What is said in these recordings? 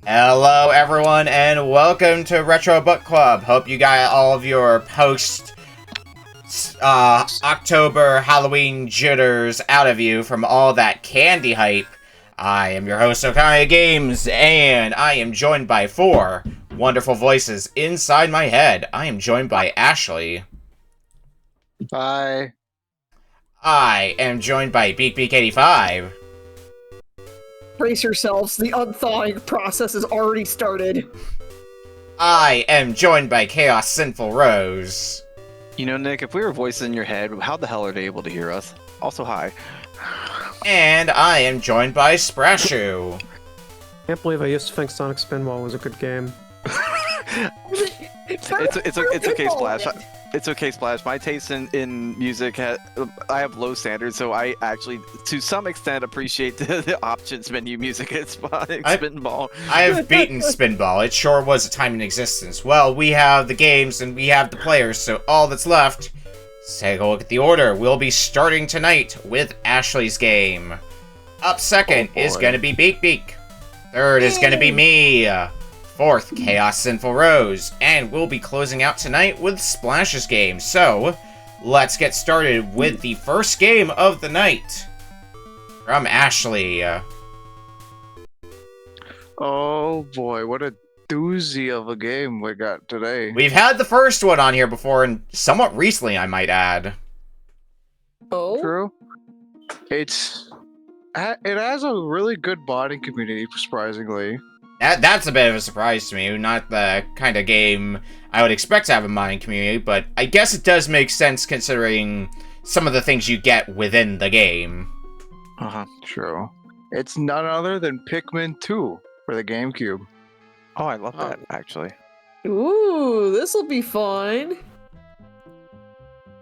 Hello everyone and welcome to Retro Book Club. Hope you got all of your post October Halloween jitters out of you from all that candy hype. I am your host Okaya Games and I am joined by four wonderful voices inside my head. I am joined by Ashley. Bye. I am joined by BeakBeak85. Brace yourselves, the unthawing process has already started. I am joined by ChaosSinfulRose. You know, Nick, if we were voices in your head, how the hell are they able to hear us? Also, hi. And I am joined by Sprasshu. Can't believe I used to think Sonic Spinball was a good game. It's okay, Splash. It's okay, Splash. My taste in music, I have low standards, so I actually, to some extent, appreciate the options menu music at Spinball. I have beaten Spinball. It sure was a time in existence. Well, we have the games and we have the players, so all that's left is take a look at the order. We'll be starting tonight with Ashley's game. Up second is going to be BeakBeak. Third is going to be me. Fourth, ChaosSinfulRose, and we'll be closing out tonight with Splash's game. So, let's get started with the first game of the night. From Ashley. Oh boy, what a doozy of a game we got today. We've had the first one on here before, and somewhat recently, I might add. Oh? True. It has a really good modding community, surprisingly. That's a bit of a surprise to me. Not the kind of game I would expect to have a modding community, but I guess it does make sense considering some of the things you get within the game. True. It's none other than Pikmin 2 for the GameCube. Oh, I love that, actually. Ooh, this'll be fun.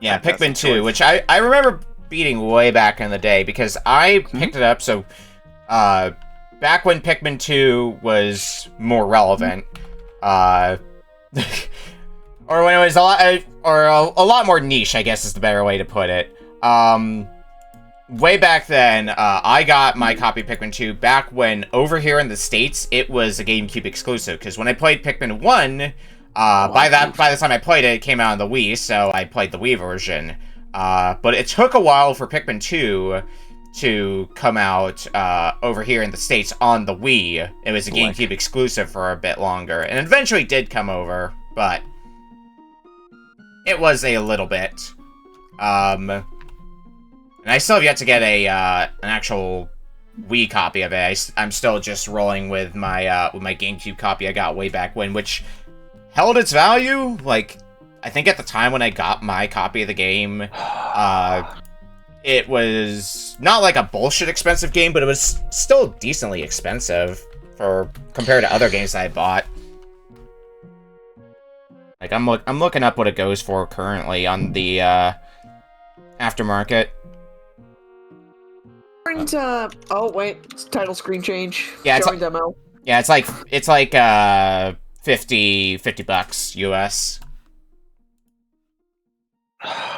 Yeah, Fantastic Pikmin 2, choice. which I remember beating way back in the day, because I picked it up, so, back when Pikmin 2 was more relevant, or when it was a lot more niche, I guess is the better way to put it. Way back then, I got my copy of Pikmin 2 back when, over here in the States, it was a GameCube exclusive, because when I played Pikmin 1, by the time I played it, it came out on the Wii, so I played the Wii version. But it took a while for Pikmin 2 to come out over here in the States on the Wii. It was a GameCube exclusive for a bit longer, and eventually did come over, but it was a little bit. And I still have yet to get an actual Wii copy of it. I'm still just rolling with my GameCube copy I got way back when, which held its value. Like, I think at the time when I got my copy of the game, it was not like a bullshit expensive game, but it was still decently expensive compared to other games I bought. Like, I'm looking up what it goes for currently on the aftermarket. And, oh wait, title screen change. Yeah, it's showing demo. Yeah, it's like $50 US.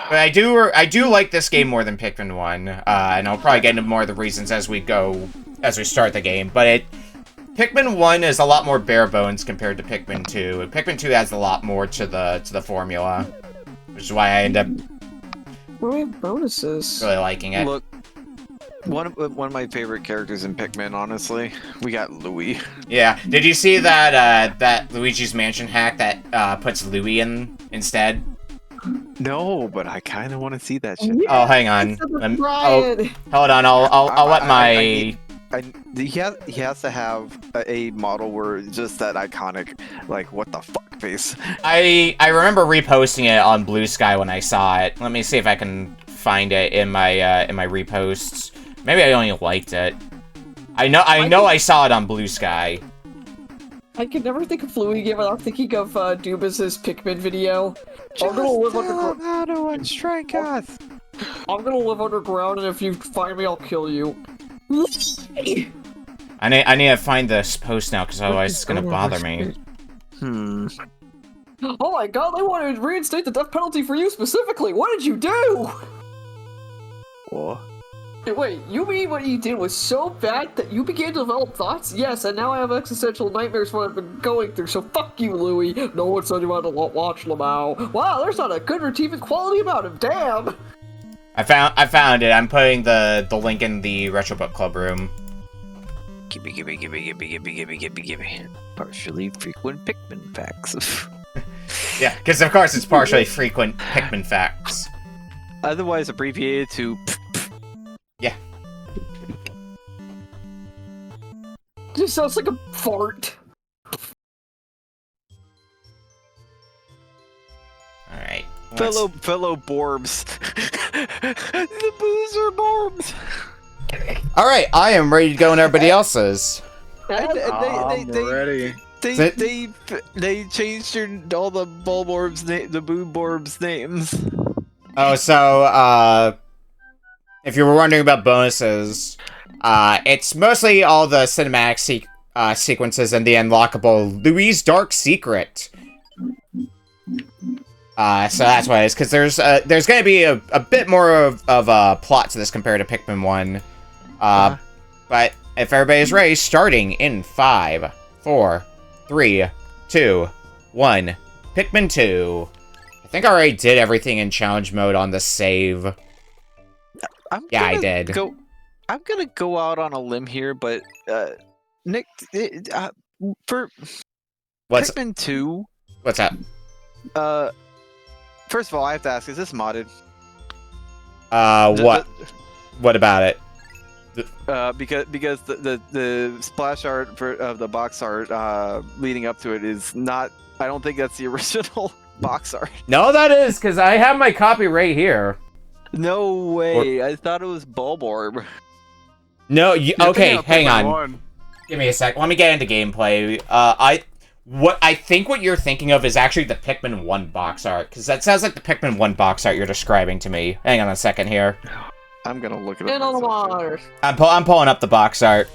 But I do like this game more than Pikmin 1, and I'll probably get into more of the reasons as we start the game. But Pikmin 1 is a lot more bare bones compared to Pikmin 2. And Pikmin 2 adds a lot more to the formula, which is why I end up What do we have bonuses? really liking it. Look, one of my favorite characters in Pikmin, honestly, we got Louie. Yeah, did you see that Luigi's Mansion hack that puts Louie in instead? No, but I kind of want to see that shit. Yeah, Oh, hang on. it's a Oh, Brian. hold on. I'll let my. He has to have a model where it's just that iconic, like, what the fuck face. I remember reposting it on Blue Sky when I saw it. Let me see if I can find it in my reposts. Maybe I only liked it. I know I saw it on Blue Sky. I could never think of Louie again without thinking of Dubas's Pikmin video. I'm gonna live underground. How to strike us. I'm gonna live underground, and if you find me, I'll kill you. I need to find this post now, because otherwise it's gonna bother me. Oh my god, they wanted to reinstate the death penalty for you specifically! What did you do? What? Wait, you mean what you did was so bad that you began to develop thoughts? Yes, and now I have existential nightmares for what I've been going through, so fuck you, Louie. No one said you had to watch Lamau. Wow, there's not a good retrieving quality about him, damn! I found it. I'm putting the link in the Retro Book Club room. Gimme. Partially frequent Pikmin facts. Yeah, because of course it's partially frequent Pikmin facts. Otherwise abbreviated to. Yeah. This sounds like a fart. Alright. Fellow Borbs. The boozer Borbs. Alright, I am ready to go and everybody else's. I'm ready. They changed all the Bulborbs, the Boo Borbs names. Oh, so, if you were wondering about bonuses, it's mostly all the cinematic sequences and the unlockable Louis' Dark Secret. So that's what it is, because there's going to be a bit more of a plot to this compared to Pikmin 1. But if everybody's ready, starting in 5, 4, 3, 2, 1, Pikmin 2. I think I already did everything in challenge mode on the save. I did. I'm gonna go out on a limb here, but Nick, for Pikmin 2. What's up? First of all, I have to ask: is this modded? What? What about it? Because the splash art of the box art leading up to it is not. I don't think that's the original box art. No, that is, because I have my copy right here. No way! I thought it was Bulborb. No, okay, hang on. One. Give me a sec. Let me get into gameplay. I think what you're thinking of is actually the Pikmin 1 box art, because that sounds like the Pikmin 1 box art you're describing to me. Hang on a second here. I'm gonna look it And on the up. water. I'm pulling up the box art.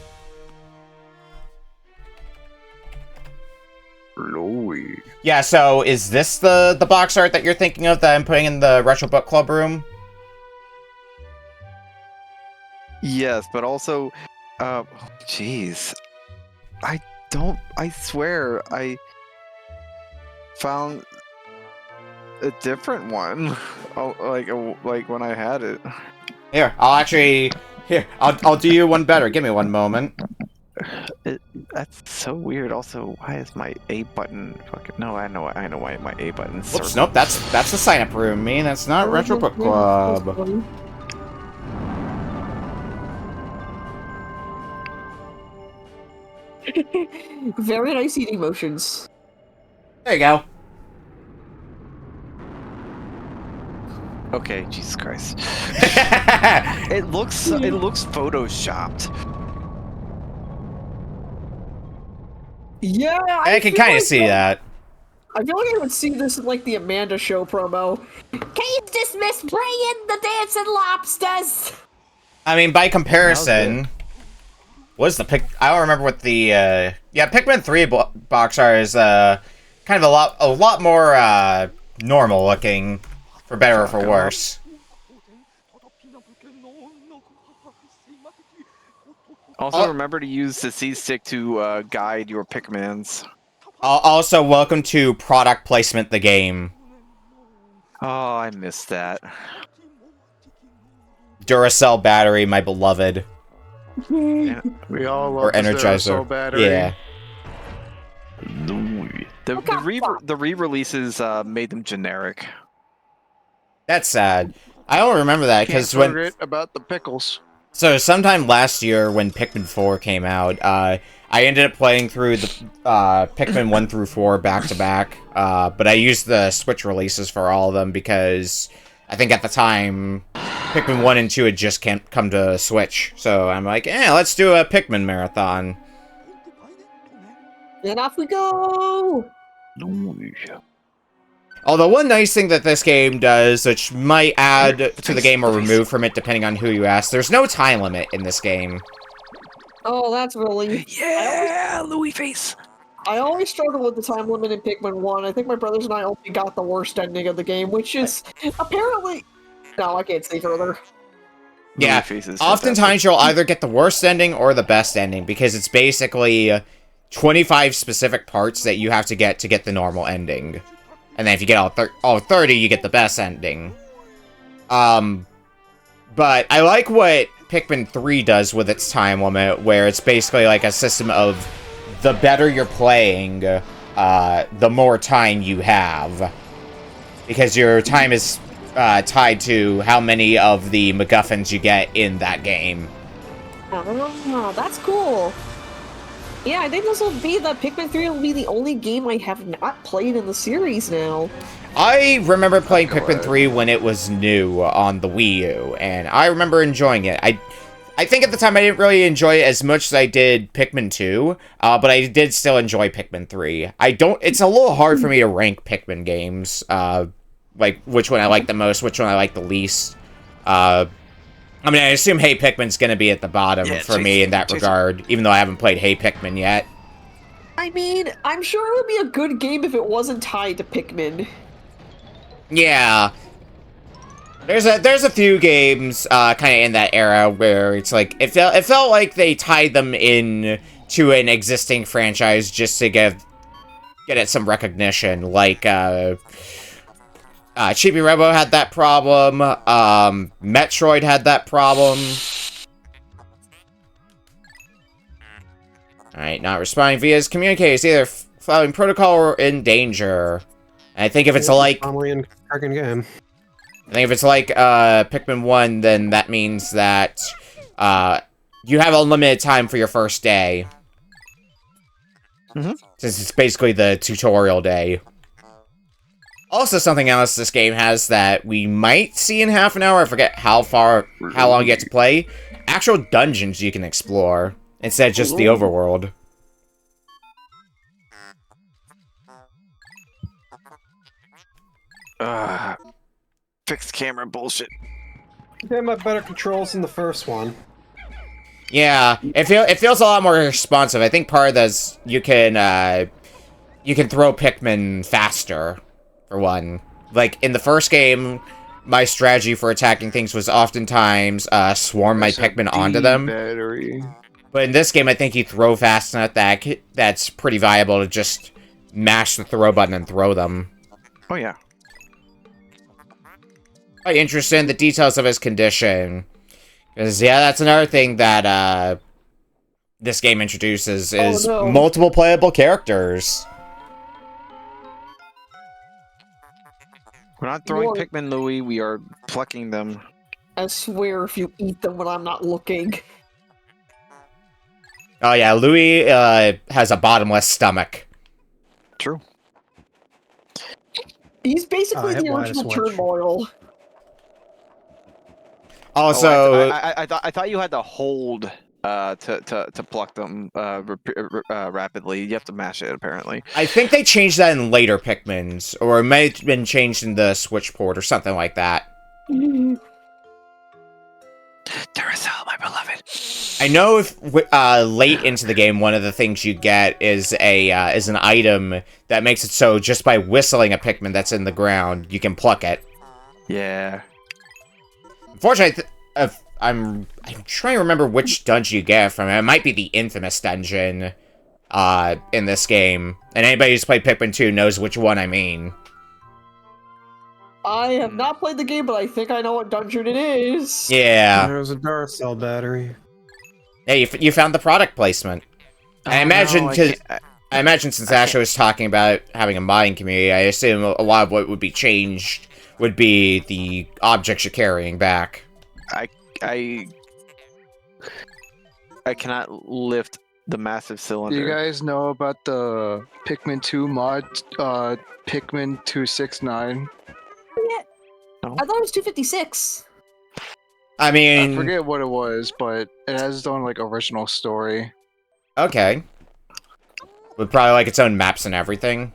Louie. Yeah, so is this the box art that you're thinking of that I'm putting in the Retro Book Club room? Yes, but also, jeez, I swear I found a different one. Oh, like when I had it. Here, I'll do you one better. Give me one moment. That's so weird. Also, why is my A button fucking? No, I know why my A button's. Whoops, nope, that's the sign up room. That's not Retro Book Club. Very nice eating motions. There you go. Okay, Jesus Christ. It looks photoshopped. Yeah, I can kind of see that. I feel like I would see this in like the Amanda Show promo. Case dismissed, bring in the dancing lobsters! I mean, by comparison, what is the I don't remember what the yeah, Pikmin 3 box art is kind of a lot more normal looking, for better or for worse. Also, remember to use the C-stick to guide your Pikmins. Also, welcome to Product Placement the Game. Oh, I missed that. Duracell battery, my beloved. Yeah. We all love Or the Energizer. Duracell battery. Yeah. The re-releases made them generic. That's sad. I don't remember that, Can't because when... forget about the pickles. So, sometime last year, when Pikmin 4 came out, I ended up playing through the Pikmin 1 through 4 back-to-back, but I used the Switch releases for all of them because I think at the time, Pikmin 1 and 2 had just come to Switch. So I'm like, let's do a Pikmin marathon. And off we go! Although one nice thing that this game does, which might add to the game or remove from it depending on who you ask, there's no time limit in this game. Oh, that's really... Yeah, Louis face. I always struggle with the time limit in Pikmin 1. I think my brothers and I only got the worst ending of the game, which is apparently... No, I can't say further. Yeah, Faces. oftentimes you'll either get the worst ending or the best ending, because it's basically 25 specific parts that you have to get the normal ending. And then if you get all 30, you get the best ending. But I like what Pikmin 3 does with its time limit, where it's basically like a system of the better you're playing, the more time you have. Because your time is tied to how many of the MacGuffins you get in that game. Oh, that's cool. Yeah, I think this will be Pikmin 3 will be the only game I have not played in the series now. I remember playing Pikmin 3 when it was new on the Wii U, and I remember enjoying it. I think at the time I didn't really enjoy it as much as I did Pikmin 2, but I did still enjoy Pikmin 3. It's a little hard for me to rank Pikmin games, like which one I like the most, which one I like the least. I mean, I assume Hey Pikmin's gonna be at the bottom for me in that regard, even though I haven't played Hey Pikmin yet. I mean, I'm sure it would be a good game if it wasn't tied to Pikmin. Yeah. There's a few games kind of in that era where it's like it felt like they tied them in to an existing franchise just to get it some recognition. Like Chibi Robo had that problem. Metroid had that problem. Alright, not responding via his communicators, either following protocol or in danger. And I think if it's like... Game. I think if it's like Pikmin 1, then that means that you have unlimited time for your first day. Mm-hmm. Since it's basically the tutorial day. Also, something else this game has that we might see in half an hour, I forget how long you get to play. Actual dungeons you can explore, instead of just the overworld. Fixed camera bullshit. They have better controls than the first one. Yeah, it feels a lot more responsive. I think part of this you can throw Pikmin faster, for one. Like in the first game, my strategy for attacking things was oftentimes swarm my Pikmin onto them. Battery. But in this game, I think you throw fast enough that's pretty viable to just mash the throw button and throw them. Oh yeah. Quite interested in the details of his condition. Because, yeah, that's another thing that this game introduces, is multiple playable characters. We're not throwing Pikmin, Louie. We are plucking them. I swear if you eat them when I'm not looking. Oh, yeah, Louis has a bottomless stomach. True. He's basically the original turmoil. Also, I thought you had to hold to pluck them rapidly. You have to mash it, apparently. I think they changed that in later Pikmins, or it may have been changed in the Switch port or something like that. Duracell, my beloved. I know if late into the game, one of the things you get is an item that makes it so just by whistling a Pikmin that's in the ground, you can pluck it. Yeah. Unfortunately, I'm trying to remember which dungeon you get from it. It might be the infamous dungeon in this game. And anybody who's played Pikmin 2 knows which one I mean. I have not played the game, but I think I know what dungeon it is. Yeah. There's a Duracell battery. Hey, you found the product placement. I imagine since Asher was talking about having a modding community, I assume a lot of what would be changed would be the objects you're carrying back. I cannot lift the massive cylinder. Do you guys know about the Pikmin 2 mod, Pikmin 269? Yeah. No? I thought it was 256. I mean... I forget what it was, but it has its own, like, original story. Okay. With probably, like, its own maps and everything.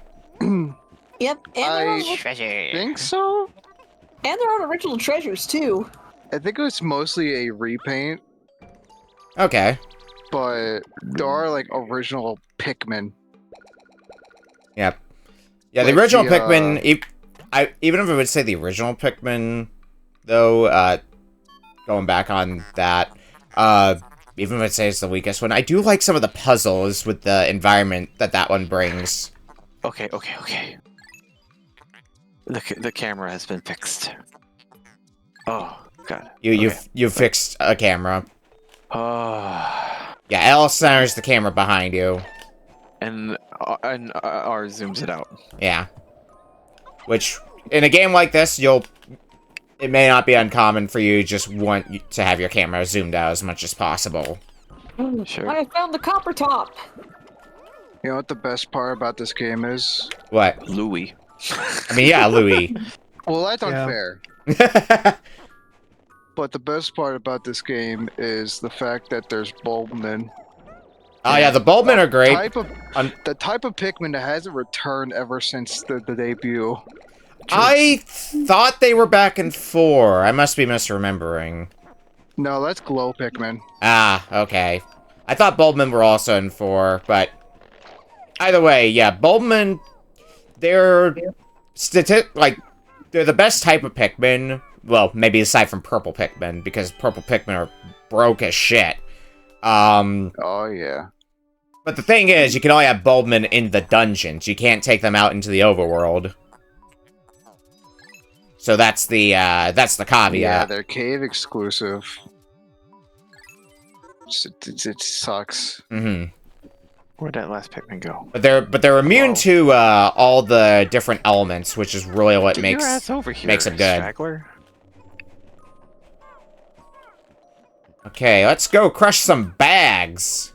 Yep, and I think so? And their own original treasures, too. I think it was mostly a repaint, Okay. but there are, like, original Pikmin. Yep. Yeah, the Like original the, Pikmin... even if I would say the original Pikmin, though, going back on that. Even if I'd say it's the weakest one, I do like some of the puzzles with the environment that one brings. Okay. The camera has been fixed. Oh God. You've fixed a camera. Oh. Yeah, L centers the camera behind you. And R zooms it out. Yeah. Which, in a game like this, it may not be uncommon for you just want to have your camera zoomed out as much as possible. Sure. I found the copper top. You know what the best part about this game is? What? Louis. I mean, yeah, Louis. Well, that's Yeah. unfair. But the best part about this game is the fact that there's Bulbmin. Oh yeah, the Bulbmin are great. The type of Pikmin that hasn't returned ever since the debut. I thought they were back in 4. I must be misremembering. No, that's Glow Pikmin. Ah, okay. I thought Bulbmin were also in 4, but either way, yeah, Bulbmin, they're they're the best type of Pikmin. Well, maybe aside from Purple Pikmin, because Purple Pikmin are broke as shit. Oh yeah. But the thing is, you can only have Bulbmin in the dungeons. You can't take them out into the overworld. So that's the caveat. Yeah, they're cave exclusive. It sucks. Mm-hmm. Where'd that last Pikmin go? But they're immune to all the different elements, which is really what Get makes your ass over here, makes them good. straggler. Okay, let's go crush some bags.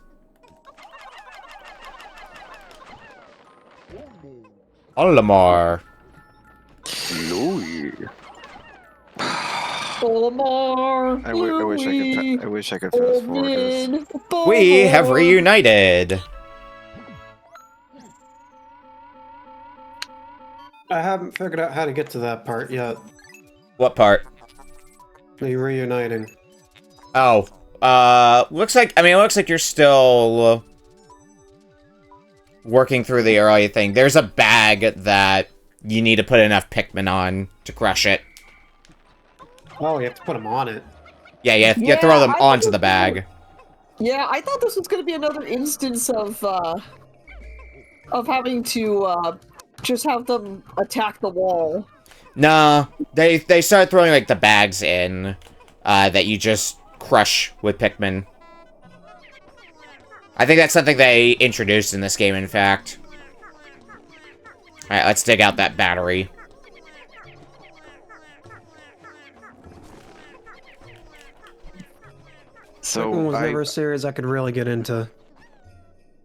Olimar. Louis. Olimar. I wish I could fast forward this. We have reunited. I haven't figured out how to get to that part yet. What part? The reuniting. Oh, it looks like you're still working through the early thing. There's a bag that you need to put enough Pikmin on to crush it. Oh, you have to put them on it. Yeah, you throw them I onto thought the bag. Yeah, I thought this was going to be another instance of having to just have them attack the wall. No, they start throwing like the bags in that you just crush with Pikmin. I think that's something they introduced in this game, in fact. Alright, let's dig out that battery. Pikmin was never a series I could really get into.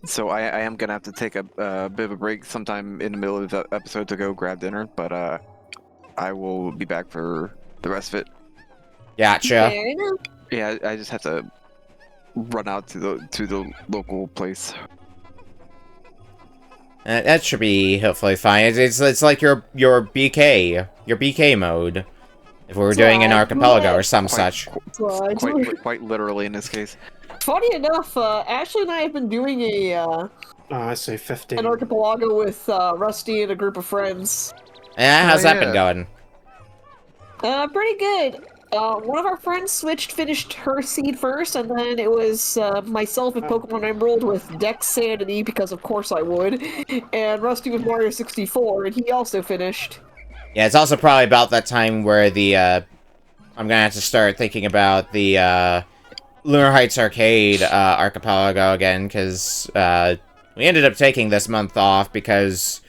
So I am gonna have to take a bit of a break sometime in the middle of the episode to go grab dinner, but I will be back for the rest of it. Gotcha. Yeah, I just have to run out to the local place. That should be hopefully fine. It's like your BK mode. If we were doing an archipelago or some such. Quite literally in this case. Funny enough, Ashley and I have been doing Oh, I say 15. an archipelago with Rusty and a group of friends. Yeah, how's that been going? Pretty good. One of our friends finished her seed first, and then it was myself and Pokemon Emerald with Dex Sanity, because of course I would, and Rusty with Mario 64, and he also finished. Yeah, it's also probably about that time where the, I'm gonna have to start thinking about the, Lunar Heights Arcade, archipelago again, because, we ended up taking this month off because,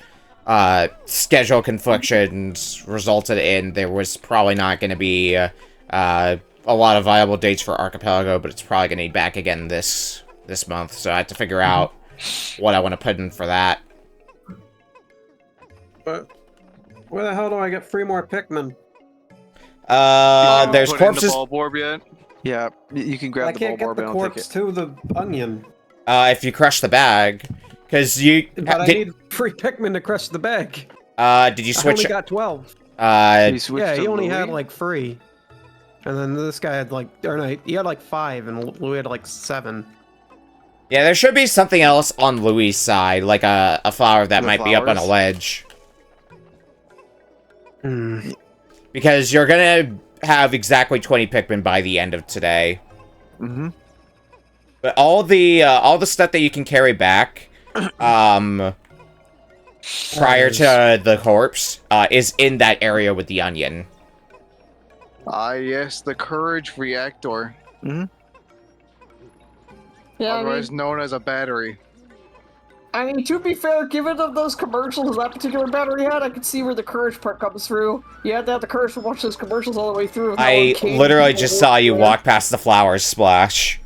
schedule conflictions resulted in there was probably not gonna be, a lot of viable dates for archipelago, but it's probably gonna be back again this month, so I have to figure out what I want to put in for that. But where the hell do I get 3 more Pikmin? There's corpses. The bulb orb yet? Yeah, you can grab I the can't bulb get orb. the corpse to the onion. If you crush the bag, because you. But I need 3 Pikmin to crush the bag. Did you switch? I only got 12. Uh, Yeah, he only had like 3. And then this guy had like, or no, he had like 5, and Louis had like 7. yeah, there should be something else on Louis' side, like a flower that The might be up on a flowers? ledge. Hmm. Because you're gonna have exactly 20 Pikmin by the end of today. Mm-hmm. But all the stuff that you can carry back, prior to the corpse, is in that area with the onion. Ah, yes, the courage reactor, Mm-hmm. Yeah, otherwise known as a battery. I mean, to be fair, given of those commercials that particular battery had, I could see where the courage part comes through. You had to have the courage to watch those commercials all the way through. I literally just saw you walk past the flowers, Splash.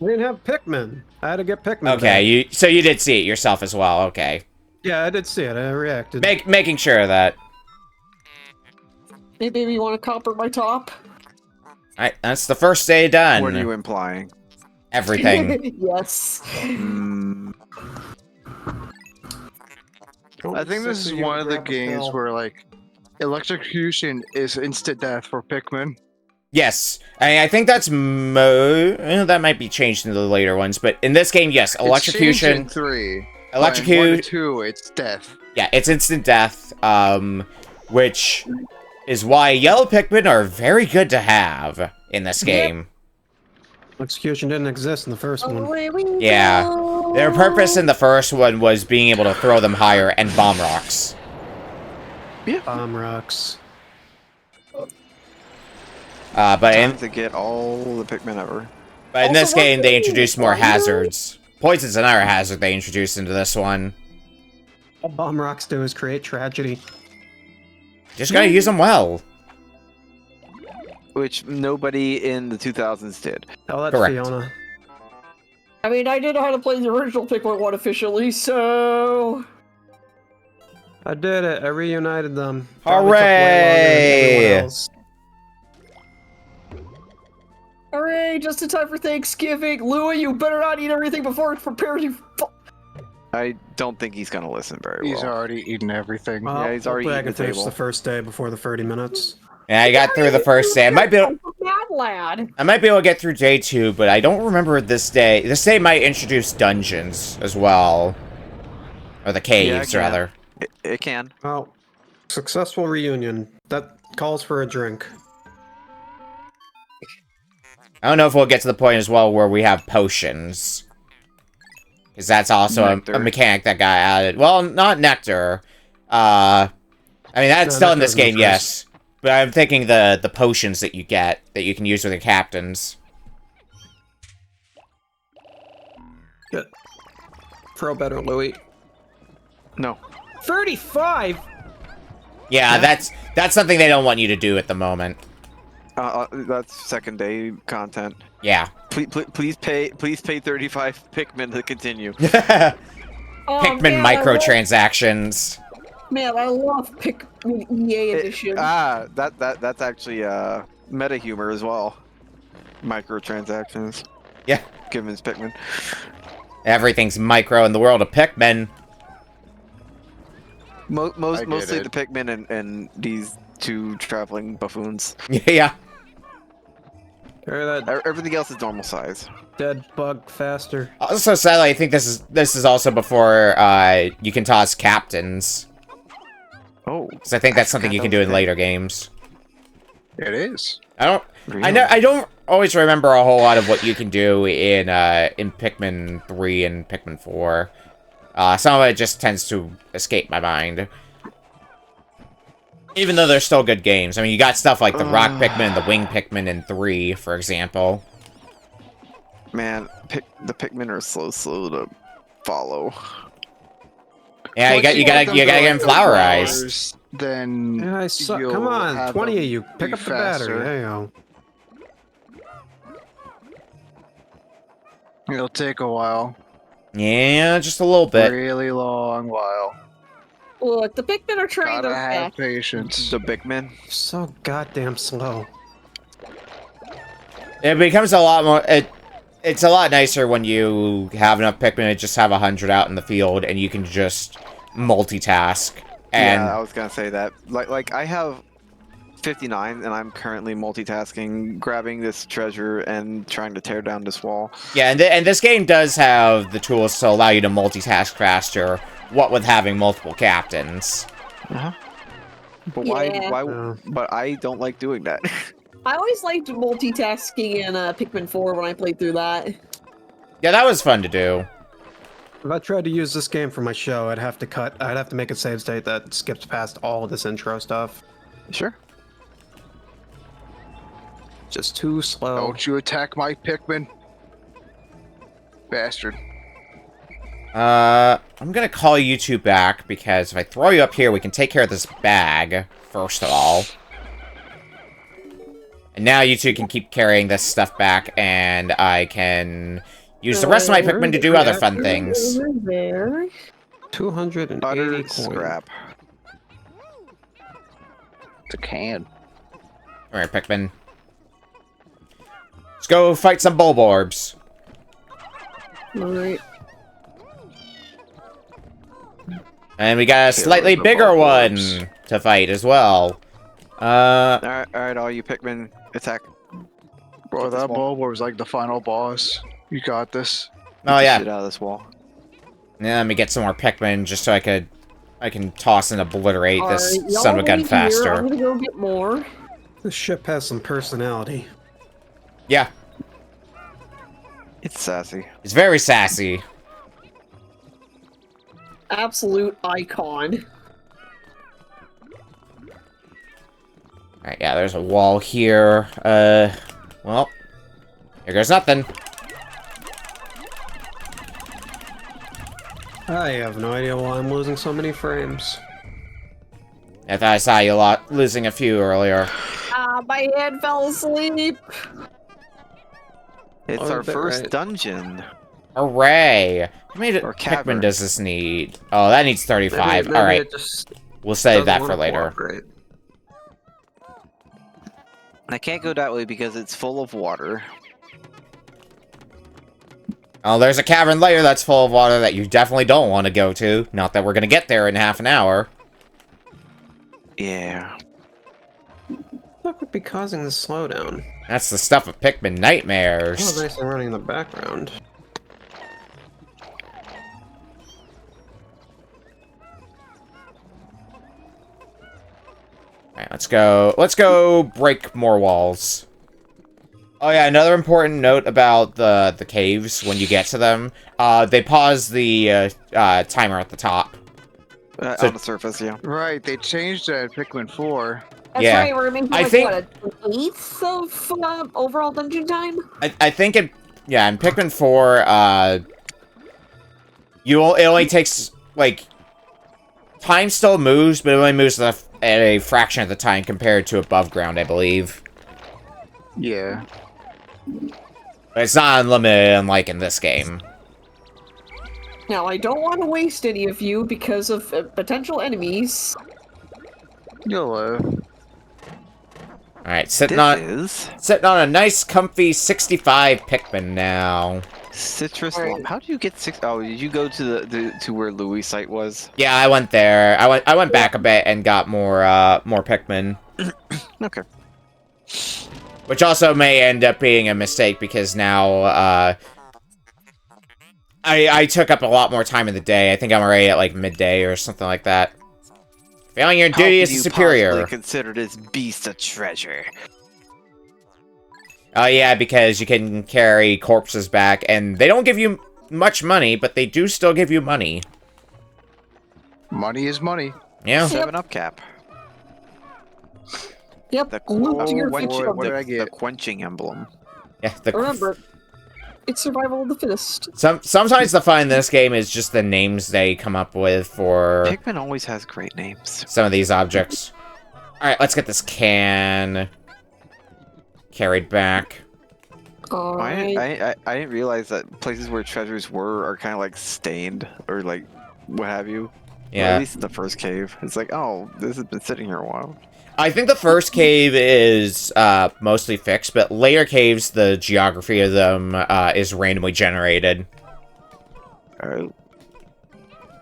We didn't have Pikmin. I had to get Pikmin. Okay, so you did see it yourself as well. Okay, Yeah, I did see it. I reacted. making sure of that. Hey, baby, you want to copper my top? Alright, that's the first day done. What are you implying? Everything. Yes. Mm, I think this is one of the games where, like, electrocution is instant death for Pikmin. Yes, I think that's that might be changed in the later ones, but in this game, yes, electrocution. It's changed in 3. Electrocute. 1 to 2, it's death. Yeah, it's instant death. Which is why yellow Pikmin are very good to have in this game. Execution didn't exist in the first one. Away we Yeah, go. their purpose in the first one was being able to throw them higher and bomb rocks. Bomb rocks. But time in to get all the Pikmin ever. this game, they introduced more hazards. Poison's another hazard they introduced into this one. All bomb rocks do is create tragedy. Just gotta use them well. Which nobody in the 2000s did. Oh, that's Correct. Fiona. I mean, I didn't know how to play the original Pikmin 1 officially, so... I did it. I reunited them. Hooray! Hooray, just in time for Thanksgiving. Louie, you better not eat everything before it's prepared, you I don't think he's gonna listen very well. He's already eaten everything. Well, Yeah, he's already hopefully I eaten can the finish table. the first day before the 30 minutes. And I got through the first day. I might be able to get through day 2, but I don't remember this day. This day might introduce dungeons as well. Or the caves, Yeah, it can. rather. It can. Well, successful reunion. That calls for a drink. I don't know if we'll get to the point as well where we have potions. Because that's also a Nectar. mechanic that got added. Well, not nectar. I mean, that's No, still in nectar this is no game, choice. yes. But I'm thinking the potions that you get, that you can use with your captains. Good. Throw better, Louis. No. 35? Yeah, that's something they don't want you to do at the moment. That's second day content. Yeah. Please pay 35 Pikmin to continue. Pikmin man, microtransactions. Man, I love Pikmin EA edition. That's actually meta humor as well. Microtransactions. Yeah. Given it's Pikmin. Everything's micro in the world of Pikmin. Mostly it. the Pikmin and these two traveling buffoons. Yeah. Carry that Everything else is normal size. dead bug faster. Also, sadly, I think this is also before you can toss captains. Oh. Because I think that's something you can do in later games. It is. I don't always remember a whole lot of what you can do in Pikmin 3 and Pikmin 4. Some of it just tends to escape my mind. Even though they're still good games. I mean, you got stuff like the Rock Pikmin and the Wing Pikmin in 3, for example. Man, the Pikmin are slow to follow. Yeah, you gotta get them Flower Eyes. Then Yeah, I suck. you'll Come on, have 20 them of you. Pick be up the battery. faster. There you go. It'll take a while. Yeah, just a little bit. Really long while. Look, the Pikmin are trying Gotta their have best. patience. The Pikmin. So goddamn slow. It becomes a lot more... It's a lot nicer when you have enough Pikmin to just have 100 out in the field, and you can just multitask. And Yeah, I was gonna say that. Like I have 59, and I'm currently multitasking, grabbing this treasure and trying to tear down this wall. yeah, and this game does have the tools to allow you to multitask faster, what with having multiple captains. But Yeah. why? Yeah. But I don't like doing that. I always liked multitasking in Pikmin 4 when I played through that. Yeah, that was fun to do. If I tried to use this game for my show, I'd have to make a save state that skips past all of this intro stuff. Sure. Just too slow. Don't you attack my Pikmin. Bastard. I'm gonna call you two back, because if I throw you up here, we can take care of this bag, first of all. And now you two can keep carrying this stuff back, and I can use the rest of my Pikmin to do other fun things. There. 280 Utter coins. scrap. It's a can. Alright, Pikmin. Let's go fight some Bulborbs. Alright. And we got a slightly bigger one to fight as well. Alright, all you Pikmin, attack. Bro, Get this that wall. Bulbor was like the final boss. You got this. Oh Get yeah. Shit out of this wall. Yeah, let me get some more Pikmin just so I can toss and obliterate this Alright, y'all son of a gun wait here. I'm faster. gonna go get more. This ship has some personality. Yeah, It's sassy. it's very sassy. Absolute icon. Alright, yeah, there's a wall here. Well, here goes nothing. I have no idea why I'm losing so many frames. I thought I saw you losing a few earlier. Ah, my head fell asleep. It's Oh, our bit first right. Hooray! dungeon. How many Or Pikmin cavern. does this need? Oh, that needs 35. Maybe Alright, it just we'll save doesn't that for wanna later. cooperate. I can't go that way because it's full of water. Oh, there's a cavern layer that's full of water that you definitely don't want to go to. Not that we're gonna get there in half an hour. Yeah. What would be causing this slowdown? That's the stuff of Pikmin Oh, nightmares. nice and running in the background. Alright, let's go break more walls. Oh yeah, another important note about the caves when you get to them. They pause the timer at the top. So- On the surface, yeah. Right, they changed that in Pikmin 4. That's Yeah. right, we're making I like, think- what, an eighth of overall dungeon time? I think in Pikmin 4, it only takes, like, time still moves, but it only moves at a fraction of the time compared to above ground, I believe. Yeah. But it's not unlimited, unlike in this game. Now, I don't want to waste any of you because of potential enemies. You'll live. Alright, sitting This on is a nice, comfy 65 Pikmin now. citrus Alright. lump. How do you get six? Oh, did you go to to where Louis' site was? Yeah, I went there. I went back a bit and got more Pikmin. Okay. Which also may end up being a mistake because now, I took up a lot more time in the day. I think I'm already at, like, midday or something like that. Failing your How duty could as a you superior. possibly consider this beast a treasure? Oh, yeah, because you can carry corpses back, and they don't give you much money, but they do still give you money. Money is money. Yeah. 7-Up cap. Yep, The loot to your boy, future. what did I the get? quenching emblem. Yeah, Remember, it's survival of the fittest. sometimes the fun in this game is just the names they come up with for Pikmin always has great names. some of these objects. Alright, let's get this can carried back. Alright. I didn't realize that places where treasures were are kind of like stained or like what have you. Or Yeah. at least the first cave. It's like, oh, this has been sitting here a while. I think the first cave is mostly fixed, but later caves, the geography of them is randomly generated. And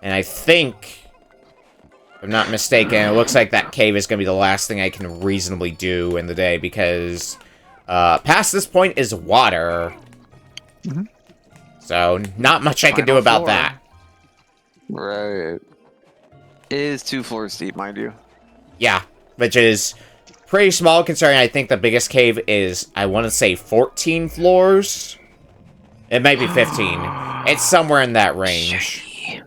I think, if I'm not mistaken, it looks like that cave is going to be the last thing I can reasonably do in the day, because past this point is water. Mhm. So, not much I can do Final about floor. that. Right. It is 2 floors deep, mind you. Yeah, which is pretty small considering I think the biggest cave is, I want to say 14 floors. It might be 15. It's somewhere in that range. Shiny.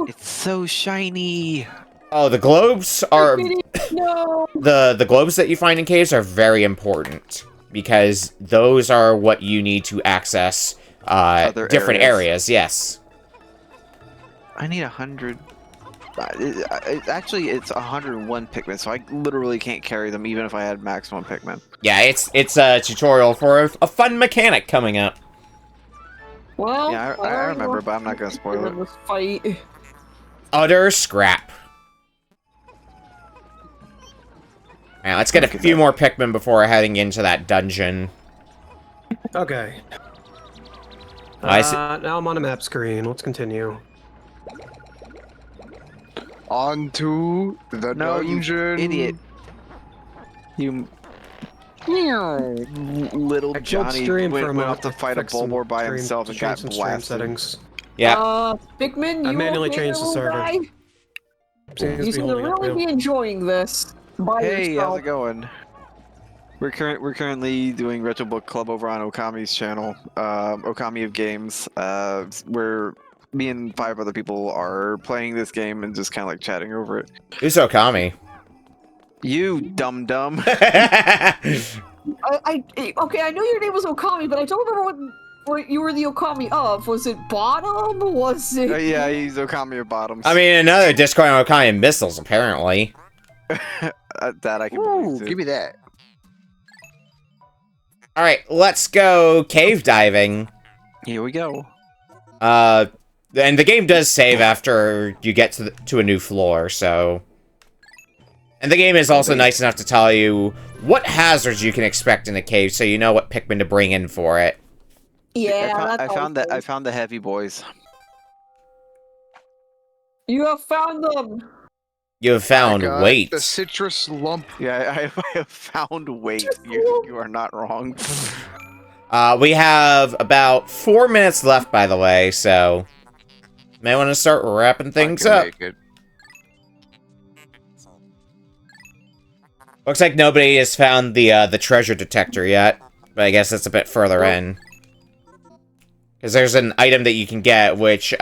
It's so shiny. Oh, the globes are... No. The globes that you find in caves are very important. Because those are what you need to access different areas, yes. I need 100. Actually, it's 101 Pikmin, so I literally can't carry them even if I had maximum Pikmin. Yeah, it's a tutorial for a fun mechanic coming up. Well, Yeah, I remember, but I'm not gonna spoil it. This fight. Utter scrap. Alright, let's get a few more Pikmin before heading into that dungeon. Okay. Now I'm on a map screen. Let's continue. On to the dungeon. You idiot. You little I killed Johnny stream for a went minute off to fight a fix some Bulbor by stream- himself and change got some stream blasted. settings. Yeah. Pikmin, I you manually okay, changed the little server. guy? Seems to You be seem to holding up really now. be enjoying this. By Hey, yourself. how's it going? We're currently doing Retro Book Club over on Okami's channel, Okami of Games, where me and 5 other people are playing this game and just kind of like chatting over it. Who's Okami? You dumb. Okay, I know your name was Okami, but I don't remember what you were the Okami of. Was it Bottom? Was it? Yeah, he's Okami of Bottoms. I mean, another Discord on Okami missiles, apparently. that I can Ooh, believe too. give me that. Alright, let's go cave diving. Here we go. And the game does save after you get to a new floor, so... And the game is also nice enough to tell you what hazards you can expect in a cave, so you know what Pikmin to bring in for it. Yeah, I found the heavy boys. You have found them. You have found I got weight. the citrus lump. Yeah, I have found weight. You are not wrong. We have about 4 minutes left, by the way, so... May want to start wrapping things I can up. make it. Looks like nobody has found the treasure detector yet, but I guess that's a bit further in. Because there's an item that you can get which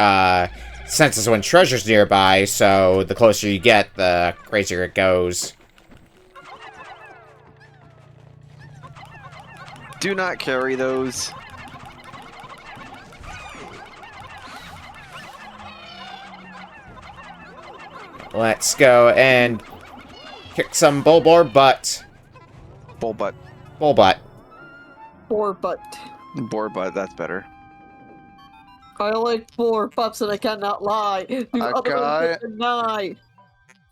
senses when treasure's nearby, so the closer you get, the crazier it goes. Do not carry those. Let's go and kick some Bulbor butt. Bull butt. Bull butt. Boar butt. Boar butt, that's better. I like boar butts and I cannot lie. The other Okay. one deny.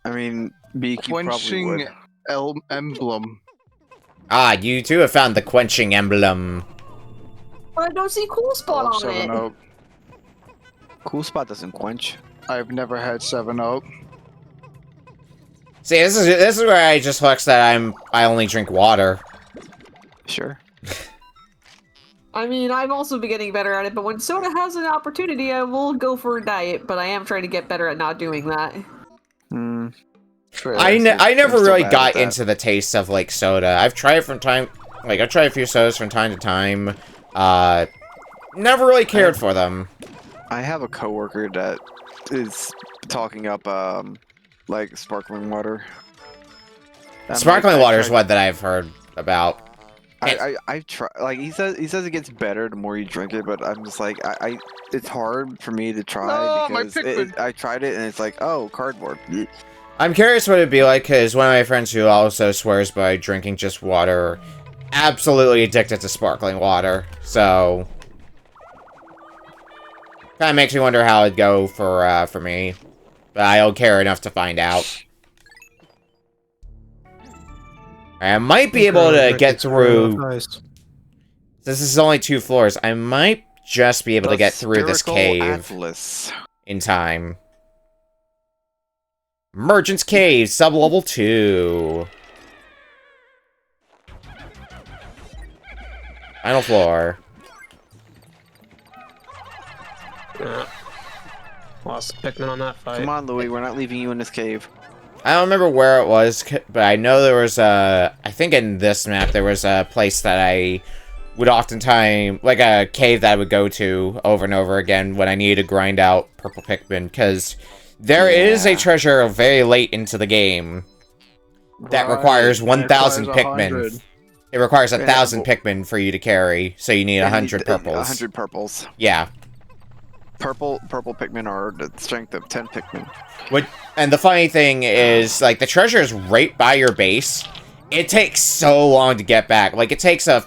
I mean, Beak, you probably Quenching would. emblem. Ah, you too have found the quenching emblem. But I don't see cool spot on 7-Up. Cool spot doesn't quench. I've never had 7-Up. See, this is where I just flex that I only drink water. Sure. I mean, I've also been getting better at it, but when soda has an opportunity, I will go for a diet, but I am trying to get better at not doing that. Hmm. I never still really bad got at that. into the taste of like soda. I've tried I've tried a few sodas from time to time. Never really cared for them. I have a coworker that is talking up like sparkling water. Sparkling water is one that I've heard about. I've tried. Like he says it gets better the more you drink it, but I'm just like it's hard for me to try No, my because Pikmin. I tried it and it's like, oh, cardboard. I'm curious what it'd be like, because one of my friends who also swears by drinking just water are absolutely addicted to sparkling water, so... Kinda makes me wonder how it'd go for me. But I don't care enough to find out. I might be able to get through... Nice. This is only 2 floors. I might just be able to get through this Spherical cave Atlas. in time. Merchant's Cave, sub-level 2. Final floor. Lost Pikmin on that fight. Come on, Louis, we're not leaving you in this cave. I don't remember where it was, but I know there was a... I think in this map, there was a place that I would oftentimes... Like a cave that I would go to over and over again when I needed to grind out purple Pikmin, because there is a treasure very late into the game that requires 1,000 Pikmin. It requires 1,000 Pikmin for you to carry, so you need 100 purples. 100 purples. Yeah. Purple Pikmin are the strength of 10 Pikmin. And the funny thing is, like, the treasure is right by your base. It takes so long to get back. Like, it takes a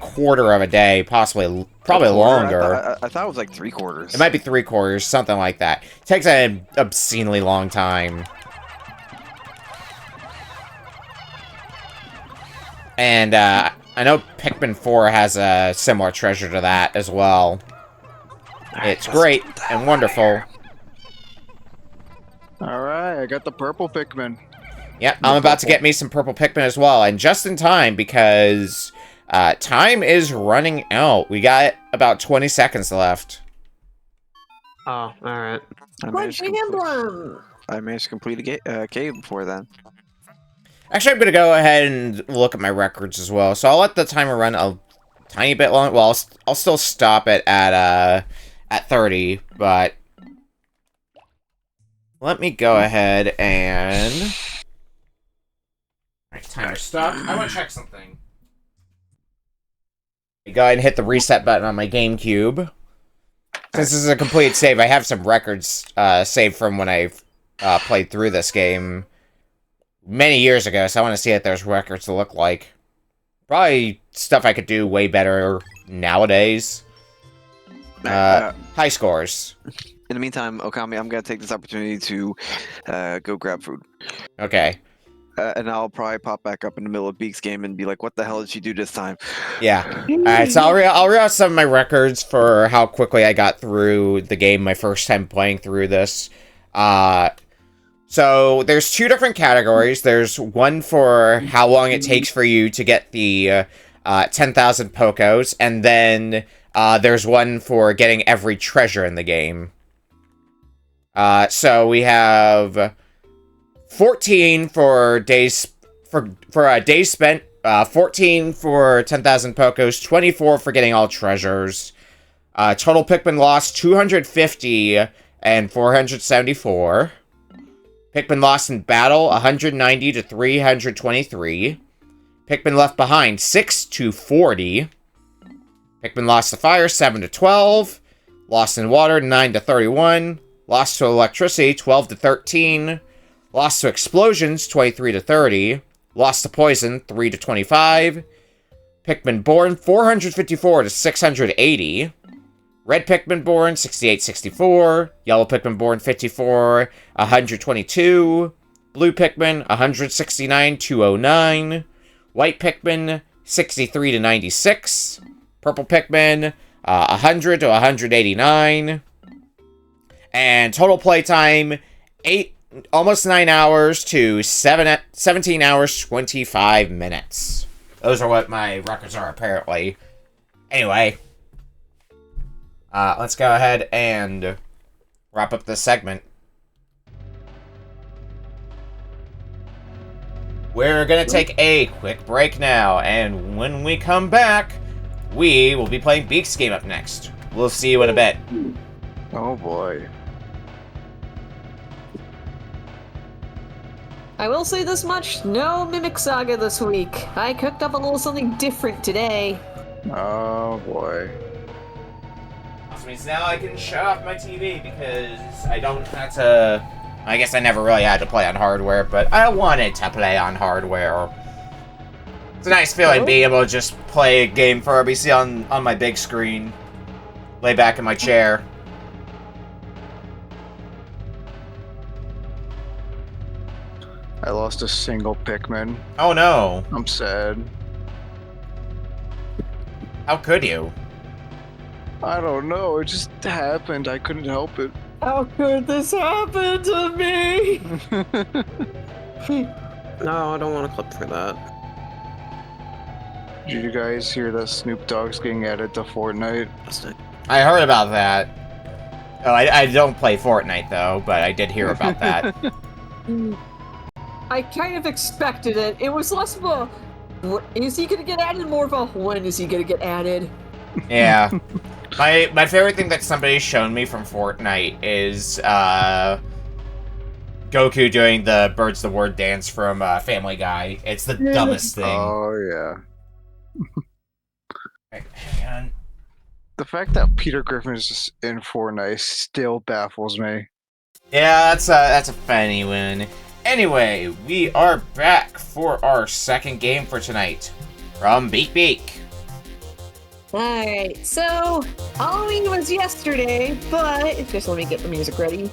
quarter of a day, probably longer. I thought it was like 3/4. It might be 3/4, something like that. It takes an obscenely long time. And, I know Pikmin 4 has a similar treasure to that as well. It's great and wonderful. Alright, I got the purple Pikmin. Yep, I'm about to get me some purple Pikmin as well, and just in time, because time is running out. We got about 20 seconds left. Oh, alright. I managed to complete a cave before then. Actually, I'm going to go ahead and look at my records as well, so I'll let the timer run a tiny bit long. Well, I'll still stop it at 30, but... Let me go ahead and... Alright, timer stopped. I want to check something. Go ahead and hit the reset button on my GameCube. Since this is a complete save, I have some records saved from when I played through this game many years ago, so I want to see what those records look like. Probably stuff I could do way better nowadays. High scores. In the meantime, Okami, I'm gonna take this opportunity to go grab food. Okay. And I'll probably pop back up in the middle of Beak's game and be like, what the hell did she do this time? Yeah. Alright, so I'll read out some of my records for how quickly I got through the game my first time playing through this. So there's two different categories. There's one for how long it takes for you to get the 10,000 Pokos, and then there's one for getting every treasure in the game. So we have 14 for days days spent, 14 for 10,000 Pokos, 24 for getting all treasures. Total Pikmin lost 250 and 474. Pikmin lost in battle 190 to 323. Pikmin left behind 6 to 40. Pikmin lost to fire 7 to 12. Lost in water 9 to 31. Lost to electricity 12 to 13. Lost to explosions 23 to 30. Lost to poison 3 to 25. Pikmin born 454 to 680. Red Pikmin born 6864. Yellow Pikmin born 54 122. Blue Pikmin 169 209. White Pikmin 63 to 96. Purple Pikmin 100 to 189. And total playtime, almost 9 hours to 17 hours, 25 minutes. Those are what my records are, apparently. Anyway, let's go ahead and wrap up this segment. We're gonna take a quick break now, and when we come back, we will be playing Beak's game up next. We'll see you in a bit. Oh boy. I will say this much, no Mimic Saga this week. I cooked up a little something different today. Oh boy. Which means now I can shut off my TV because I don't have to... I guess I never really had to play on hardware, but I wanted to play on hardware. It's a nice feeling being able to just play a game for RBC on my big screen. Lay back in my chair. I lost a single Pikmin. Oh no. I'm sad. How could you? I don't know, it just happened. I couldn't help it. How could this happen to me? No, I don't want to clip for that. Did you guys hear that Snoop Dogg's getting added to Fortnite? I heard about that. Oh, I don't play Fortnite though, but I did hear about that. I kind of expected it. It was less of a, is he gonna get added, more of a, when is he gonna get added? Yeah. My favorite thing that somebody's shown me from Fortnite is Goku doing the Birds the Word dance from Family Guy. It's the dumbest thing. Oh yeah. Right, hang on. The fact that Peter Griffin is just in Fortnite still baffles me. Yeah, that's a funny one. Anyway, we are back for our second game for tonight from Beak Beak. Alright, so Halloween was yesterday, but just let me get the music ready.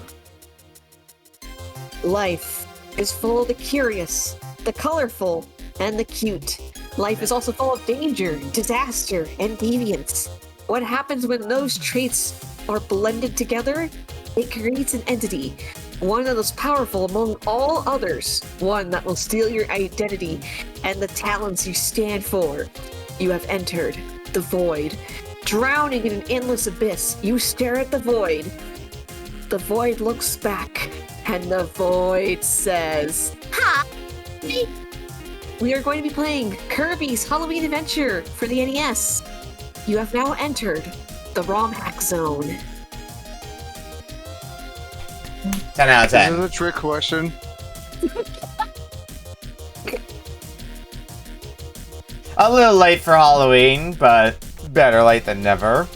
Life is full of the curious, the colorful, and the cute. Life is also full of danger, disaster, and deviance. What happens when those traits are blended together? It creates an entity, one that is powerful among all others, one that will steal your identity and the talents you stand for. You have entered the void. Drowning in an endless abyss, you stare at the void. The void looks back, and the void says, "Hi!" We are going to be playing Kirby's Halloween Adventure for the NES. You have now entered the ROM hack zone. 10 out of 10. This is a trick question. A little late for Halloween, but better late than never.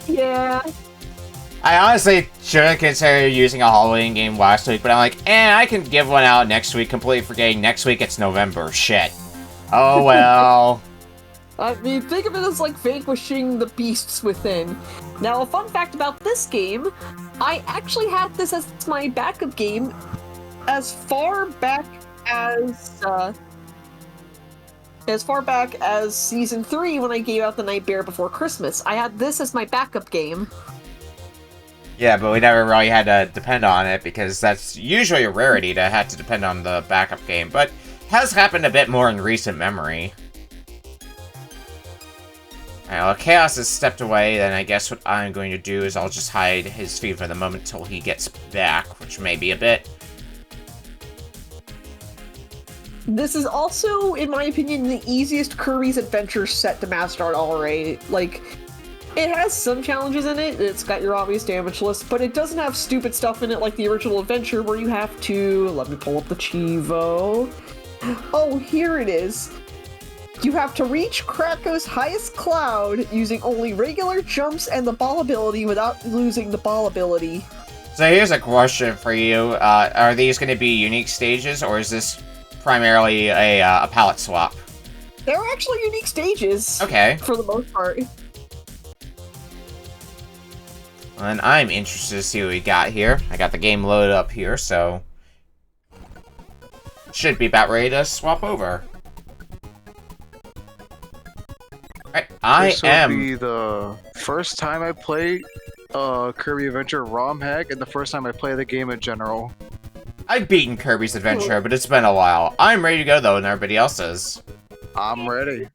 Yeah. I honestly should have considered using a Halloween game last week, but I'm like, I can give one out next week, completely forgetting next week it's November. Shit. Oh well. I mean, think of it as like vanquishing the beasts within. Now, a fun fact about this game, I actually had this as my backup game as far back as Season 3 when I gave out the Nightmare Before Christmas. I had this as my backup game. Yeah, but we never really had to depend on it, because that's usually a rarity to have to depend on the backup game, but has happened a bit more in recent memory. Alright, well, Chaos has stepped away, then I guess what I'm going to do is I'll just hide his feed for the moment till he gets back, which may be a bit. This is also, in my opinion, the easiest Kirby's Adventure set to master already. Like, it has some challenges in it. It's got your obvious damage list, but it doesn't have stupid stuff in it like the original Adventure where you have to... Let me pull up the Chivo. Oh, here it is. You have to reach Krako's highest cloud using only regular jumps and the ball ability without losing the ball ability. So here's a question for you. Are these going to be unique stages, or is this primarily a palette swap? They're actually unique stages. Okay. For the most part. And I'm interested to see what we got here. I got the game loaded up here, so... should be about ready to swap over. Alright, This will be the first time I play Kirby Adventure ROM hack, and the first time I play the game in general. I've beaten Kirby's Adventure, but it's been a while. I'm ready to go, though, and everybody else is. I'm ready.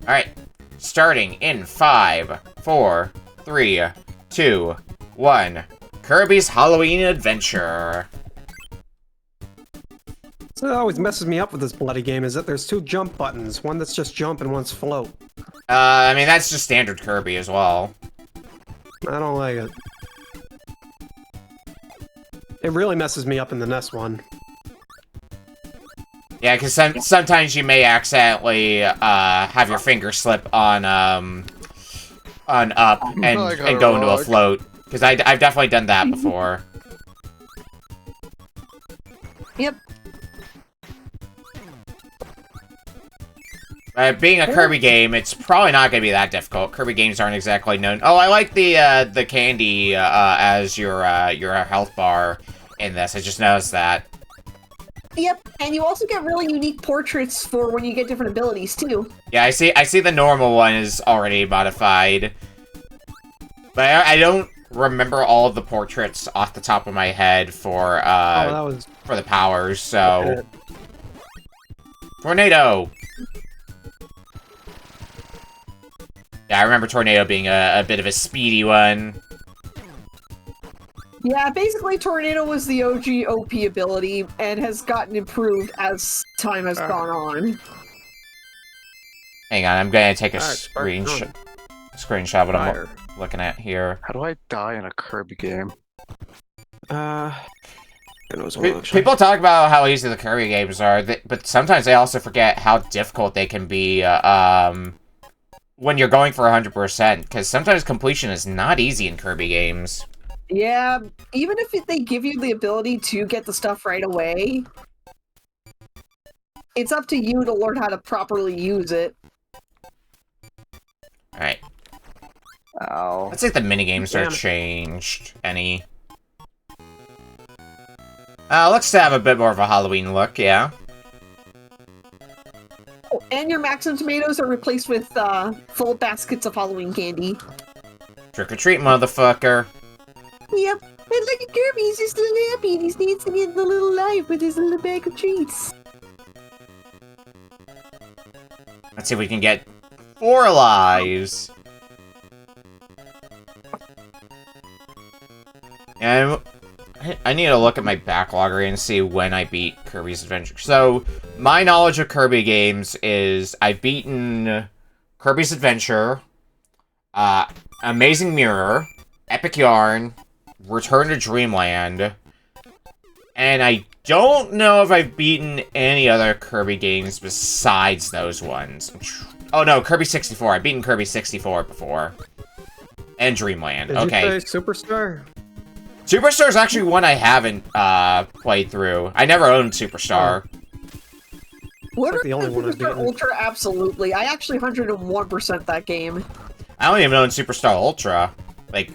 Alright, starting in 5, 4, 3, 2, 1. Kirby's Halloween Adventure. So it always messes me up with this bloody game is that there's two jump buttons. One that's just jump and one's float. I mean, that's just standard Kirby as well. I don't like it. It really messes me up in the NES one. Yeah, because sometimes you may accidentally have your finger slip on up and go into a float. Because I've definitely done that before. Yep. Being a Kirby game, it's probably not going to be that difficult. Kirby games aren't exactly known. Oh, I like the candy as your health bar in this. I just noticed that. Yep, and you also get really unique portraits for when you get different abilities too. Yeah, I see the normal one is already modified. But I don't remember all of the portraits off the top of my head for for the powers, so... Tornado! Yeah, I remember Tornado being a bit of a speedy one. Yeah, basically Tornado was the OG OP ability and has gotten improved as time has gone on. Hang on, I'm gonna take a Alright, screenshot of what I'm looking at here. How do I die in a Kirby game? People talk about how easy the Kirby games are, but sometimes they also forget how difficult they can be when you're going for 100%, because sometimes completion is not easy in Kirby games. Yeah, even if they give you the ability to get the stuff right away, it's up to you to learn how to properly use it. Alright. Ow. Let's see if the minigames are changed any. Let's have a bit more of a Halloween look, yeah. Oh, and your Maxim tomatoes are replaced with full baskets of Halloween candy. Trick or treat, motherfucker. Yep, and look at Kirby, he's just a little happy and he's dancing in the little life with his little bag of treats. Let's see if we can get 4 lives. And I need to look at my backlogger and see when I beat Kirby's Adventure. So, my knowledge of Kirby games is I've beaten Kirby's Adventure, Amazing Mirror, Epic Yarn, Return to Dreamland, and I don't know if I've beaten any other Kirby games besides those ones. Oh no, Kirby 64. I've beaten Kirby 64 before. And Dreamland. Did okay. you say Superstar? Superstar is actually one I haven't played through. I never owned Superstar. What like the only one I've Superstar beaten. Ultra? Absolutely. I actually 101% that game. I don't even own Superstar Ultra. Like,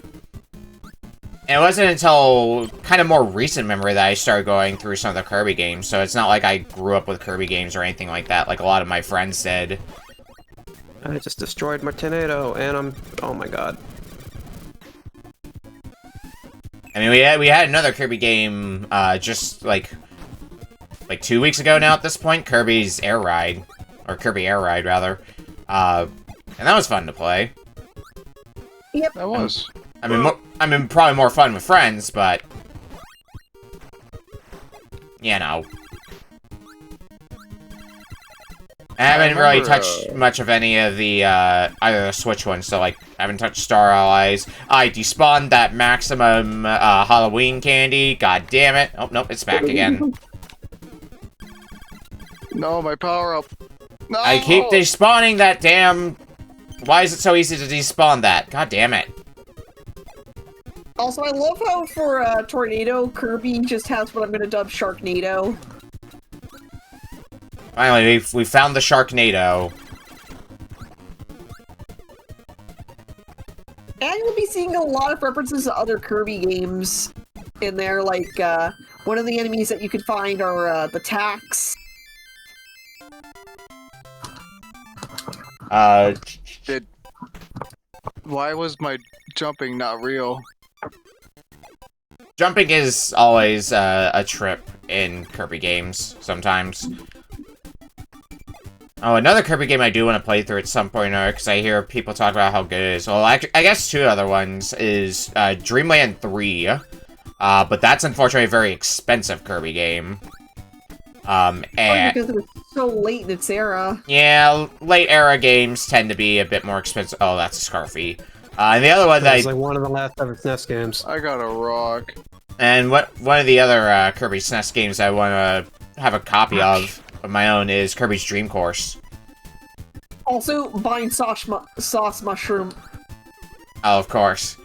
it wasn't until kind of more recent memory that I started going through some of the Kirby games, so it's not like I grew up with Kirby games or anything like that, like a lot of my friends did. I just destroyed my tornado, and I'm... Oh my god. I mean, we had another Kirby game, just, like 2 weeks ago now at this point, Kirby's Air Ride. Or Kirby Air Ride, rather. And that was fun to play. Yep. That was. I mean, probably more fun with friends, but... You know. I haven't really touched much of any of the, either the Switch ones, so, like, I haven't touched Star Allies. I despawned that maximum, Halloween candy. God damn it. Oh, nope, it's back again. No, my power-up. No! I keep despawning that damn... Why is it so easy to despawn that? God damn it. Also, I love how for Tornado, Kirby just has what I'm going to dub Sharknado. Finally, we found the Sharknado. And you'll be seeing a lot of references to other Kirby games in there, like, one of the enemies that you can find are, the Tax. Why was my jumping not real? Jumping is always a trip in Kirby games, sometimes. Oh, another Kirby game I do want to play through at some point, because I hear people talk about how good it is. Well, I guess 2 other ones is Dreamland 3, but that's unfortunately a very expensive Kirby game. And because it was so late in its era. Yeah, late era games tend to be a bit more expensive. Oh, that's a Scarfy. And the other one that It's like one of the last ever SNES games. I got a rock. And one of the other Kirby SNES games I want to have a copy of my own is Kirby's Dream Course. Also, buying sauce mushroom. Oh, of course.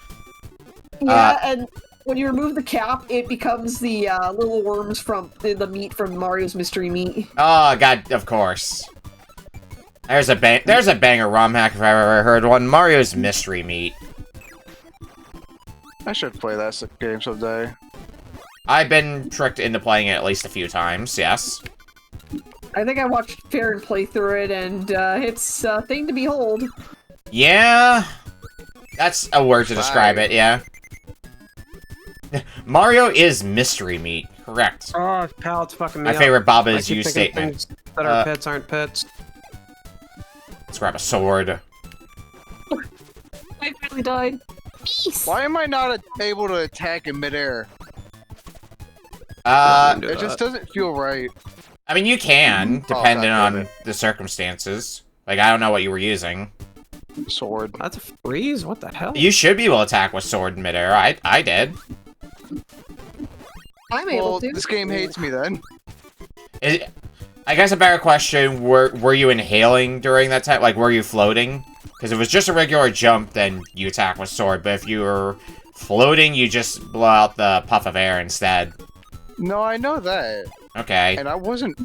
Yeah, and when you remove the cap, it becomes the little worms from the meat from Mario's Mystery Meat. Oh, God, of course. There's a banger ROM hack if I've ever heard one. Mario's Mystery Meat. I should play that game someday. I've been tricked into playing it at least a few times, yes. I think I watched Farron play through it, and it's a thing to behold. Yeah, that's a word to describe it, yeah. Mario is mystery meat, correct. Oh, palate's fucking me My up. favorite Baba I is keep you thinking statement. things that are pets aren't pets. Let's grab a sword. I finally died. Peace. Why am I not able to attack in midair? It just doesn't feel right. I mean, you can, Oh, depending God damn on it. the circumstances. Like, I don't know what you were using. Sword. That's a freeze? What the hell? You should be able to attack with sword in midair. I did. I'm able Well, to. this game hates me then. I guess a better question, were you inhaling during that time? Like, were you floating? Because if it was just a regular jump, then you attack with sword. But if you were floating, you just blow out the puff of air instead. No, I know that. Okay. And I wasn't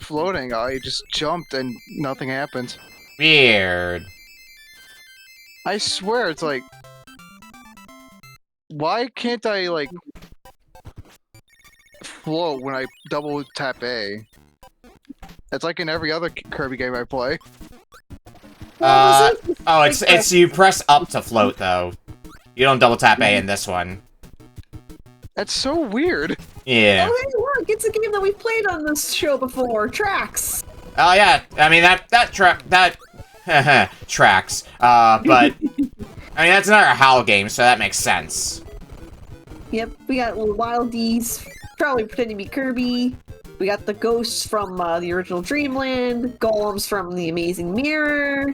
floating. I just jumped and nothing happened. Weird. I swear, it's like, why can't I like float when I double tap A? It's like in every other Kirby game I play. Oh, it's you press up to float though. You don't double tap A in this one. That's so weird. Yeah. Oh, hey, look, it's a game that we've played on this show before. Tracks. Oh yeah. I mean that tracks. But I mean that's another HAL game, so that makes sense. Yep, we got little wildies, probably pretending to be Kirby. We got the ghosts from the original Dreamland, golems from the Amazing Mirror.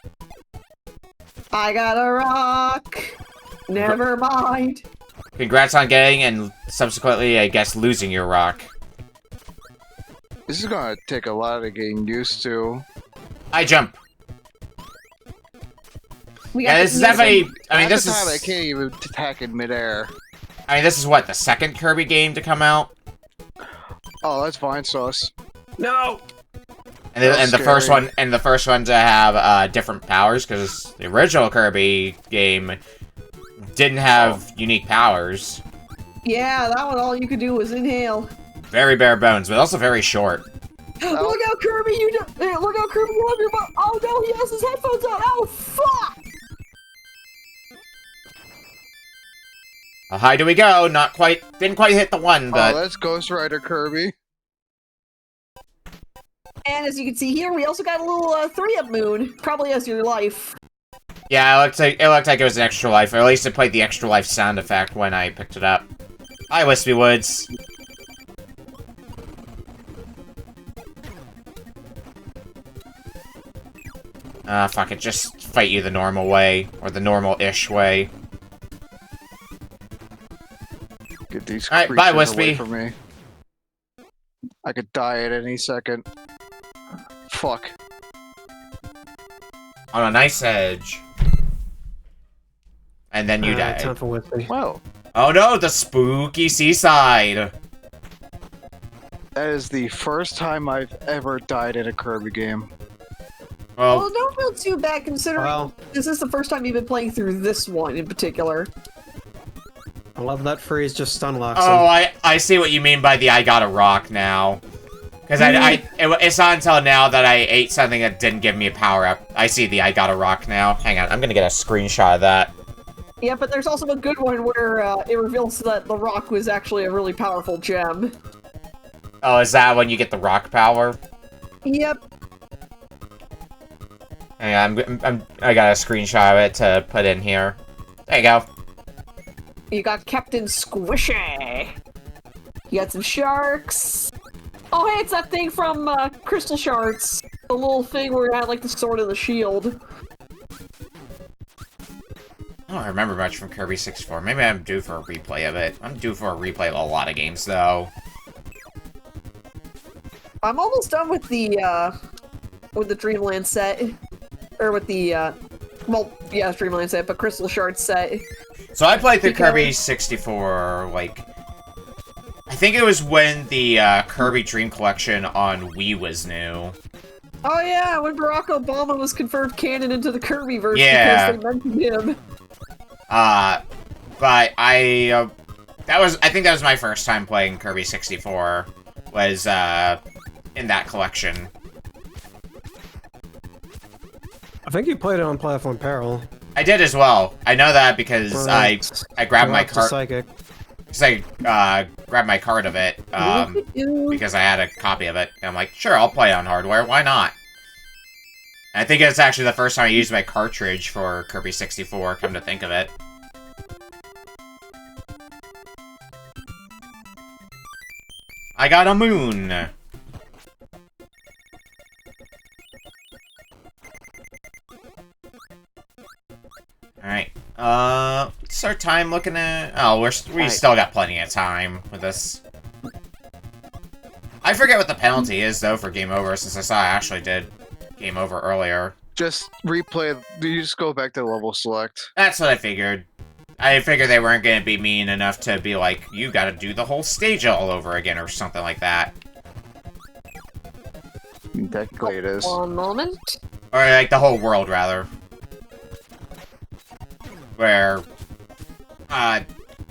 I got a rock. Never mind. Congrats on getting and subsequently, I guess, losing your rock. This is gonna take a lot of getting used to. I jump. We got Yeah, the this is music. definitely. I mean, Half this the time I is. can't even attack in midair. I mean, this is what the second Kirby game to come out, Oh, that's fine, sauce. No! and That's the first scary. one, and the first one to have different powers because the original Kirby game didn't have unique powers. Yeah, that one all you could do was inhale. Very bare bones, but also very short. Look out, Kirby! Look out, Kirby! You have your butt. Oh no, he has his headphones on. Oh fuck! How high do we go? Not quite. Didn't quite hit the one, Oh, but that's Ghost Rider Kirby. And as you can see here, we also got a little 3-up moon. Probably as your life. yeah, it looked like it was an extra life, or at least it played the extra life sound effect when I picked it up. Hi, Wispy Woods. Fuck it, just fight you the normal way, or the normal-ish way. Get these Alright, creatures bye, away Wispy. from me. I could die at any second. Fuck. On a nice edge. And then you die. Time for Whippy. Well, Oh no, the spooky seaside! that is the first time I've ever died in a Kirby game. Well, Well, don't feel too bad considering Well, this is the first time you've been playing through this one in particular. I love that freeze just stun locks oh, him. I see what you mean by the I got a rock now. Because it's not until now that I ate something that didn't give me a power-up. I see the I got a rock now. Hang on, I'm gonna get a screenshot of that. Yeah, but there's also a good one where it reveals that the rock was actually a really powerful gem. Oh, is that when you get the rock power? Yep. Hang on, I got a screenshot of it to put in here. There you go. You got Captain Squishy. You got some sharks. Oh, hey, it's that thing from Crystal Shards. The little thing where it had, like, the sword and the shield. I don't remember much from Kirby 64. Maybe I'm due for a replay of it. I'm due for a replay of a lot of games, though. I'm almost done with the Dreamland set. Or with the, well, yeah, Dreamland set, but Crystal Shards set. So I played through Because- Kirby 64, like... I think it was when the Kirby Dream Collection on Wii was new. Oh yeah, when Barack Obama was confirmed canon into the Kirby verse Yeah. because they mentioned him. But I think that was my first time playing Kirby 64, was, in that collection. I think you played it on Platform Peril. I did as well. I know that because I grabbed my card, Psychic. because I, grabbed my card of it, because I had a copy of it, and I'm like, sure, I'll play on hardware, why not? And I think it's actually the first time I used my cartridge for Kirby 64, come to think of it. I got a moon. Alright. What's our time looking at? Oh, we still got plenty of time with this. I forget what the penalty is, though, for game over, since I saw I actually did game over earlier. Just replay. You just go back to level select. That's what I figured. I figured they weren't going to be mean enough to be like, you gotta do the whole stage all over again, or something like that. Technically it is. One moment. Or, like, the whole world, rather. Where,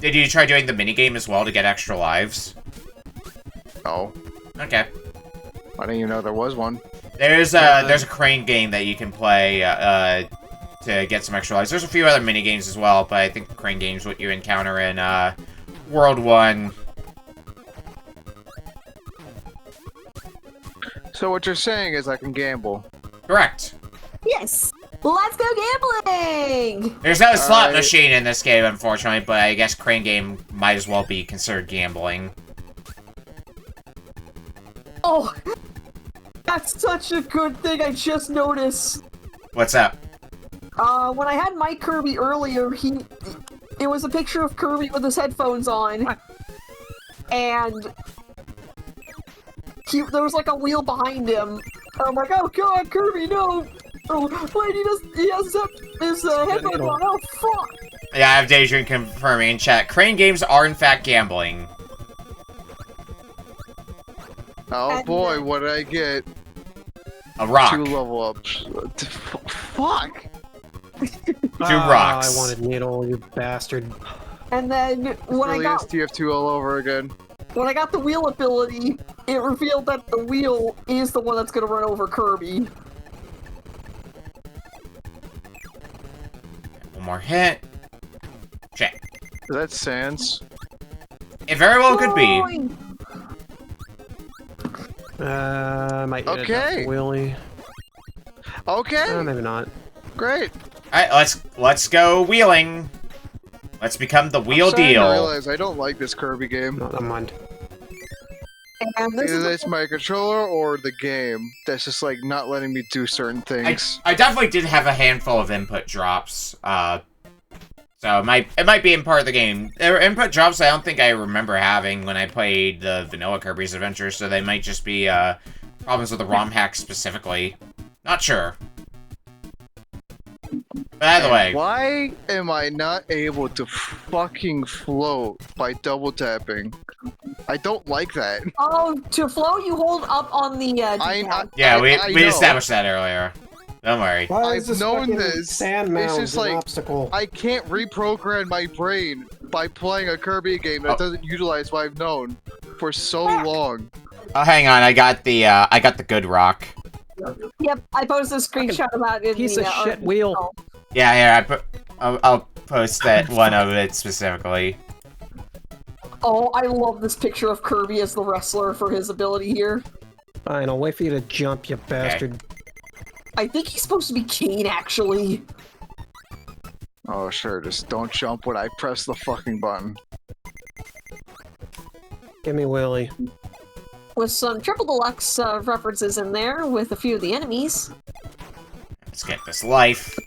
did you try doing the minigame as well to get extra lives? Oh. Okay. I didn't even know there was one. There's a crane game that you can play, to get some extra lives. There's a few other minigames as well, but I think the crane game's what you encounter in, World 1. So what you're saying is I can gamble. Correct. Yes. Let's go gambling! There's no slot Alright. machine in this game, unfortunately, but I guess crane game might as well be considered gambling. Oh, that's such a good thing. I just noticed. What's up? When I had my Kirby earlier, it was a picture of Kirby with his headphones on, and there was like a wheel behind him. And I'm like, oh god, Kirby, no! Oh, wait, he has his headphones on. Oh fuck! Yeah, I have Daydream confirming in chat. Crane games are in fact gambling. Oh And, boy, what did I get? A rock. 2 level ups. Fuck! Two rocks. I wanted Needle, you bastard. And then when Really is TF2 all over again. when I got the wheel ability, it revealed that the wheel is the one that's gonna run over Kirby. One more hit. Check. Is that Sans? It very well could be. Boing! I might need Okay. a wheelie. Okay, Maybe not. great. Alright, let's go wheeling. Let's become the wheel I'm starting to deal. realize I don't like this Kirby game. No, never mind. And this Either is it's my controller or the game that's just like not letting me do certain things. I definitely did have a handful of input drops. So it might be in part of the game. There were input drops I don't think I remember having when I played the vanilla Kirby's Adventure, so they might just be problems with the ROM hack specifically. Not sure. But either way, Why am I not able to fucking float by double tapping? I don't like that. Oh, to float, you hold up on the D-pad. yeah, we I know. established that earlier. Don't worry. Why I've is this known fucking this. sand It's mound just an like- obstacle? I can't reprogram my brain by playing a Kirby game that doesn't utilize what I've known for so long. Oh, hang on, I got the good rock. Yep, I posted a screenshot of that in Piece the of shit wheel. Yeah, I'll post that one of it specifically. Oh, I love this picture of Kirby as the wrestler for his ability here. Fine, I'll wait for you to jump, you bastard. I think he's supposed to be Kane, actually. Oh sure, just don't jump when I press the fucking button. Give me wheelie. with some Triple Deluxe references in there with a few of the enemies. Let's get this life.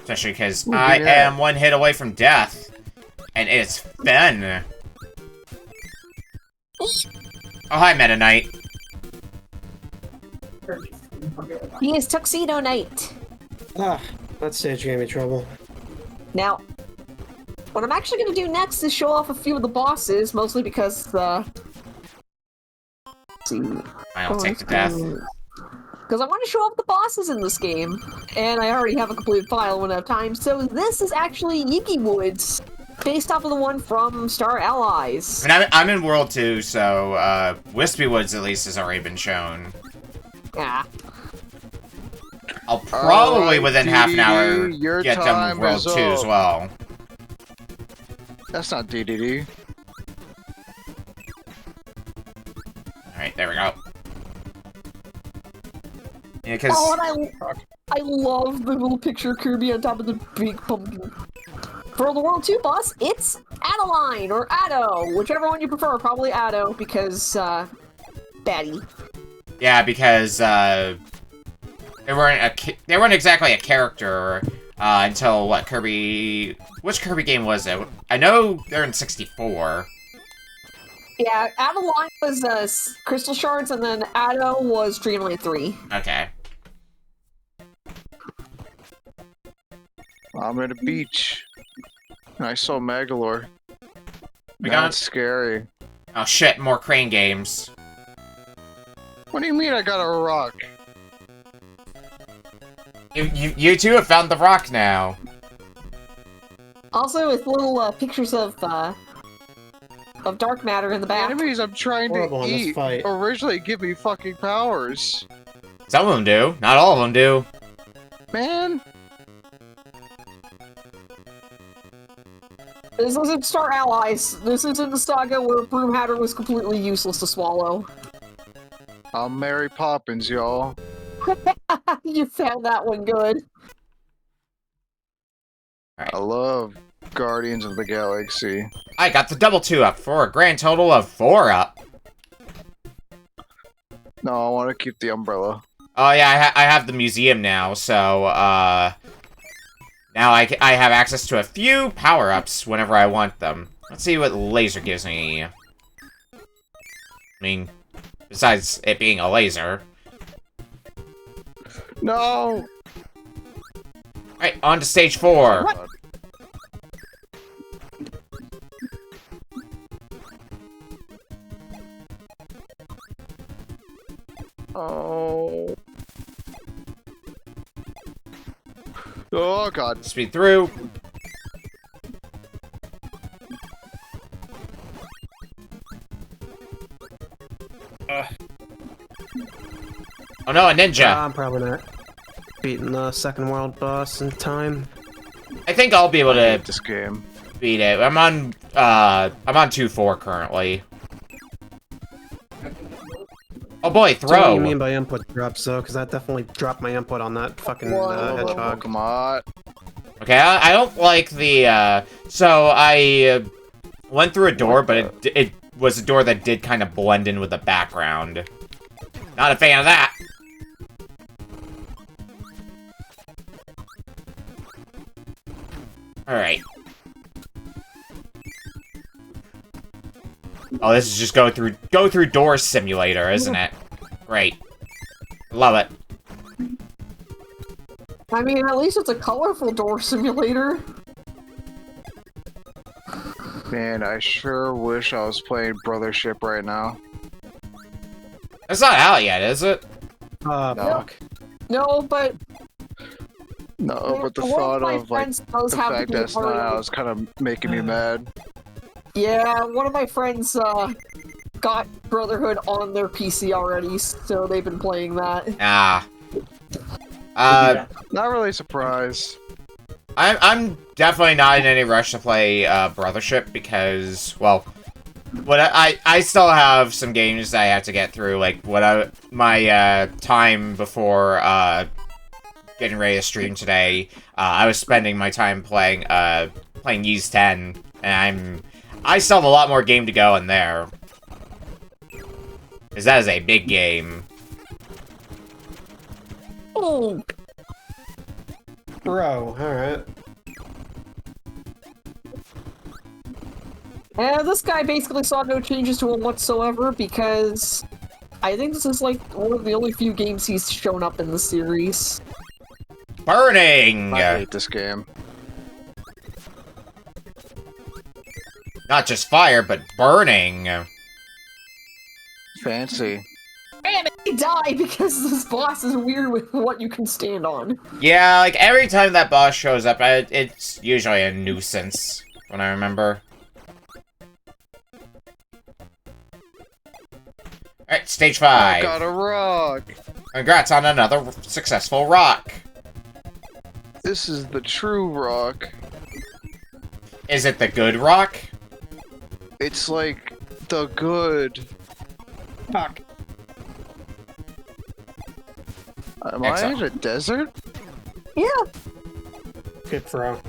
Especially because Ooh, I yeah. am one hit away from death. And it's fun. Oh, hi, Meta Knight. He is Tuxedo Knight. Ah, that stage gave me trouble. Now, what I'm actually going to do next is show off a few of the bosses, mostly because, I'll take the death. Because I want to show off the bosses in this game, and I already have a completed file when I have time. So this is actually Yiki Woods, based off of the one from Star Allies. I mean, I'm in World 2, so Wispy Woods at least has already been shown. Yeah. I'll probably Alright, within half an hour your get done time with World is 2 as up. well. That's not DDD. Alright, there we go. Yeah, because Oh, and I love the little picture of Kirby on top of the big pumpkin. For the World 2 boss, it's Adeline or Addo, whichever one you prefer. Probably Addo because baddie. Yeah, because they weren't exactly a character until what Kirby? Which Kirby game was it? I know they're in 64. Yeah, Adeline was Crystal Shards, and then Addo was Dreamland 3. Okay. I'm at a beach. And I saw Megalore. We That's got... scary. Oh shit, more crane games. What do you mean I got a rock? You two have found the rock now. Also, with little pictures of dark matter in the The back. enemies I'm trying Horrible to in this eat fight. originally give me fucking powers. Some of them do. Not all of them do. Man. This isn't Star Allies. This isn't the saga where Broom Hatter was completely useless to swallow. I'm Mary Poppins, y'all. You found that one good. I love Guardians of the Galaxy. I got the double 2-up for a grand total of 4-up. No, I want to keep the umbrella. Oh yeah, I have the museum now, so now I have access to a few power-ups whenever I want them. Let's see what laser gives me. I mean, besides it being a laser. No! Alright, on to stage 4. What? Oh. Oh god. Speed through. Oh no, a ninja! I'm probably not beating the second world boss in time. I think I'll be able I to hate this game. beat it. I'm on 2-4 currently. Oh boy, So what do throw! you mean by input drops, though? Because that definitely dropped my input on that fucking hedgehog. Come on. Okay, I don't like the, so I went through a door, but it was a door that did kind of blend in with the background. Not a fan of that! Alright. Oh, this is just go through door simulator, isn't it? Great. Love it. I mean, at least it's a colorful door simulator. Man, I sure wish I was playing Brothership right now. It's not out yet, is it? No. Fuck. No, but No, but the one of thought my of, like, friends does the have fact to be that it's not part out of- is kind of making me mad. Yeah, one of my friends got Brotherhood on their PC already, so they've been playing that. Ah. Not really surprised. I'm definitely not in any rush to play Brothership because, well, what I still have some games that I have to get through. Like my time before getting ready to stream today, I was spending my time playing Ys 10, and I still have a lot more game to go in there, because that is a big game. Oh, Bro, alright. and this guy basically saw no changes to him whatsoever because I think this is like one of the only few games he's shown up in the series. Burning! I hate this game. Not just fire, but burning. Fancy. Damn it, he died because this boss is weird with what you can stand on. Yeah, like every time that boss shows up, it's usually a nuisance, when I remember. Alright, stage 5. I got a rock. Congrats on another successful rock. This is the true rock. Is it the good rock? It's like the good. Fuck. Am I Excellent. in a desert? Yeah, Good throw.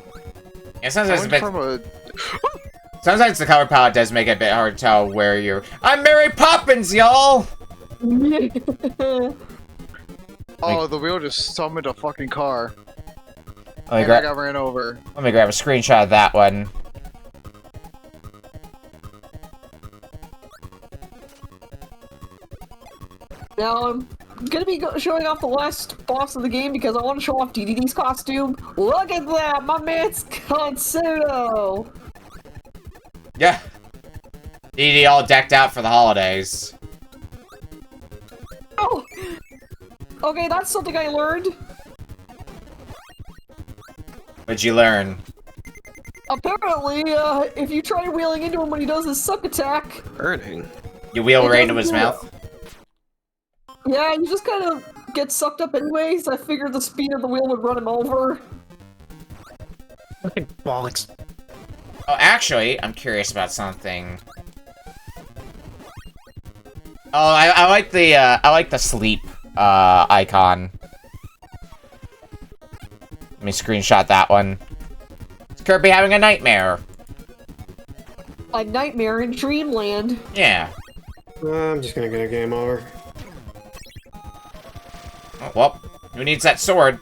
It sounds like it's Coming a bit... from a. Sometimes the color palette does make it a bit hard to tell where you're. I'm Mary Poppins, y'all! Oh, the wheel just summoned a fucking car. I got ran over. Let me grab a screenshot of that one. Now I'm gonna be showing off the last boss of the game because I want to show off DDD's costume. Look at that, my man's Consudo. Yeah. DD all decked out for the holidays. Oh! Okay, that's something I learned. What'd you learn? Apparently, if you try wheeling into him when he does his suck attack... Burning. You wheel It right into doesn't his do it. mouth? Yeah, you just kind of get sucked up anyways. I figured the speed of the wheel would run him over. Bollocks. Oh, actually, I'm curious about something. Oh, I like the sleep icon. Let me screenshot that one. Is Kirby having a nightmare? A nightmare in Dreamland. Yeah. I'm just gonna get a game over. Oh, well, who needs that sword?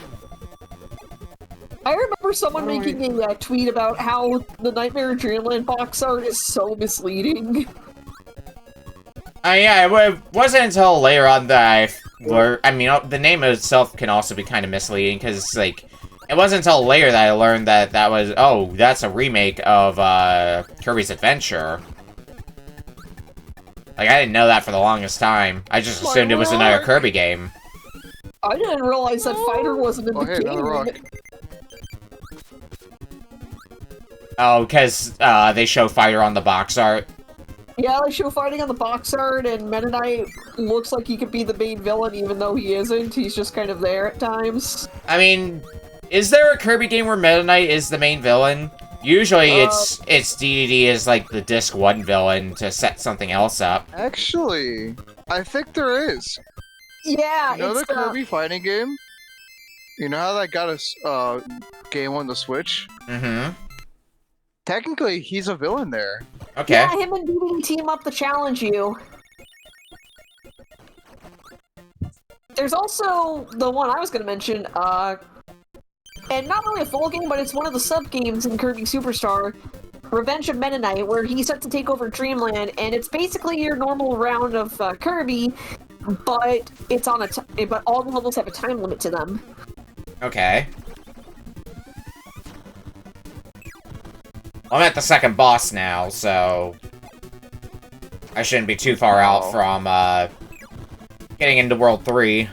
I remember someone making a tweet about how the Nightmare in Dreamland box art is so misleading. Yeah, it wasn't until later on that I learned. I mean, the name itself can also be kind of misleading because, like, it wasn't until later that I learned that that's a remake of Kirby's Adventure. Like, I didn't know that for the longest time. I just assumed it was another Kirby game. I didn't realize that Fighter wasn't in the hey, another rock. game. Oh, because they show Fighter on the box art. Yeah, they show fighting on the box art, and Meta Knight looks like he could be the main villain, even though he isn't. He's just kind of there at times. I mean, is there a Kirby game where Meta Knight is the main villain? Usually it's DDD is like the disc 1 villain to set something else up. Actually, I think there is. Yeah, You know it's the Kirby fighting game? You know how that got us game on the Switch? Mm-hmm. Technically, he's a villain there. Okay. Yeah, him and DDD team up to challenge you. There's also the one I was going to mention, and not really a full game, but it's one of the sub-games in Kirby Superstar, Revenge of Meta Knight, where he's set to take over Dreamland, and it's basically your normal round of Kirby, but it's on but all the levels have a time limit to them. Okay. I'm at the second boss now, so I shouldn't be too far out from getting into World 3.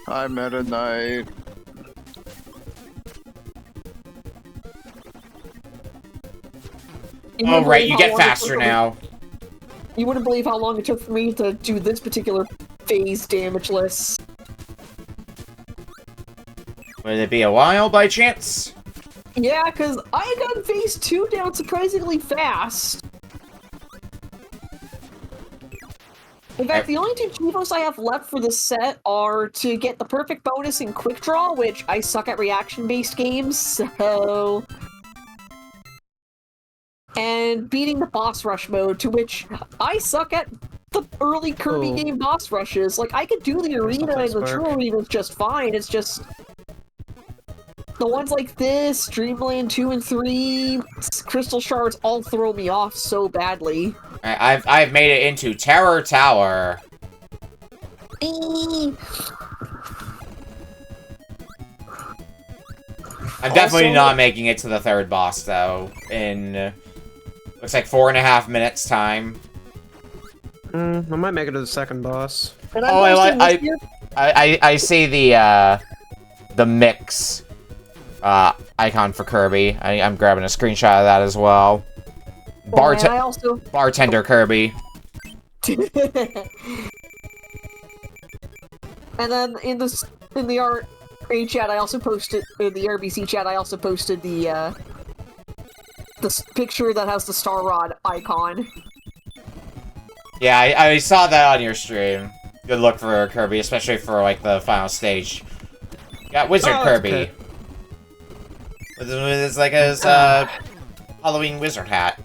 Hi, Meta Knight. Oh, right, you get faster now. You wouldn't believe how long it took for me to do this particular phase damageless. Would it be a while by chance? Yeah, because I got phase 2 down surprisingly fast. In fact, the only two Chivos I have left for this set are to get the perfect bonus in Quick Draw, which I suck at reaction-based games, so... and beating the boss rush mode, to which I suck at the early Kirby game boss rushes. Like, I could do the arena and the true arenas just fine, it's just... the ones like this, Dreamland 2 and 3, Crystal Shards all throw me off so badly. I've made it into Terror Tower. I'm definitely Also- not making it to the third boss, though, in, looks like 4.5 minutes time. I might make it to the second boss. And Oh, I see the mix icon for Kirby. I'm grabbing a screenshot of that as well. and I also... Bartender Kirby. And then in the RA chat, I also posted in the RBC chat. I also posted the picture that has the Star Rod icon. Yeah, I saw that on your stream. Good look for Kirby, especially for like the final stage. Got Wizard Kirby. Okay. It's like his Halloween wizard hat.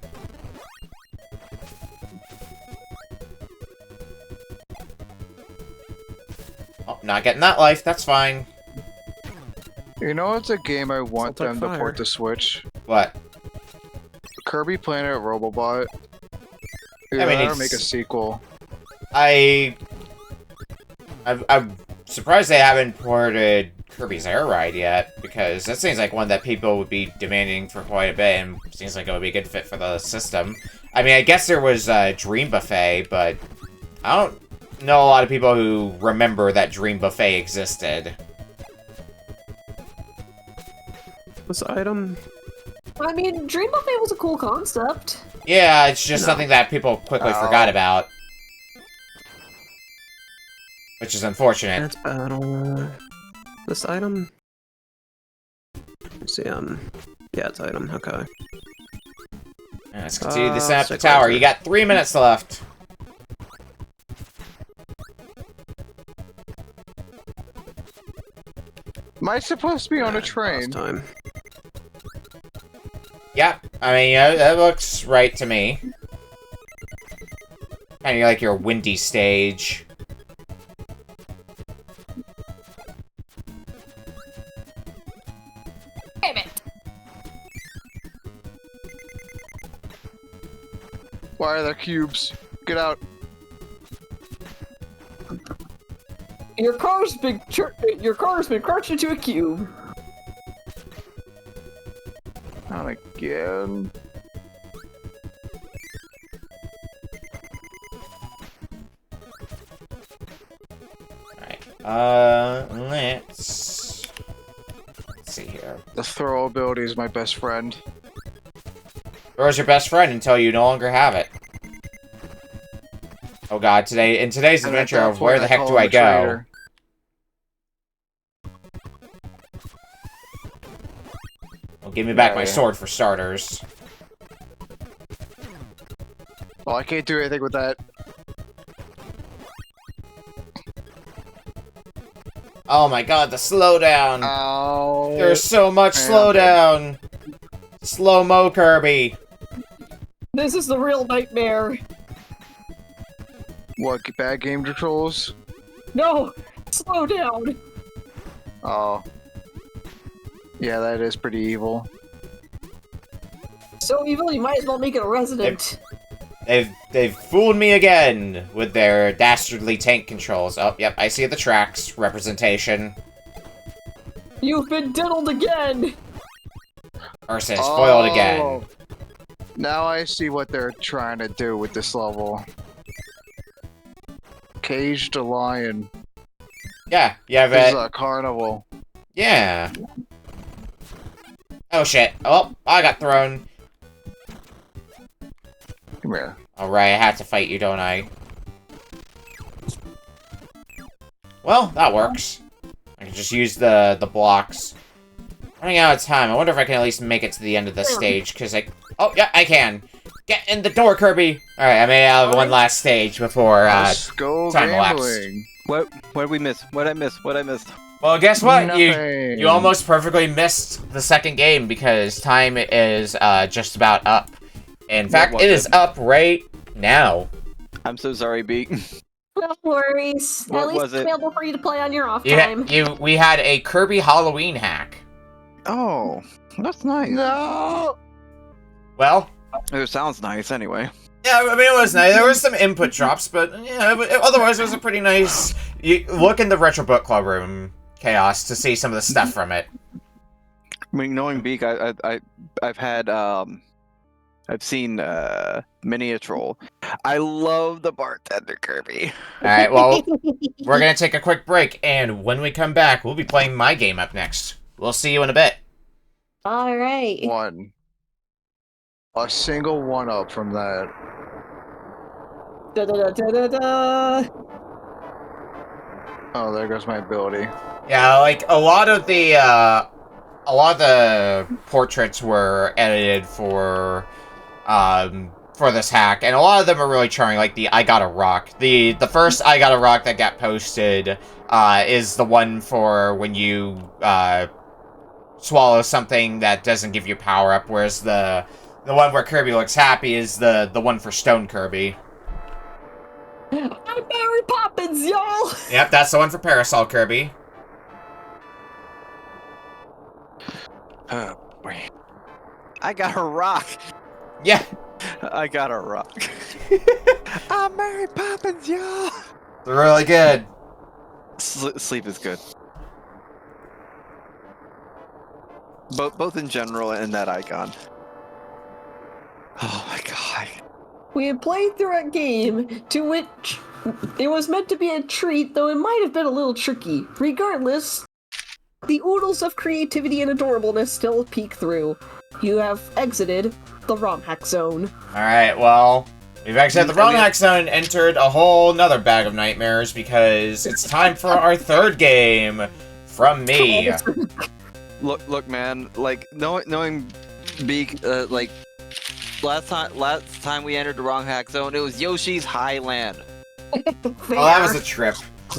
Oh, not getting that life. That's fine. You know what's a game I want Salt them to fire. port to Switch? What? Kirby Planet Robobot. Dude, I mean, they gotta it's- make a sequel. I'm surprised they haven't ported Kirby's Air Ride yet, because that seems like one that people would be demanding for quite a bit, and seems like it would be a good fit for the system. I mean, I guess there was Dream Buffet, but I don't know a lot of people who remember that Dream Buffet existed. This item. I mean, Dream Buffet was a cool concept. Yeah, it's just No. something that people quickly forgot about. Which is unfortunate. That's battle. This item. Let's see. Yeah, it's item. Okay. Let's continue this up the stick tower. laser. You got 3 minutes left. Am I supposed to be on a Last train? time. Yeah, I mean, that looks right to me. Kind of like your windy stage. Damn it! Why are there cubes? Get out. Your car's been crushed into a cube. Not again. Alright, let's see here. The throw ability is my best friend. Where's your best friend until you no longer have it? Oh god, in today's And at adventure that of where point, the heck call do him I a go? traitor. Well, give me back my Yeah. sword for starters. Well, I can't do anything with that. Oh my god, the slowdown! Ow. There's so much Man, slowdown! Slow-mo Kirby! This is the real nightmare. What, bad game controls? No, slow down. Oh. Yeah, that is pretty evil. So evil, you might as well make it a resident. They've fooled me again with their dastardly tank controls. Oh, yep, I see the tracks representation. You've been diddled again. Ursa is foiled again. Oh. Now I see what they're trying to do with this level. Caged a lion. Yeah, yeah, This is but a carnival. yeah. Oh shit! Oh, I got thrown. Come here. All right, I have to fight you, don't I? Well, that works. I can just use the blocks. Running out of time. I wonder if I can at least make it to the end of the stage, because I... Oh, yeah, I can! Get in the door, Kirby! Alright, I may have one last stage before, Let's go time gambling. What did we miss? What I missed? What I missed? Well, guess what? Nothing. You almost perfectly missed the second game, because time is, just about up. In fact, was it is it? up right now. I'm so sorry, Beak. No worries. What At least was it's it? available for you to play on your off time. We had a Kirby Halloween hack. Oh, that's nice. No! Well... It sounds nice anyway. Yeah, I mean, it was nice. There was some input drops, but yeah, otherwise it was a pretty nice... You look in the Retro Book Club room, Chaos, to see some of the stuff from it. I mean, knowing Beak, I've had I've seen Mini Troll. I love the bartender Kirby. Alright, well, we're gonna take a quick break, and when we come back, we'll be playing my game up next. We'll see you in a bit. All right. One. A single one-up from that. Da da da da da da. Oh, there goes my ability. Yeah, like, a lot of the portraits were edited for this hack, and a lot of them are really charming, like the I Gotta Rock. The first I Gotta Rock that got posted, is the one for when you, swallow something that doesn't give you power up, whereas the one where Kirby looks happy is the one for Stone Kirby. I'm Mary Poppins, y'all! Yep, that's the one for Parasol Kirby. Oh, boy. I got a rock. Yeah. I got a rock. I'm Mary Poppins, y'all. They're really good. Sleep is good. Both in general and that icon. Oh my god. We had played through a game to which it was meant to be a treat, though it might have been a little tricky. Regardless, the oodles of creativity and adorableness still peek through. You have exited the ROM hack zone. Alright, well, we've exited the ROM hack zone and entered a whole nother bag of nightmares because it's time for our third game from me. Look, man. Like knowing Beak, like last time we entered the wrong hack zone, it was Yoshi's Highland. Oh, that was a trip.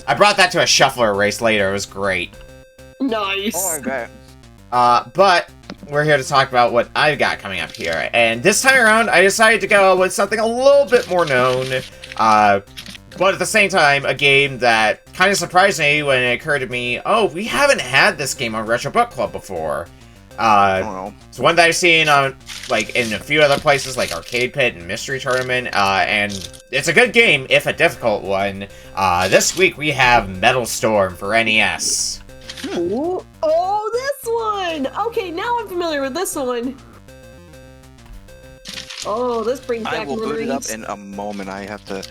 I brought that to a shuffler race later. It was great. Nice. Oh, okay. But we're here to talk about what I've got coming up here. And this time around, I decided to go with something a little bit more known. But at the same time, a game that kind of surprised me when it occurred to me, oh, we haven't had this game on Retro Book Club before. It's one that I've seen on, like, in a few other places, like Arcade Pit and Mystery Tournament, and it's a good game, if a difficult one. This week we have Metal Storm for NES. Ooh. Oh, this one! Okay, now I'm familiar with this one. Oh, this brings back I will boot it up memories. in a moment. I have to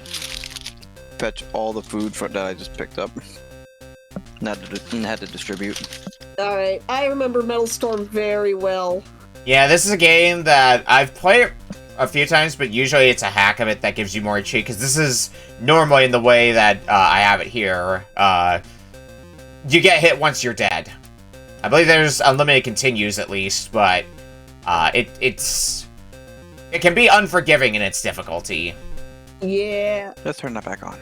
fetch all the food that I just picked up. And had to distribute. Alright, I remember Metal Storm very well. Yeah, this is a game that I've played a few times, but usually it's a hack of it that gives you more cheat, because this is normally in the way that I have it here. You get hit once you're dead. I believe there's unlimited continues at least, but it can be unforgiving in its difficulty. Yeah. Let's turn that back on.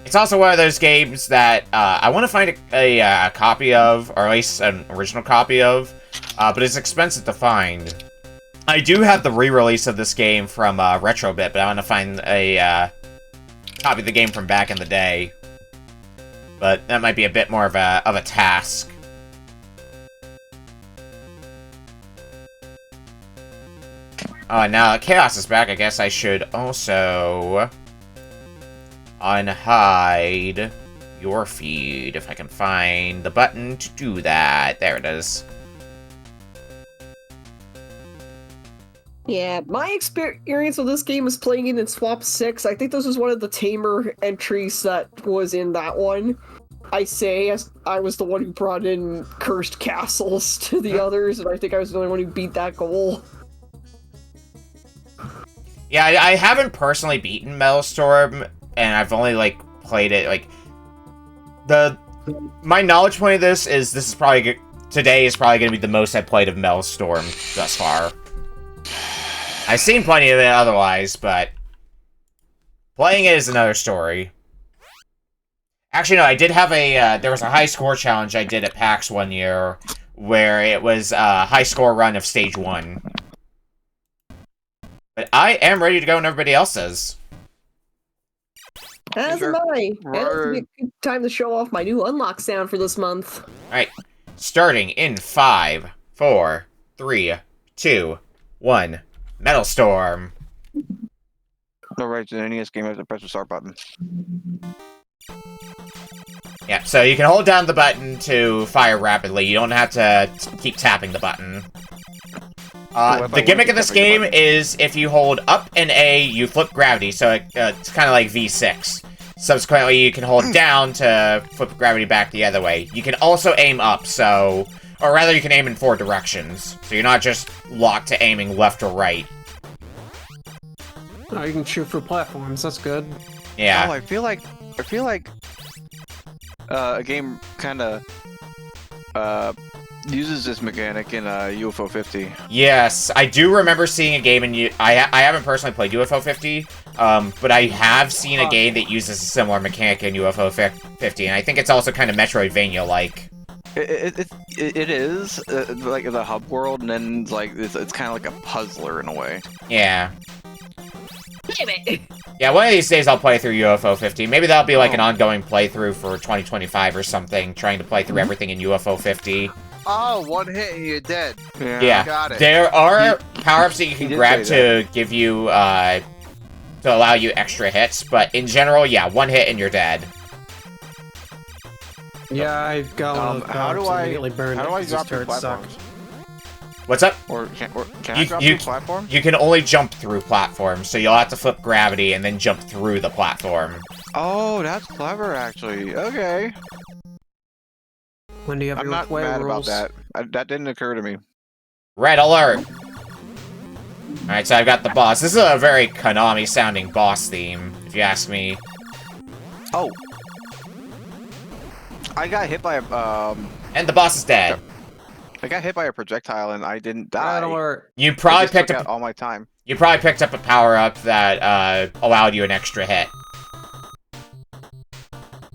It's also one of those games that I want to find a copy of, or at least an original copy of, but it's expensive to find. I do have the re-release of this game from Retrobit, but I want to find a copy of the game from back in the day. But that might be a bit more of a task. Oh, and now that Chaos is back, I guess I should also unhide your feed, if I can find the button to do that. There it is. Yeah, my experience with this game was playing it in Swap 6. I think this was one of the tamer entries that was in that one. I say, as I was the one who brought in cursed castles to the others, and I think I was the only one who beat that goal. Yeah, I haven't personally beaten Metal Storm, and I've only, like, played it, like... My knowledge point of this is probably... Today is probably going to be the most I've played of Metal Storm thus far. I've seen plenty of it otherwise, but... Playing it is another story. Actually, no, I did have a... there was a high score challenge I did at PAX one year, where it was a high score run of Stage 1. But I am ready to go when everybody else is. As am I. And it's a good time to show off my new unlock sound for this month. Alright, starting in 5, 4, 3, 2, 1. Metal Storm. Alright, the NES game has to press the start button. Yeah, so you can hold down the button to fire rapidly. You don't have to keep tapping the button. The gimmick of this game is if you hold up and A, you flip gravity, so it's kind of like V6. Subsequently, you can hold down to flip gravity back the other way. You can also aim up, so... Or rather, you can aim in 4 directions. So you're not just locked to aiming left or right. Oh, you can shoot for platforms. That's good. Yeah. Oh, I feel like a game kind of uses this mechanic in UFO 50. Yes, I do remember seeing a game in I haven't personally played UFO 50, but I have seen a game that uses a similar mechanic in UFO 50, and I think it's also kind of Metroidvania-like. It is like the hub world, and then like it's kind of like a puzzler in a way. Yeah. Damn it! Yeah, one of these days I'll play through UFO 50. Maybe that'll be like an ongoing playthrough for 2025 or something, trying to play through everything in UFO 50. Oh, one hit and you're dead. Yeah. Got it. There are power-ups that you can did grab say to give you, to allow you extra hits, but in general, yeah, one hit and you're dead. Yeah, I've got one of those how do powers I immediately burned how do I because drop this through turret sucked. platforms? What's up? Or can I You- drop you- through platforms? You can only jump through platforms, so you'll have to flip gravity and then jump through the platform. Oh, that's clever, actually. Okay. When do you have I'm your not play mad rules? about that. That didn't occur to me. Red alert! Alright, so I've got the boss. This is a very Konami-sounding boss theme, if you ask me. Oh. I got hit by a And the boss is dead. I got hit by a projectile and I didn't die. Red alert. You It probably just picked took up out all my time. a power-up that allowed you an extra hit.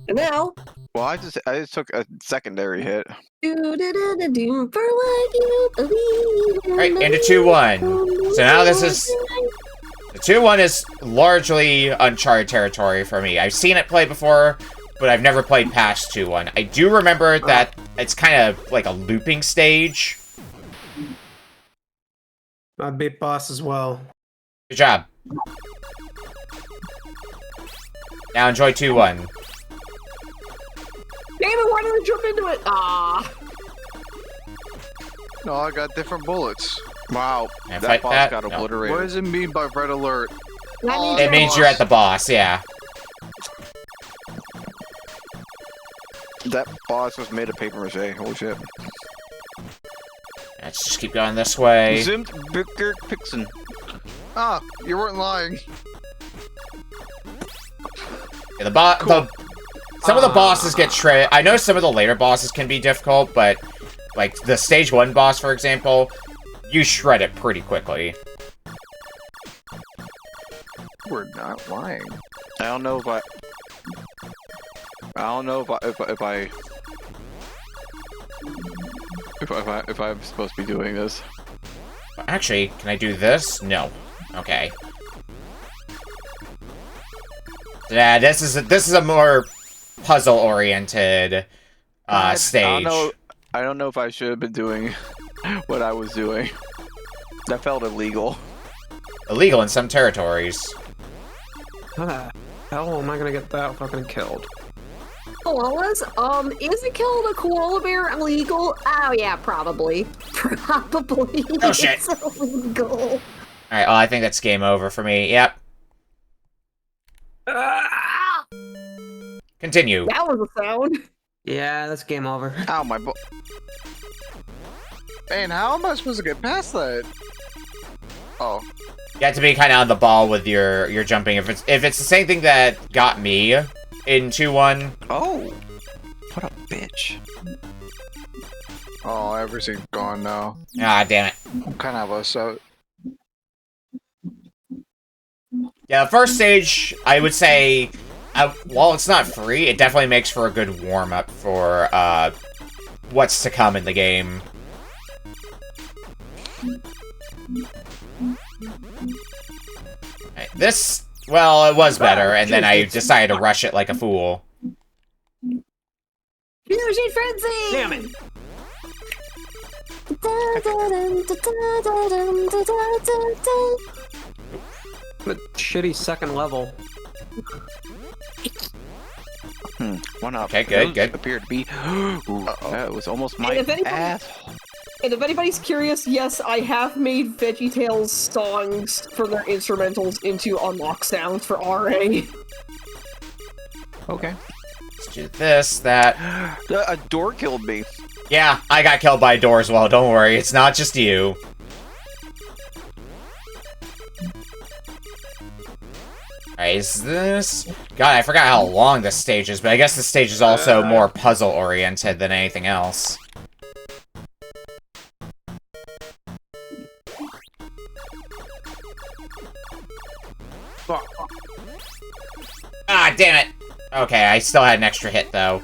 And now, Well, I just took a secondary hit. do for what you believe. Right, into 2-1. So now this is... The 2-1 is largely uncharted territory for me. I've seen it play before, but I've never played past 2-1. I do remember that it's kind of like a looping stage. I beat boss as well. Good job. Now enjoy 2-1. Damn it, why did I jump into it? Ah. No, I got different bullets. Wow, Can I that fight boss that? got No. obliterated. What does it mean by red alert? That Oh, means It you're means you're at the boss, yeah. That boss was made of paper mache. Holy shit. Let's just keep going this way. Zoomed Bicker Pixen. Ah, you weren't lying. Yeah, some of the bosses get shredded. I know some of the later bosses can be difficult, but like the stage 1 boss, for example, you shred it pretty quickly. We're not lying. I don't know if I'm supposed to be doing this. Actually, can I do this? No. Okay. Yeah, this is a more puzzle-oriented stage. I don't know if I should have been doing what I was doing. That felt illegal. Illegal in some territories. How the hell am I gonna get that fucking killed? Koalas? Isn't killing a koala bear illegal? Oh yeah, probably. Probably. Oh, shit. It's illegal. Alright, well, I think that's game over for me. Yep. Ah, Continue. that was a sound. Yeah, that's game over. Ow, my Man, how am I supposed to get past that? Oh. You have to be kind of on the ball with your jumping. If it's the same thing that got me in 2-1. Oh! What a bitch. Oh, everything's gone now. Ah, damn it. I'm kind of upset. Yeah, the first stage, I would say, while it's not free, it definitely makes for a good warm-up for what's to come in the game. Right, this, well, it was better, and then I decided to rush it like a fool. Fusion Frenzy! Damn it! The shitty second level. One up. Okay, good, Those good. Appeared to be. Ooh, that was almost my if anybody- ass. And if anybody's curious, yes, I have made VeggieTales songs for their instrumentals into unlock sounds for RA. Okay. Let's do this, that. A door killed me. Yeah, I got killed by a door as well, don't worry, it's not just you. Alright, is this... God, I forgot how long this stage is, but I guess this stage is also more puzzle-oriented than anything else. Ah, damn it! Okay, I still had an extra hit, though.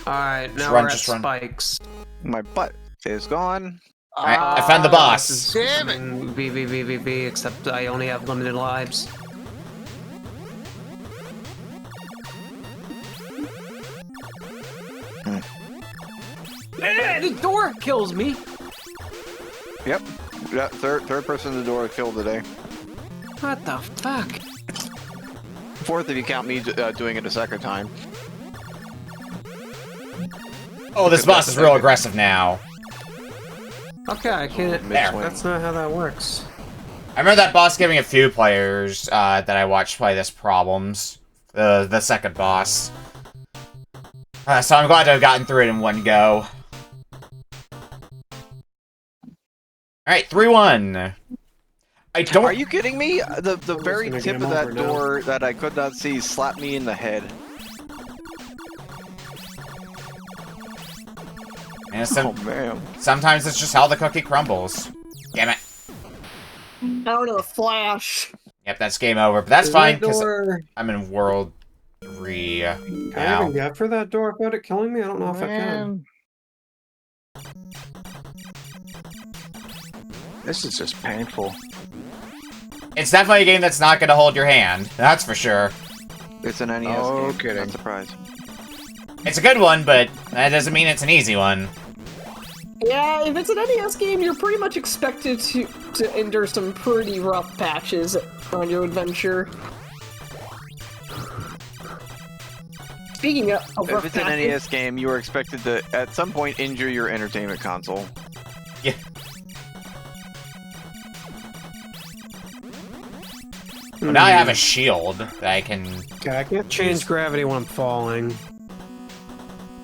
Alright, now run, we're at just run. spikes. My butt is gone. I found the boss. This is Damn it. V, except I only have limited lives. The door kills me! Yep. Yeah, third person in the door killed today. What the fuck? Fourth if you count me doing it a second time. Oh, this boss is real aggressive now. Okay, I can't. There. That's not how that works. I remember that boss giving a few players that I watched play this problems. The second boss. So I'm glad to have gotten through it in one go. Alright, 3-1. I don't... Are you kidding me? The very gonna tip get of him that over now. door that I could not see slapped me in the head. And Oh man. sometimes it's just how the cookie crumbles. Damn it. Out of the flash. Yep, that's game over. But that's Is fine, that because door... I'm in World 3 Can I now. even get for that door without it killing me? I don't know if I can. This is just painful. It's definitely a game that's not going to hold your hand. That's for sure. It's an NES Oh, game. kidding. Not surprised. It's a good one, but that doesn't mean it's an easy one. Yeah, if it's an NES game, you're pretty much expected to endure some pretty rough patches on your adventure. Speaking of If rough it's an patches, NES game, you are expected to, at some point, injure your entertainment console. Yeah. Well, now I have a shield that I can... Okay, I can't change gravity when I'm falling.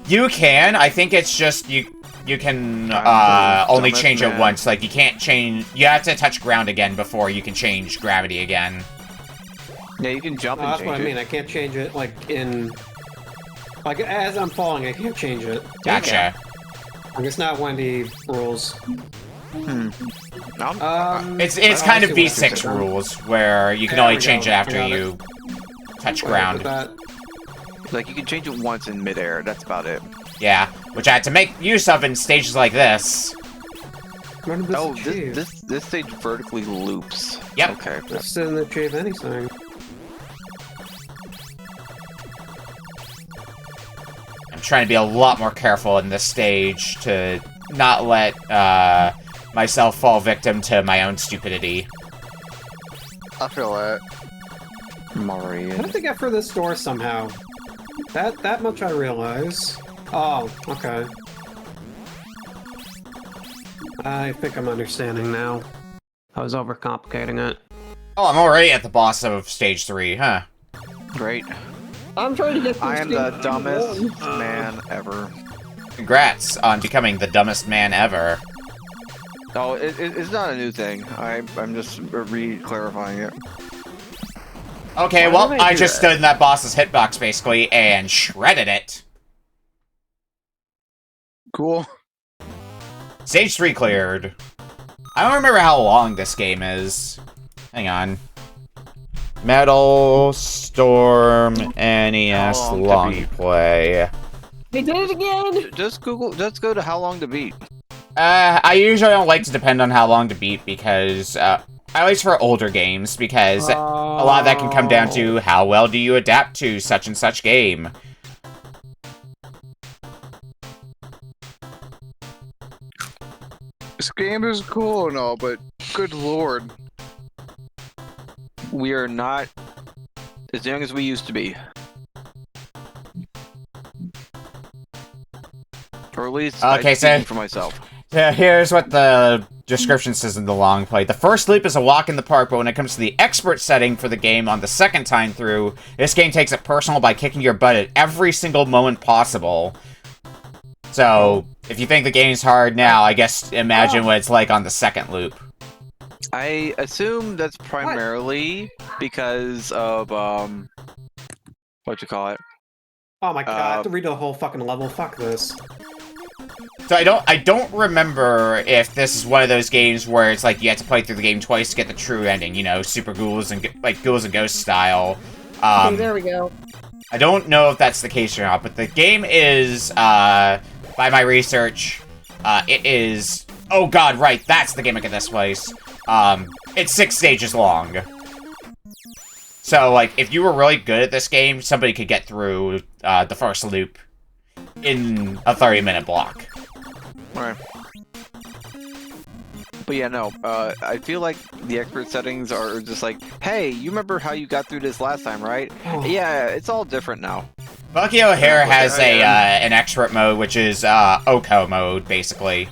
You can. I think it's just you can I'm the only dumbest change it man. once. Like, you can't change... You have to touch ground again before you can change gravity again. Yeah, you can jump No, and that's what I change mean. I can't change it, like, in... Like, as I'm falling, I can't change it. Gotcha. Like, it's not Wendy rules. It's kind of V6 rules, where you can There only we change go. it after Got it. you touch Wait, ground. but that... Like, you can change it once in midair. That's about it. Yeah, which I had to make use of in stages like this. What did this Oh, achieve? this stage vertically loops. Yep. Okay. This didn't achieve anything. I'm trying to be a lot more careful in this stage to not let myself fall victim to my own stupidity. I feel that. Mario. How did they get for this door somehow? That much I realize. Oh, okay. I think I'm understanding now. I was overcomplicating it. Oh, I'm already at the boss of stage 3, huh? Great. I'm trying to get through I am the stage dumbest 1. man ever. Congrats on becoming the dumbest man ever. Oh, it's not a new thing. I'm just re-clarifying it. Okay, Why well, did I I do just that? stood in that boss's hitbox, basically, and shredded it. Cool. Stage 3 cleared. I don't remember how long this game is. Hang on. Metal Storm NES How long to long beat? play. They did it again! Just Google. Just go to how long to beat. I usually don't like to depend on how long to beat because, at least for older games, because a lot of that can come down to how well do you adapt to such and such game. This game is cool and all, but good lord. We are not as young as we used to be. Or at least Okay, I'm so- speaking for myself. Yeah, here's what the description says in the long play. The first loop is a walk in the park, but when it comes to the expert setting for the game on the second time through, this game takes it personal by kicking your butt at every single moment possible. So, if you think the game's hard now, I guess imagine what it's like on the second loop. I assume that's primarily because of what you call it. Oh my god, I have to read the whole fucking level. Fuck this. So I don't remember if this is one of those games where it's like you have to play through the game twice to get the true ending, you know, Super Ghouls and like Ghouls and Ghosts style. Okay, there we go. I don't know if that's the case or not, but the game is, by my research, it is... Oh god, right, that's the gimmick of this place. It's 6 stages long. So, like, if you were really good at this game, somebody could get through the first loop in a 30-minute block. Right. But yeah, no, I feel like the expert settings are just like, hey, you remember how you got through this last time, right? Yeah, it's all different now. Bucky O'Hare has an expert mode, which is OKO mode, basically.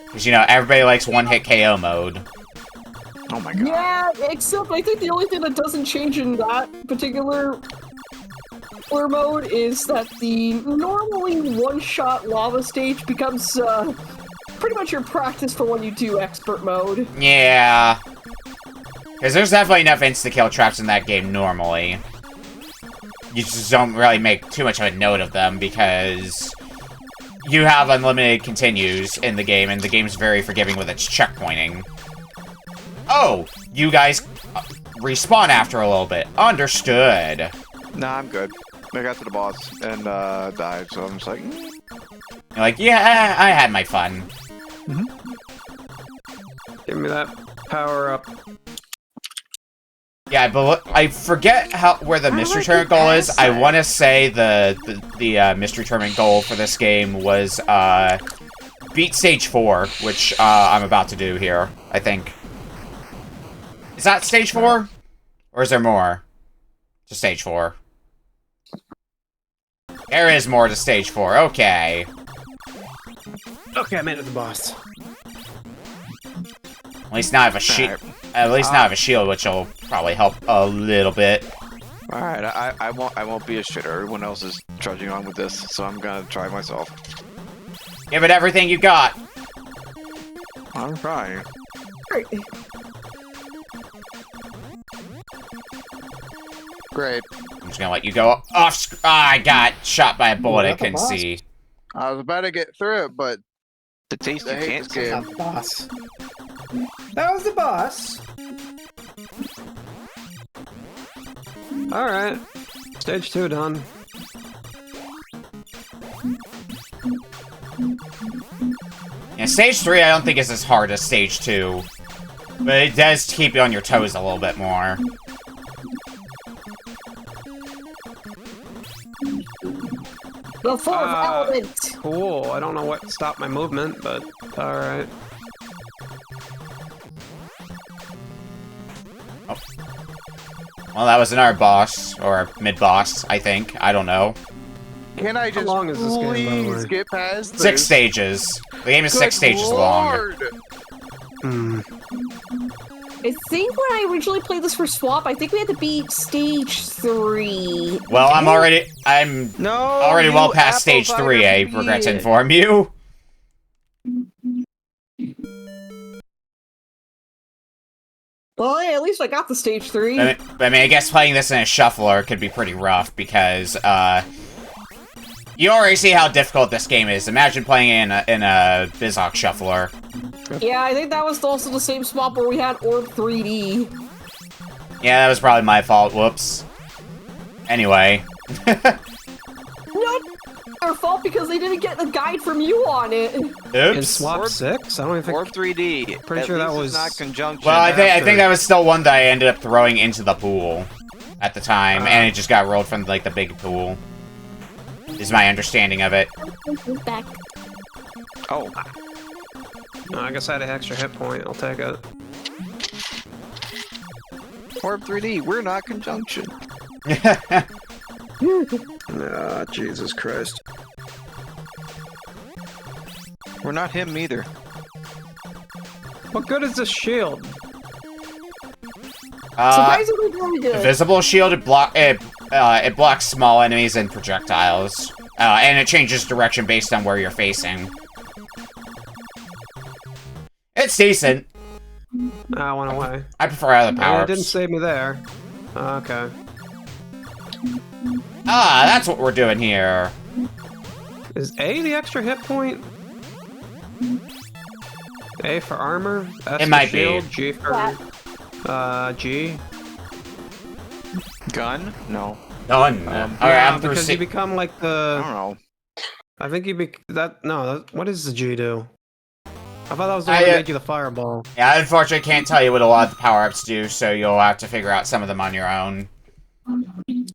Because, you know, everybody likes one-hit KO mode. Oh my god. Yeah, except I think the only thing that doesn't change in that particular mode is that the normally one-shot lava stage becomes pretty much your practice for when you do expert mode. Yeah. Because there's definitely enough insta-kill traps in that game normally. You just don't really make too much of a note of them because you have unlimited continues in the game, and the game's very forgiving with its checkpointing. Oh, you guys respawn after a little bit. Understood. Nah, I'm good. I got to the boss and died, so I'm just like... You're like, yeah, I had my fun. Give me that power up. Yeah, but I forget where the mystery tournament goal is. I want to say the mystery tournament goal for this game was beat stage 4, which I'm about to do here, I think. Is that stage 4? Or is there more? Just stage 4. There is more to stage 4, okay. Okay, I made it to the boss. At least now I have a shield. At least now I have a shield, which will probably help a little bit. All right, I won't be a shitter. Everyone else is trudging on with this, so I'm gonna try myself. Give it everything you got. I'm trying. Great. I'm just gonna let you go off. I got shot by a bullet. I couldn't see. I was about to get through it, but The taste I you hate can't this see. game. The boss. That was the boss. Alright. Stage 2 done. Yeah, stage 3 I don't think is as hard as stage 2. But it does keep you on your toes a little bit more. The fourth element. Cool. I don't know what stopped my movement, but alright. Well, that was another boss, or mid-boss, I think. I don't know. Can I just long is this game, by the way? please get past this? 6 stages. The game is 6 stages long. Lord. Hmm. I think when I originally played this for Swap, I think we had to beat stage 3. Well, I'm already well past apple stage 3, I cider regret to idiot. inform you. Well, yeah, at least I got the stage 3. I mean, I guess playing this in a shuffler could be pretty rough, because, you already see how difficult this game is. Imagine playing in a Bizhawk shuffler. Yeah, I think that was also the same swap where we had Orb 3D. Yeah, that was probably my fault. Whoops. Anyway. Not their fault because they didn't get the guide from you on it. In Oops. Swap 6? I don't even think... Orb 3D. Pretty At sure that least was- it's not conjunction. Well, I think after. that was still one that I ended up throwing into the pool at the time, and it just got rolled from, like, the big pool. Is my understanding of it. Back. Oh, No, I guess I had an extra hit point. I'll take it. Orb 3D. We're not conjunction. Ah, Jesus Christ. We're not him either. What good is this shield? Surprisingly very good. Visible shield, it blocks small enemies and projectiles. And it changes direction based on where you're facing. It's decent. Ah, I went away. I prefer other It power-ups. didn't save me there. Okay. Ah, that's what we're doing here. Is A the extra hit point? A for armor, S It for might be. shield, G for G. Gun? No. Done. Alright, I'm through. because you become like I the. don't know. I think you be that. No, what does the G do? I thought that was the one that made you the fireball. Yeah, I unfortunately can't tell you what a lot of the power-ups do, so you'll have to figure out some of them on your own.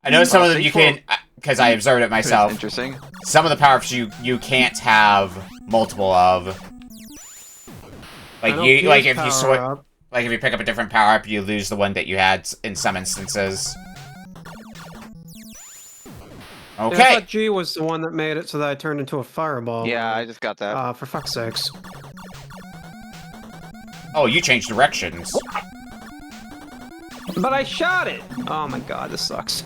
I know some of them you can, because I observed it myself. Interesting. Some of the power-ups you can't have multiple of. Like if you pick up a different power-up, you lose the one that you had in some instances. Okay. Yeah, I thought G was the one that made it so that I turned into a fireball. Yeah, I just got that. For fuck's sakes. Oh, you changed directions. But I shot it! Oh my god, this sucks.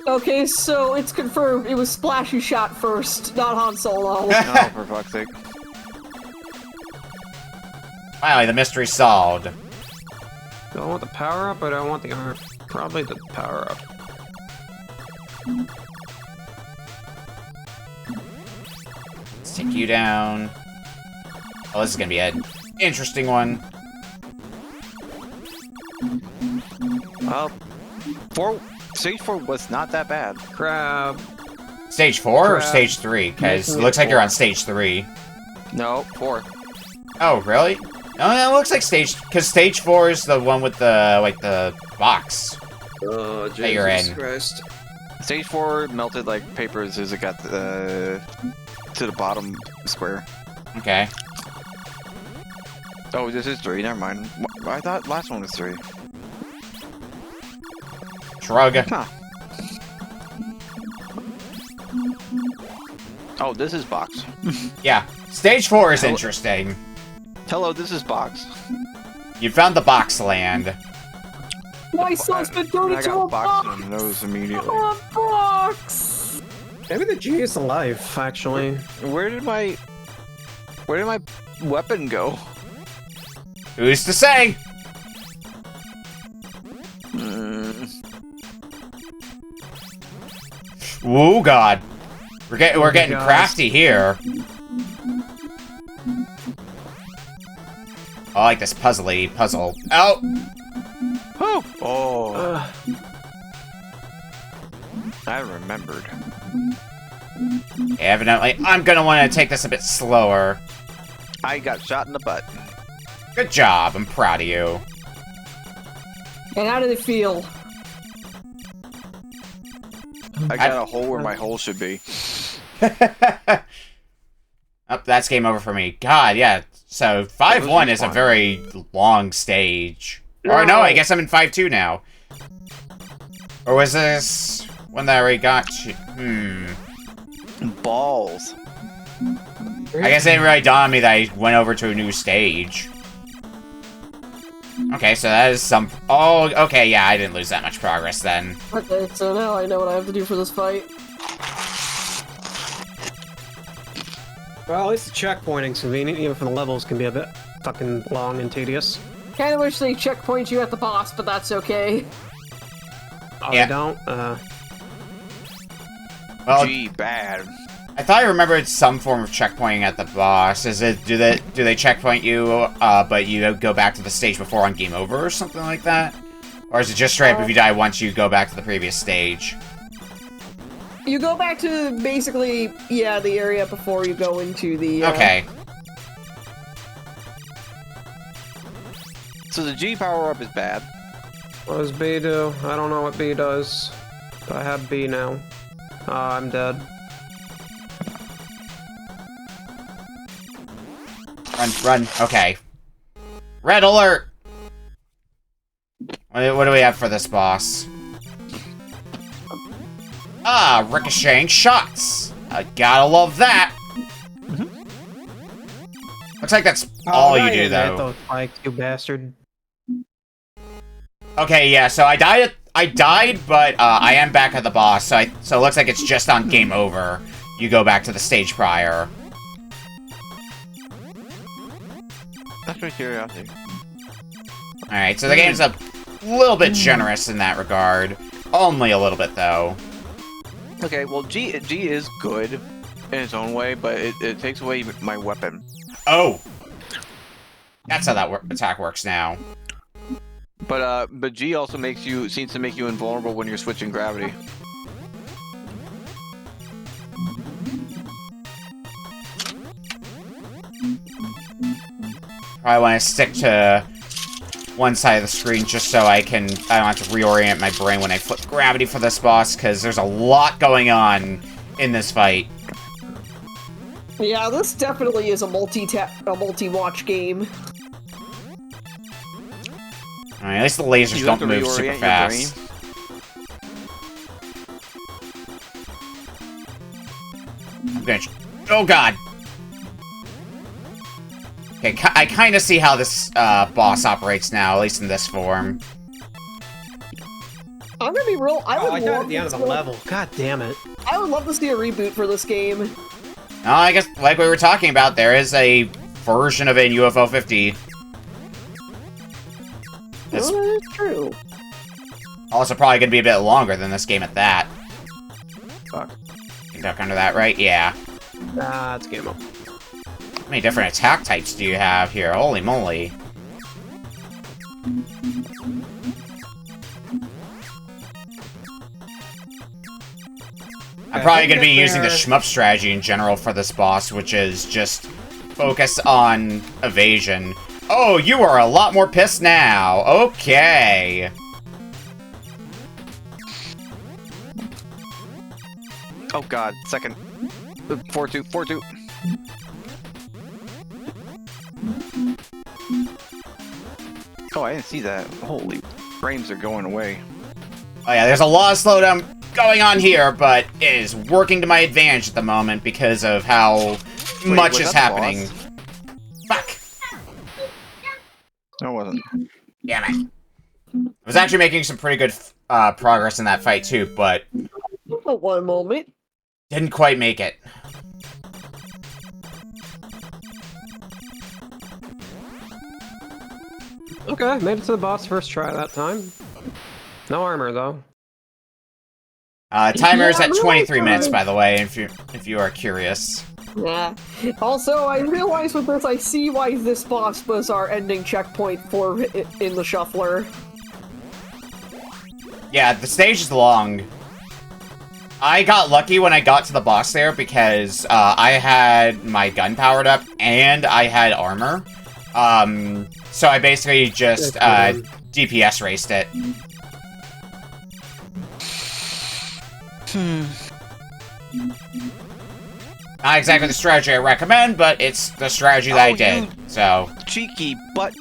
Okay, so it's confirmed it was Splash who shot first, not Han Solo. Oh, for fuck's sake. Finally, the mystery's solved. Do I want the power up or do I want the arm? Probably the power up. Let's take you down. Oh, this is gonna be an interesting one. Stage 4 was not that bad. Crab. Stage 4 or Crab. stage 3? Because it Making looks it like you're 4. on stage 3. No, 4. Oh, really? No, it looks like stage... Because stage 4 is the one with the, like, the box. Oh, That you're in. Christ. Stage 4 melted like paper as soon as it got to the bottom square. Okay. Oh, this is 3, never mind. I thought last one was 3. Shrug. Huh. Oh, this is box. Yeah. Stage 4 is interesting. Hello, this is box. You found the box land. My son's been turned I into got a boxed box! in the nose immediately. A box! Maybe the G is alive, actually. Where did my weapon go? Who's to say? Ooh, God. We're getting God. crafty here. I like this puzzly puzzle. Oh! Oh! I remembered. Evidently, I'm gonna want to take this a bit slower. I got shot in the butt. Good job, I'm proud of you. And how did it feel? I got a hole where my hole should be. Oh, that's game over for me. God, yeah. So 5-1 is a very long stage. Or no, I guess I'm in 5-2 now. Or was this one that I already got to? Balls. I guess it didn't really dawn on me that I went over to a new stage. Okay, so that is some... Oh, okay, yeah, I didn't lose that much progress then. Okay, so now I know what I have to do for this fight. Well, at least the checkpointing's convenient, even if the levels can be a bit fucking long and tedious. Kinda wish they checkpoint you at the boss, but that's okay. Oh, Yeah. they don't? Well, Gee, bad. I thought I remembered some form of checkpointing at the boss. Is it do they checkpoint you, but you go back to the stage before on game over or something like that? Or is it just straight up if you die once you go back to the previous stage? You go back to basically, yeah, the area before you go into the. Okay. So the G power-up is bad. What does B do? I don't know what B does. But I have B now. I'm dead. Run. Okay. Red alert! What do we have for this boss? Ah, ricocheting shots! I gotta love that! Looks like that's all you do, though. Those spikes, you bastard. Okay, yeah, so I died, but I am back at the boss, so it looks like it's just on game over. You go back to the stage prior. That's my curiosity. Alright, so the game's a little bit generous in that regard. Only a little bit, though. Okay, well, G is good in its own way, but it takes away my weapon. Oh! That's how that attack works now. But G also seems to make you invulnerable when you're switching gravity. Probably want to stick to one side of the screen just so I don't have to reorient my brain when I flip gravity for this boss, because there's a lot going on in this fight. Yeah, this definitely is a multi-watch game. Alright, at least the lasers don't move super fast. Oh god! Okay, I kind of see how this boss operates now, at least in this form. I'm gonna be real. I died at the end of the level. God damn it! I would love to see a reboot for this game. I guess, like we were talking about, there is a version of it in UFO 50. That's true. also probably going to be a bit longer than this game at that. Fuck. You can duck under that, right? Yeah. It's game up. How many different attack types do you have here? Holy moly. I'm probably going to be using the shmup strategy in general for this boss, which is just focus on evasion. Oh, you are a lot more pissed now. Okay. Oh god, second. 4-2, 4-2. Oh, I didn't see that. Holy, frames are going away. Oh yeah, there's a lot of slowdown going on here, but it is working to my advantage at the moment because of how much is happening. Fuck! No, it wasn't. Damn it. I was actually making some pretty good progress in that fight too, but Oh, one moment. didn't quite make it. Okay, made it to the boss first try that time. No armor though. Timer is Yeah, at really 23 minutes, good. by the way, if you are curious. Yeah. Also, I realize with this, I see why this boss was our ending checkpoint for in the shuffler. Yeah, the stage is long. I got lucky when I got to the boss there because I had my gun powered up and I had armor. So I basically just DPS raced it. Not exactly the strategy I recommend, but it's the strategy that I did, so... Cheeky butt.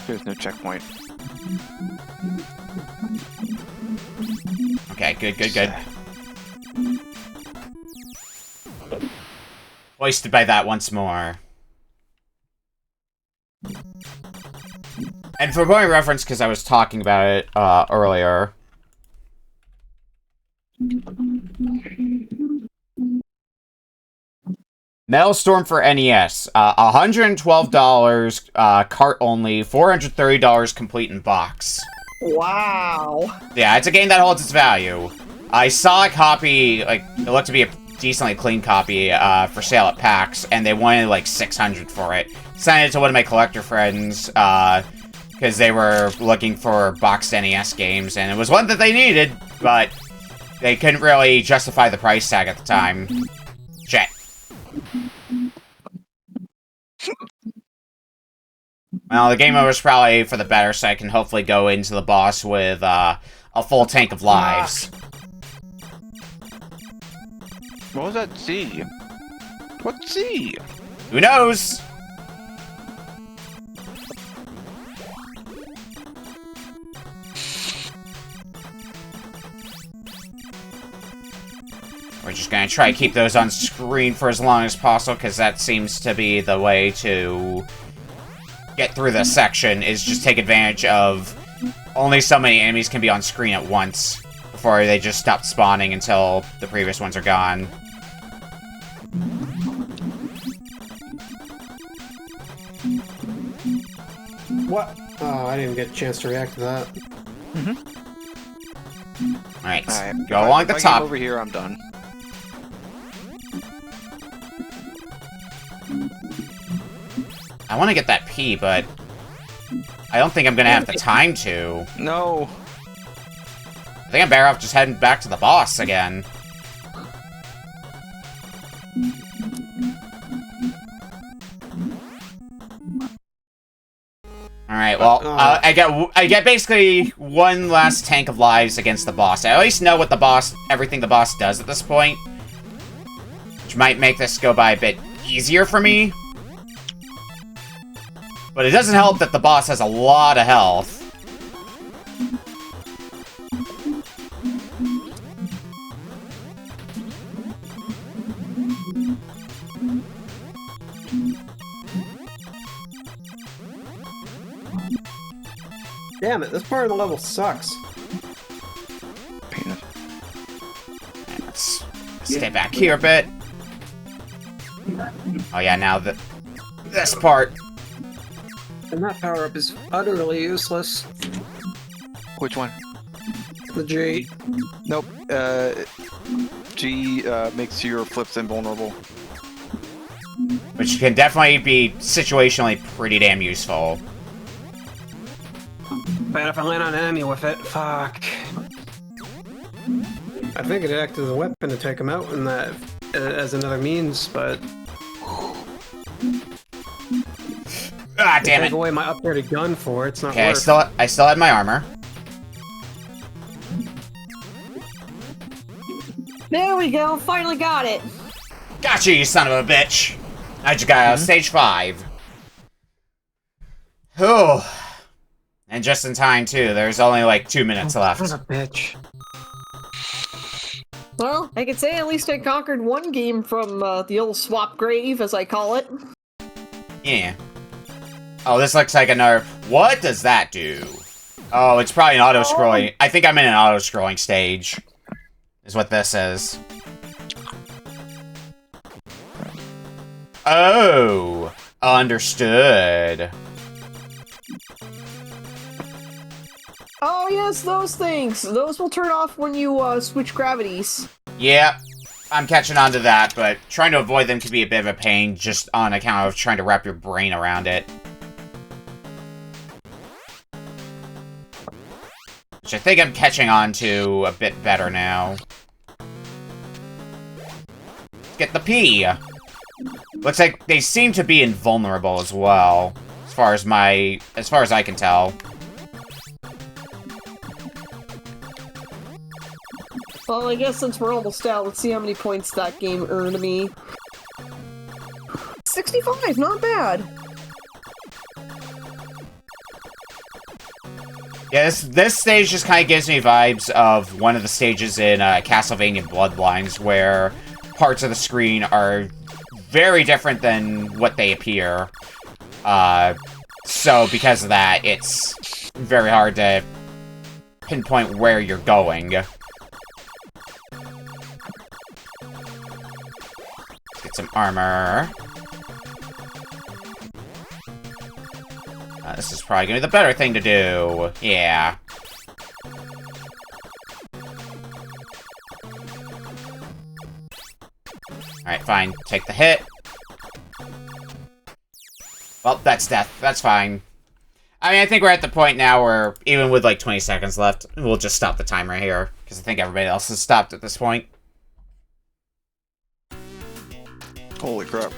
There's no checkpoint. Okay, good. Hoisted by that once more. And for point of reference, because I was talking about it earlier... Maelstrom for NES, $112, cart only, $430 complete in box. Wow. Yeah, it's a game that holds its value. I saw a copy, like, it looked to be a decently clean copy, for sale at PAX, and they wanted, like, $600 for it. Sent it to one of my collector friends, because they were looking for boxed NES games, and it was one that they needed, but they couldn't really justify the price tag at the time. Shit. Well, the game over's probably for the better, so I can hopefully go into the boss with a full tank of lives. What was that C? What C? Who knows? We're just gonna try to keep those on screen for as long as possible, because that seems to be the way to get through this section, is just take advantage of only so many enemies can be on screen at once before they just stop spawning until the previous ones are gone. What? Oh, I didn't even get a chance to react to that. Alright, Alright, go along the if I top. get over here, I'm done. I want to get that P, but I don't think I'm gonna have the time to. No. I think I'm better off just heading back to the boss again. Alright, well, I get basically one last tank of lives against the boss. I at least know what everything the boss does at this point. Which might make this go by a bit easier for me. But it doesn't help that the boss has a lot of health. Damn it, this part of the level sucks. Let's stay back here a bit. Oh yeah, now this part. And that power-up is utterly useless. Which one? The G. Nope. G makes your flips invulnerable. Which can definitely be situationally pretty damn useful. Bad if I land on an enemy with it. Fuck. I think it acted as a weapon to take him out in that as another means, but damn it! Take away my upgraded gun for it. It's not Okay, worth. I still had my armor. There we go. Finally got it. Gotcha, you son of a bitch! I just got out of stage 5. Whew. And just in time, too. There's only like 2 minutes left. Son of a bitch. Well, I could say at least I conquered one game from the old swap grave, as I call it. Yeah. Oh, this looks like another... What does that do? Oh, it's probably an auto-scrolling... I think I'm in an auto-scrolling stage. Is what this is. Oh! Understood. Oh yes, those things. Those will turn off when you switch gravities. Yeah, I'm catching on to that, but trying to avoid them can be a bit of a pain just on account of trying to wrap your brain around it. Which I think I'm catching on to a bit better now. Get the P! Looks like they seem to be invulnerable as well, as far as I can tell. Well, I guess since we're almost out, let's see how many points that game earned me. 65, not bad. Yeah, this stage just kind of gives me vibes of one of the stages in Castlevania Bloodlines, where parts of the screen are very different than what they appear. So because of that, it's very hard to pinpoint where you're going. Get some armor. This is probably gonna be the better thing to do. Yeah. Alright, fine. Take the hit. Well, that's death. That's fine. I mean, I think we're at the point now where, even with like 20 seconds left, we'll just stop the timer here. Because I think everybody else has stopped at this point. Holy crap.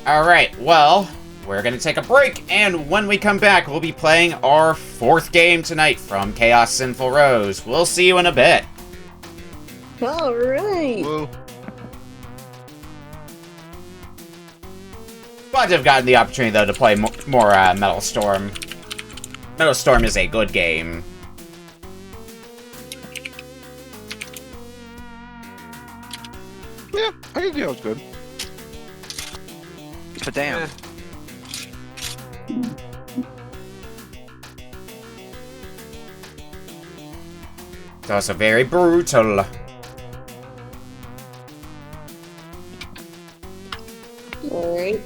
Alright, well, we're gonna take a break, and when we come back, we'll be playing our 4th game tonight from ChaosSinfulRose. We'll see you in a bit. Alright. Whoa. Glad to have gotten the opportunity, though, to play more Metal Storm. Metal Storm is a good game. Yeah, I think it was good. But damn. It's also very brutal. Alright.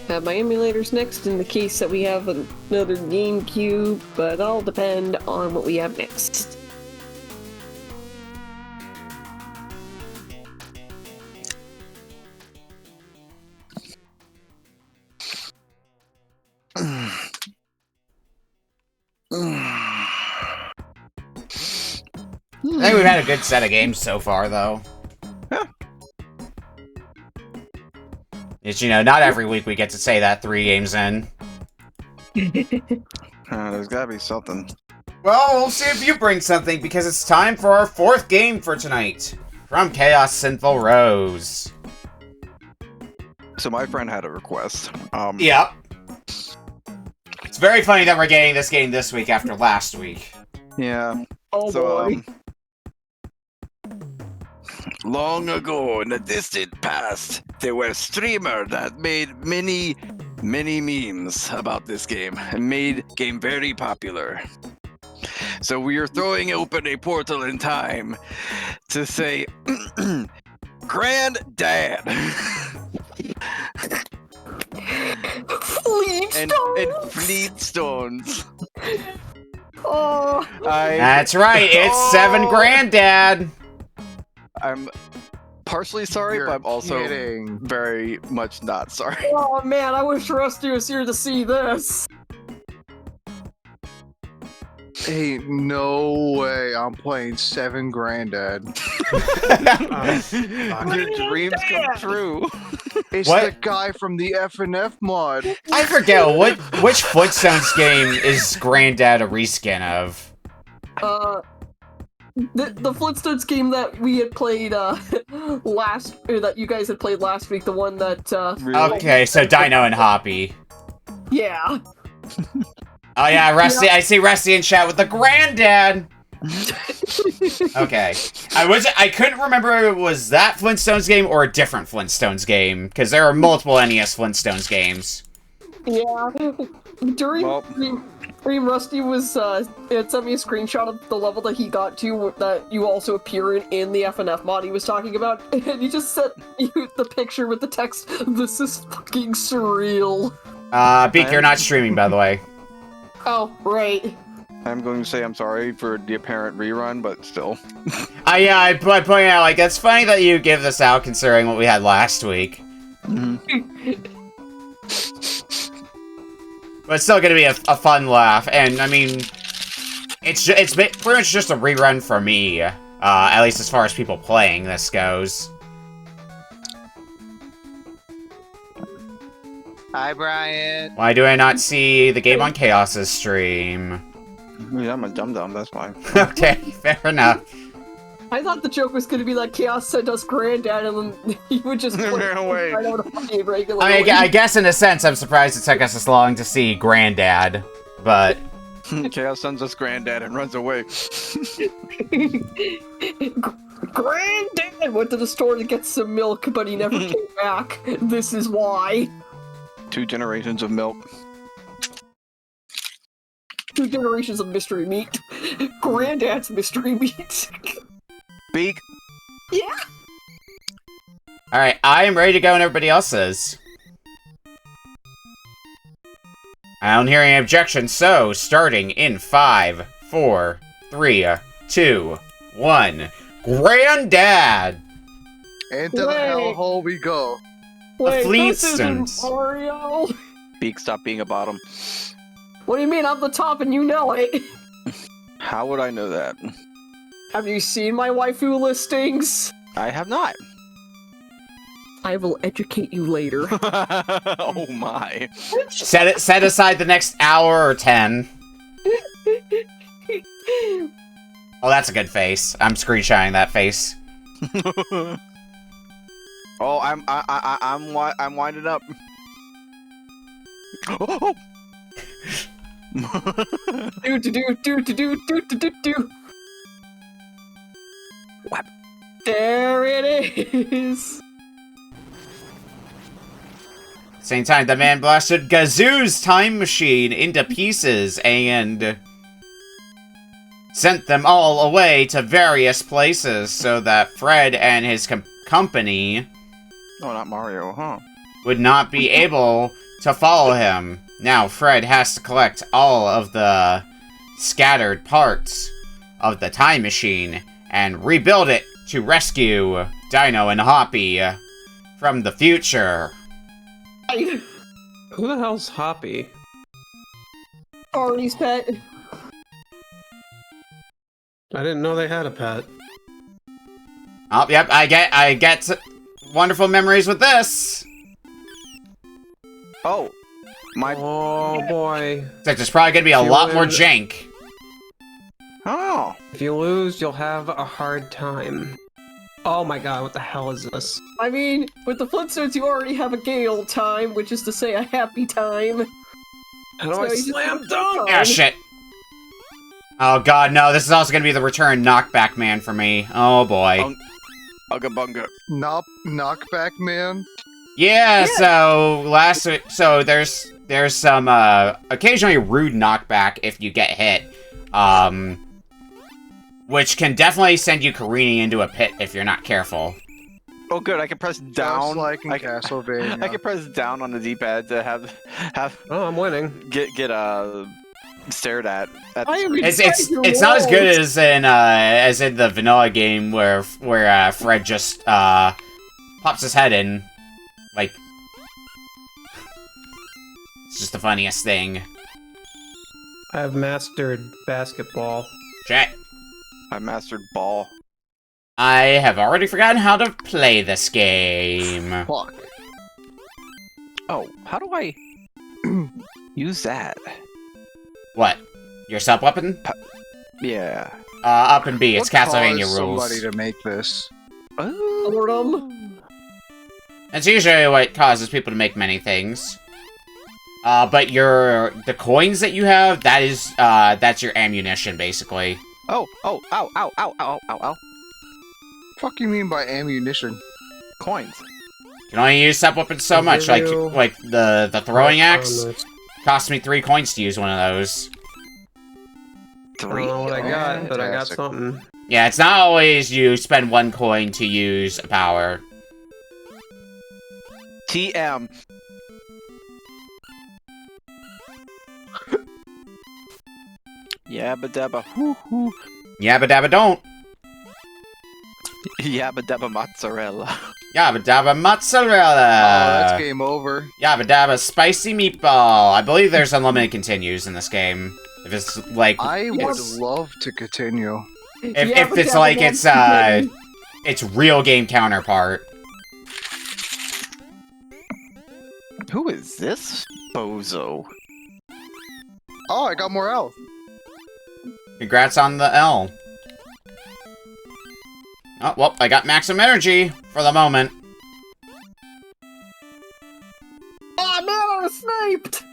Have my emulators next in the case that we have another GameCube, but it'll depend on what we have next. think we've had a good set of games so far, though. Yeah. It's, not every week we get to say that 3 games in. There's gotta be something. Well, we'll see if you bring something, because it's time for our 4th game for tonight. From ChaosSinfulRose. So my friend had a request. Yep. It's very funny that we're getting this game this week after last week. Yeah. Oh So, boy. long ago in the distant past, there were a streamer that made many memes about this game and made game very popular. So we are throwing open a portal in time to say, Granddad. and Fleetstones. Oh. That's right, it's 7 Granddad! I'm partially sorry, You're but I'm also kidding. very much not sorry. Oh man, I wish Rusty was here to see this. Ain't no way I'm playing 7 Granddad. Your dreams come true. It's What? the guy from the FNF mod. I forget, which Flintstones game is Granddad a reskin of? The Flintstones game that we had played that you guys had played last week, the one that Okay, so Dino and Hoppy. yeah. Oh yeah, Rusty. I see Rusty in chat with the Granddad. Okay, I couldn't remember if it was that Flintstones game or a different Flintstones game, because there are multiple NES Flintstones games. Yeah. During Rusty was it sent me a screenshot of the level that he got to that you also appear in the FNF mod he was talking about, and he just sent you the picture with the text, "This is fucking surreal." Beak, you're not streaming, by the way. Oh, right. I'm going to say I'm sorry for the apparent rerun, but still. Yeah, I point out, like, it's funny that you give this out considering what we had last week. But it's still gonna be a fun laugh, and I mean, it's pretty much just a rerun for me, at least as far as people playing this goes. Hi, Brian. Why do I not see the Game on Chaos's stream? Yeah, I'm a dum-dum, that's fine. Okay, fair enough. I thought the joke was gonna be like Chaos sent us Granddad, and then he would just play No way. right out of the game regularly. I mean, I guess in a sense, I'm surprised it took us this long to see Granddad, but... Chaos sends us Granddad and runs away. Granddad went to the store to get some milk, but he never came back. This is why. 2 generations of milk. 2 generations of mystery meat. Granddad's mystery meat. Beak. Yeah. Alright, I am ready to go and everybody else is. I don't hear any objections, so starting in 5, 4, 3, 2, 1. Granddad! Into the Wait. hellhole we go. Wait, this isn't Flintstones. Mario. Beak, stop being a bottom. What do you mean? I'm the top and you know it. How would I know that? Have you seen my waifu listings? I have not. I will educate you later. Oh my. Set aside the next hour or 10. Oh, that's a good face. I'm screenshotting that face. Oh, I'm winding up. Oh. Do. What? There it is. Same time, the man blasted Gazoo's time machine into pieces and sent them all away to various places so that Fred and his company Oh, not Mario, huh? would not be able to follow him. Now Fred has to collect all of the scattered parts of the time machine and rebuild it to rescue Dino and Hoppy from the future. Who the hell's Hoppy? Arnie's pet. I didn't know they had a pet. Oh, yep, I get wonderful memories with this. Oh, my. Oh boy. Except there's probably gonna be a lot more jank. Oh. If you lose, you'll have a hard time. Oh my god, what the hell is this? I mean, with the Flintstones, you already have a gay old time, which is to say a happy time. How do I you just slam have dunk? Ah, shit. Oh god, no, this is also gonna be the return knockback man for me. Oh boy. Ugga bunga. Knockback man. Yeah, so there's some occasionally rude knockback if you get hit. Which can definitely send you careening into a pit if you're not careful. Oh, good. I can press down. Just like in Castlevania. I can press down on the D-pad to have. Oh, I'm winning. Get stared at. It's not as good as in the vanilla game where Fred just pops his head in, like it's just the funniest thing. I have mastered basketball. Check. I mastered ball. I have already forgotten how to play this game. Fuck. Oh, how do I use that? What? Your sub weapon? Yeah. Up and B. It's What Castlevania caused rules. somebody to make this? Boredom. That's usually what causes people to make many things. But the coins that you have, that's your ammunition, basically. Oh, ow, ow, ow, ow, ow, ow. Fuck you mean by ammunition? Coins. You can only use sub weapons so much. Like the throwing axe cost me 3 coins to use one of those. I don't know what I got, but I got Fantastic. something. Yeah, it's not always you spend 1 coin to use a power. TM. Yabba dabba hoo hoo. Yabba dabba don't. Yabba dabba mozzarella. Yabba dabba Oh, mozzarella. that's game over. Yabba dabba spicy meatball. I believe there's unlimited continues in this game. If it's like I would love to continue. if it's like its real game counterpart. Who is this bozo? Oh, I got more health. Congrats on the L. Oh, well, I got maximum energy for the moment. Ah, man, I was sniped!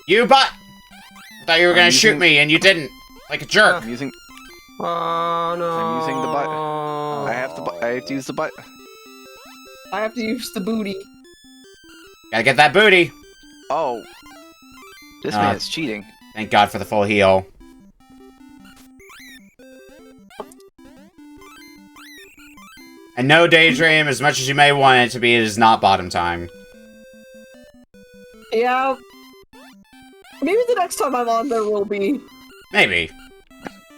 You butt! I thought you were gonna shoot using- me and you didn't. Like a jerk. I'm using. Oh no! I'm using the button. I have to use the button. I have to use the booty. Gotta get that booty. Oh. This man is cheating. Thank God for the full heal. And no, Daydream, as much as you may want it to be, it is not bottom time. Yeah. Maybe the next time I'm on there will be. Maybe.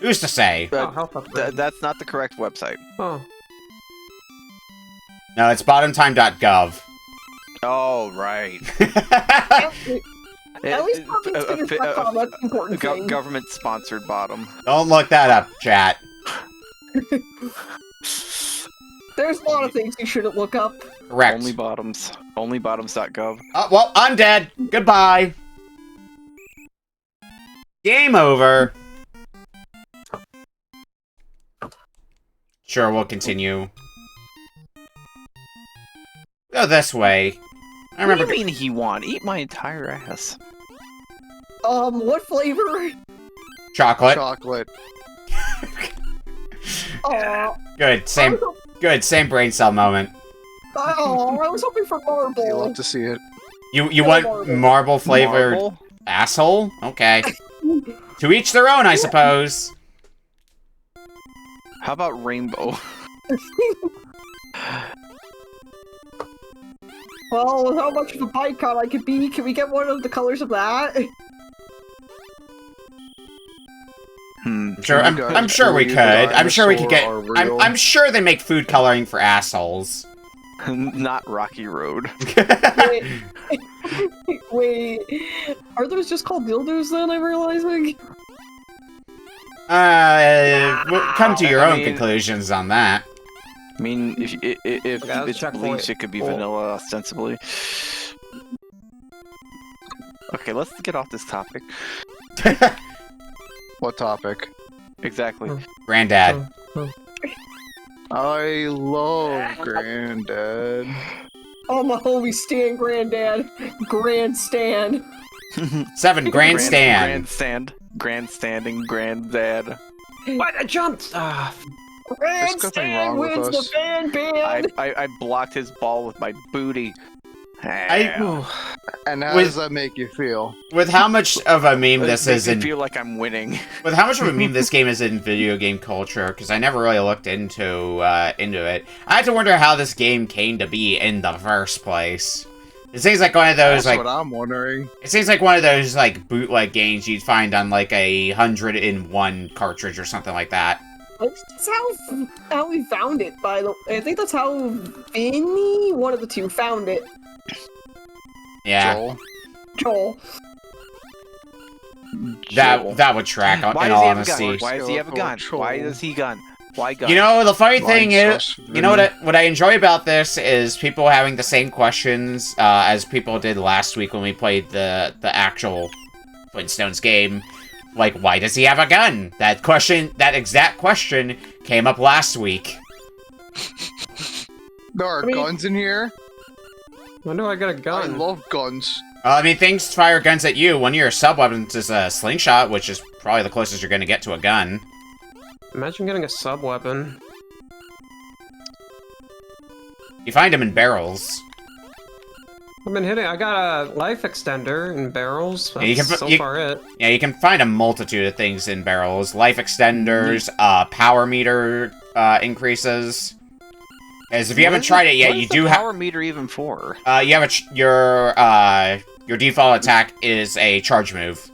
Who's to say? Oh, health upgrade. That's not the correct website. Oh. No, it's bottomtime.gov. Oh, right. At least That's the important thing. Government-sponsored bottom. Don't look that up, chat. There's a lot of things you shouldn't look up. Correct. Only bottoms. Onlybottoms.gov. Oh, well, I'm dead. Goodbye. Game over. Sure, we'll continue. Go this way. I remember. What do you mean he won? Eat my entire ass. What flavor? Chocolate. Chocolate. Aw. Good. Same. Good. Same brain cell moment. Oh, I was hoping for You marble. love to see it. You want marble flavored Marble? asshole? Okay. To each their own, I suppose. How about rainbow? Well, how much of a bicon I could be? Can we get one of the colors of that? Sure, I'm sure we could. I'm sure we could get. Dinosaur are real. I'm sure they make food coloring for assholes. Not Rocky Road. Wait. Wait. Are those just called dildos then, I'm realizing? Come to your own conclusions on that. I mean, if it's bleach, it could be vanilla, ostensibly. Okay, let's get off this topic. What topic? Exactly. Granddad. I love Granddad. Oh, my homie Stan Granddad. Grandstand. 7 grandstand. Grandstanding granddad. What? I jumped! There's nothing wrong with wins us. the fan band. I blocked his ball with my booty. And how With- does that make you feel? With how much of a meme this is I in, feel like I'm winning. with how much of a meme this game is in video game culture, because I never really looked into it. I had to wonder how this game came to be in the first place. It seems like one of those That's like what I'm wondering. it seems like one of those like bootleg games you'd find on like a 100-in-1 cartridge or something like that. That's how we found it, by the way. I think that's how Vinny, one of the two, found it. Yeah, Joel. Joel. that would track. Why In does all he have a honesty, gun? Why does he have a gun? Why does he gun? Why gun? you know the funny thing Blind is, sus you know what I enjoy about this is people having the same questions as people did last week when we played the actual Flintstones game. Like, why does he have a gun? That exact question came up last week. There are guns in here. When do I get a I gun? love guns. I mean, things fire guns at you. One of your sub-weapons is a slingshot, which is probably the closest you're going to get to a gun. Imagine getting a sub-weapon. You find them in barrels. I've been hitting. I got a life extender in barrels. That's Yeah, you can so far it. Yeah, you can find a multitude of things in barrels. Life extenders, power meter increases. As if you haven't tried it yet, What you is the do have... power meter even for? you have your default attack is a charge move.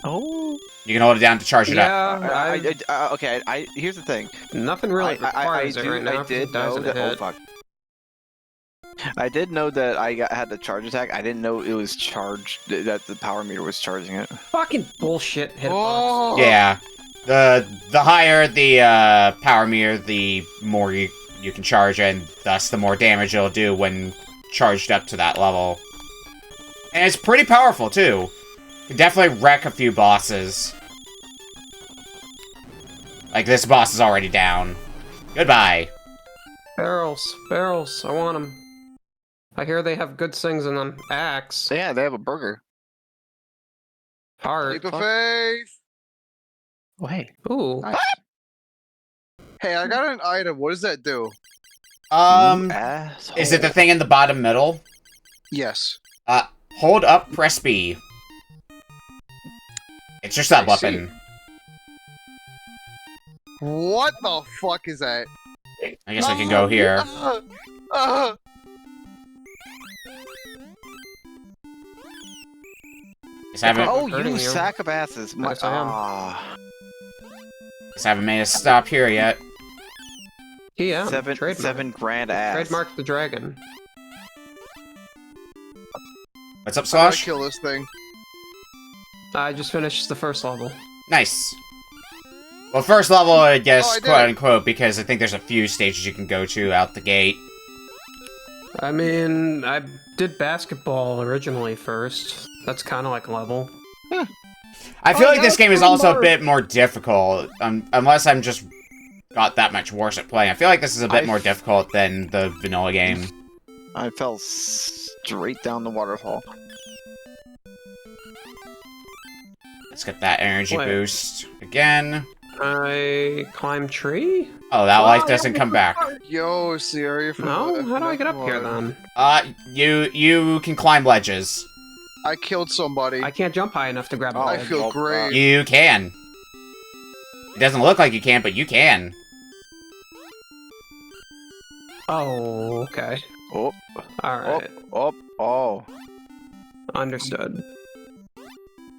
Oh. You can hold it down to charge it up. Yeah, Okay. Here's the thing. nothing really requires it right now. I if it did dies know in a that. Oh hit. fuck. I did know that had the charge attack. I didn't know it was charged. That the power meter was charging it. Fucking bullshit hitbox. Oh, Yeah. The higher the power meter, the more you can charge, and thus the more damage it'll do when charged up to that level. And it's pretty powerful, too. Can definitely wreck a few bosses. Like, this boss is already down. Goodbye. Barrels, barrels. I want them. I hear they have good things in them. Axe, Yeah, they have a burger. heart. leap of faith. Wait. Ooh. Nice. Hey, I got an item. What does that do? Is it the thing in the bottom middle? Yes. Hold up, press B. It's your sub weapon. What the fuck is that? I guess I can go here. Just haven't, Oh, hurting you you. sack of asses! Yes, I am. just haven't made a stop here yet. Yeah. Seven grand ass. Trademark the dragon. What's up, I gotta Slosh? kill this thing. I just finished the first level. Nice. Well, first level, I guess, Oh, I did. quote unquote, because I think there's a few stages you can go to out the gate. I mean, I did basketball originally first. That's kind of like a level. I feel Oh, like this that's game is pretty also a hard. bit more difficult, unless I'm just got that much worse at playing. I feel like this is a bit more difficult than the vanilla game. I fell straight down the waterfall. Let's get that energy Wait. boost again. I climb tree? Oh, that Wow, life doesn't come back. Yo, Sierra from No? How do I get up here then? You can climb ledges. I killed somebody. I can't jump high enough to grab a Oh, I ledge. feel great. You can. It doesn't look like you can, but you can. Oh, okay. Oh, Alright. oh. Understood.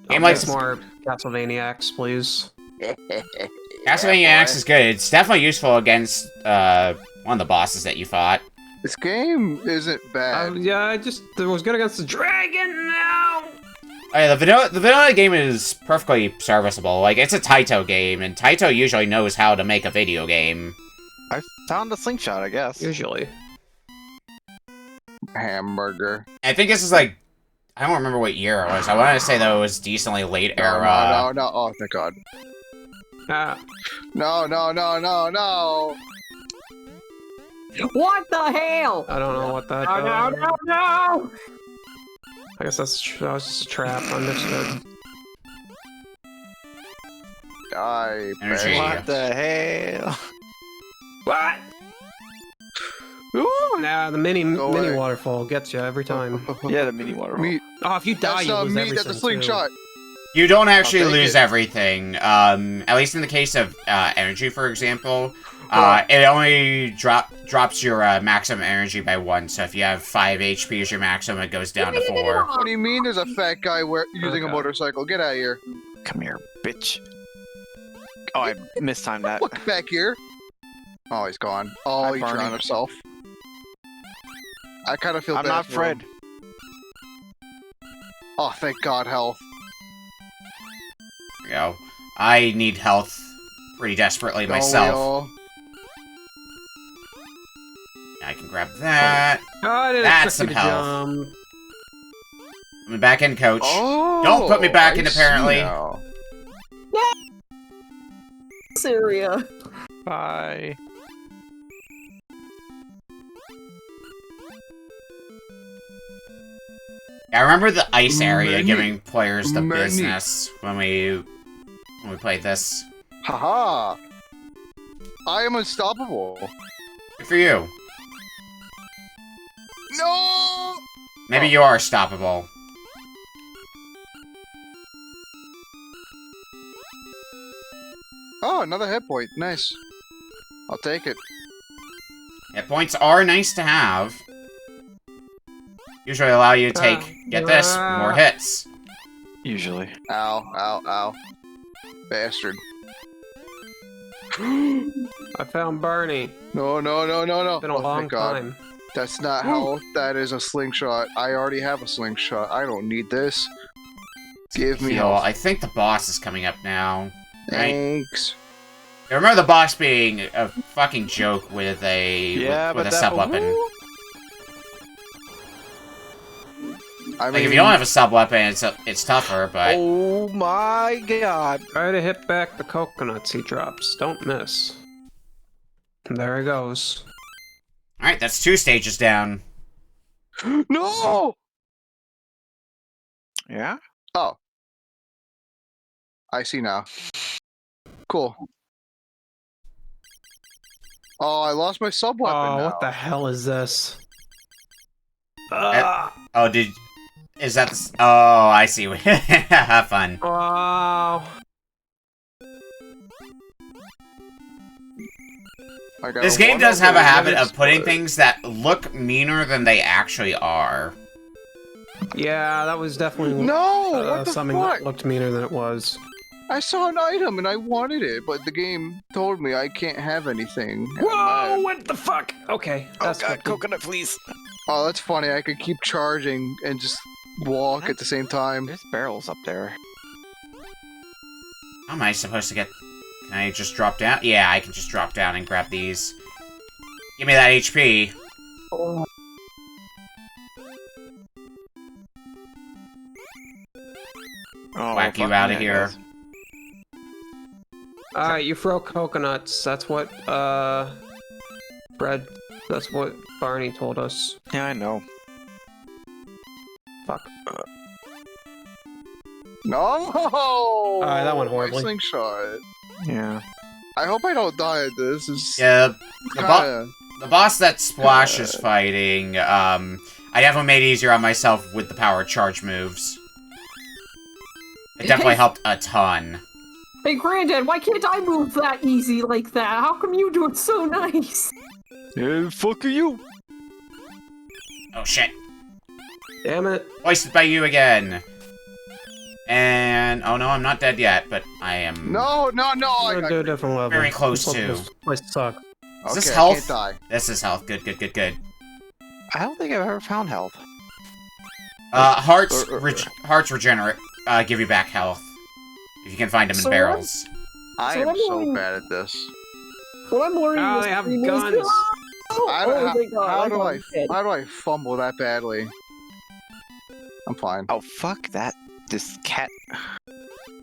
Game I'll like- get more Castlevaniacs, please. Castlevania X is good. It's definitely useful against one of the bosses that you fought. This game isn't bad. Yeah, I was good against the dragon now! The vanilla game is perfectly serviceable. Like, it's a Taito game, and Taito usually knows how to make a video game. I found a slingshot, I guess. Usually. Hamburger. I think this is like, I don't remember what year it was. I want to say that it was decently late era. No. Oh, thank God. Ah. No. What the hell? I don't know what that No! I guess that was just a trap. Understood. Die, Energy. baby. What the hell? What? Nah, the mini away. waterfall gets you every time. Yeah, the mini water. Meat. Oh, if you die, That's you not lose meat, everything. that's a slingshot. You don't actually I'll take lose it. everything. At least in the case of energy, for example, it only drops your maximum energy by 1. So if you have 5 HP as your maximum, it goes down to 4. What do you mean there's a fat guy using a Okay. motorcycle? Get out of here. Come here, bitch. Oh, I mistimed that. Look back here. Oh, he's gone. Oh, Hi, he Barney. drowned himself. I kind of feel I'm bad not for Fred. him. Oh, thank God, health. There we go. I need health pretty desperately myself. Oh, I can grab that. Oh, I didn't That's expect you some to health. jump. I'm back in, coach. oh, Don't put me back I in, see apparently. now. This area. Bye. I remember the ice area Many- giving players the many. business when we played this. Haha. I am unstoppable. Good for you. No! Maybe Oh. you are stoppable. Oh, another hit point. Nice. I'll take it. Hit points are nice to have. Usually allow you to take, get this, more hits. Usually. Ow. Bastard. I found Barney. No. It's been a Oh, long thank God. time. That's not health. That is a slingshot. I already have a slingshot. I don't need this. Give me Feel, health. I think the boss is coming up now. Right? Thanks. I remember the boss being a fucking joke with a with a sub weapon. I Like if you don't have a sub weapon, it's tougher. But Oh my God. Try to hit back the coconuts he drops. Don't miss. There he goes. all right, that's 2 stages down. No! Yeah? Oh. I see now. Cool. Oh, I lost my sub weapon Oh, now. what the hell is this? Oh, is that the? Oh, I see. Have fun. Wow. I got This a game one does over have a the habit other of putting split. things that look meaner than they actually are. Yeah, that was definitely No! What the something fuck? that looked meaner than it was. I saw an item and I wanted it, but the game told me I can't have anything. and I'm Whoa! mad. What the fuck? Okay, Oh that's God, good. coconut, please. Oh, that's funny. I could keep charging and just walk at the same time. There's barrels up there. How am I supposed to get? Can I just drop down? Yeah, I can just drop down and grab these. Give me that HP. Oh, Whack you fuck out me, of I here. guess. Alright, you throw coconuts. That's what, Fred, that's what Barney told us. Yeah, I know. Fuck. No! Alright, that went My horribly. slingshot. Yeah. I hope I don't die at this. It's Yeah, kinda... the boss that Splash is fighting. I definitely made it easier on myself with the power charge moves. It definitely helped a ton. Hey, Granddad, why can't I move that easy like that? How come you do it so nice? Yeah, fuck you. Oh shit! Damn it. Hoisted by you again. And oh no, I'm not dead yet, but I am. No! I'm I gonna do a different level. Very close This to. level- This place sucks. Is this Okay, I health? can't die. This is health. Good. I don't think I've ever found health. Hearts Hearts regenerate. give you back health. If you can find them in So barrels. I So am I'm so going- bad at this. What I'm learning Oh, this they have stream is- guns. Oh, I oh don't- my god! How I do thought I? you said- How do I fumble that badly? I'm fine. Oh fuck that! This cat.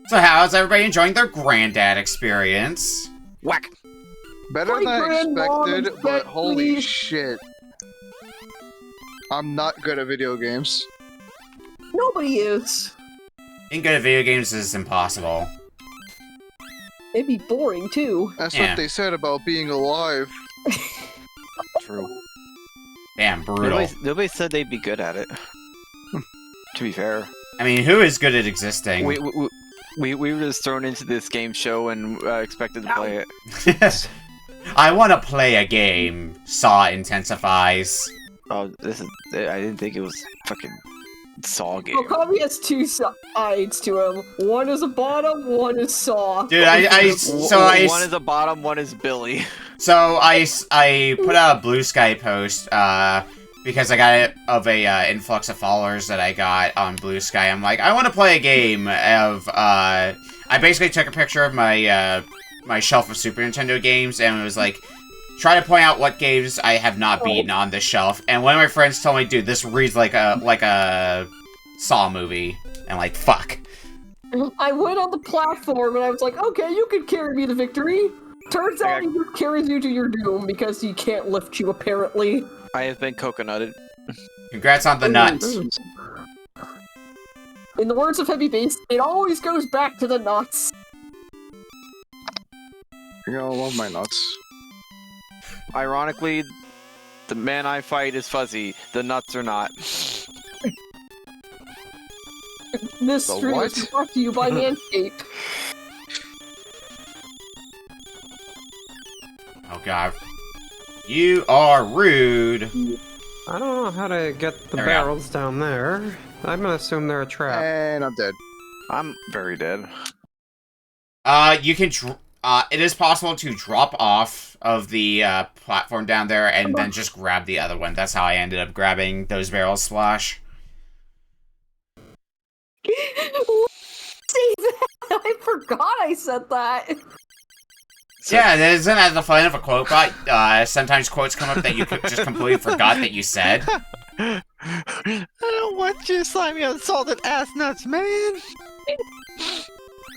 So how's everybody enjoying their granddad experience? Whack. Better My than I grandmom expected, is but dead, holy please. shit. I'm not good at video games. Nobody is. Being good at video games is impossible. It'd be boring too. That's Yeah. what they said about being alive. True. Damn, brutal. Nobody said they'd be good at it. To be fair, I mean, who is good at existing? we were just thrown into this game show and expected to play it. I want to play a game. Saw intensifies. Oh, this is. I didn't think it was fucking Saw game. Well, Kirby has two sides to him. One is a bottom, one is Saw. Dude, One is a bottom, one is Billy. So I put out a Blue Sky post because I got it of a influx of followers that I got on Blue Sky. I'm like, I want to play a game of I basically took a picture of my my shelf of Super Nintendo games and it was like, try to point out what games I have not beaten on this shelf. And one of my friends told me, dude, this reads like a Saw movie. And like, fuck. I went on the platform and I was like, okay, you can carry me to victory. Turns out he just carries you to your doom because he can't lift you, apparently. I have been coconutted. Congrats on the nuts. In the words of Heavy Bass, it always goes back to the nuts. You're gonna love my nuts. Ironically, the man I fight is fuzzy. The nuts are not. This The stream is what? brought to you by Manscaped. Oh god. You are rude. I don't know how to get the There we go. barrels down there. I'm gonna assume they're a trap. And I'm dead. I'm very dead. You can it is possible to drop off of the platform down there and then just grab the other one. That's how I ended up grabbing those barrels, Splash. Say that! I forgot I said that. Yeah, isn't that the fun of a quote bot? Sometimes quotes come up that you just completely forgot that you said. I don't want your slimy unsalted ass nuts, man.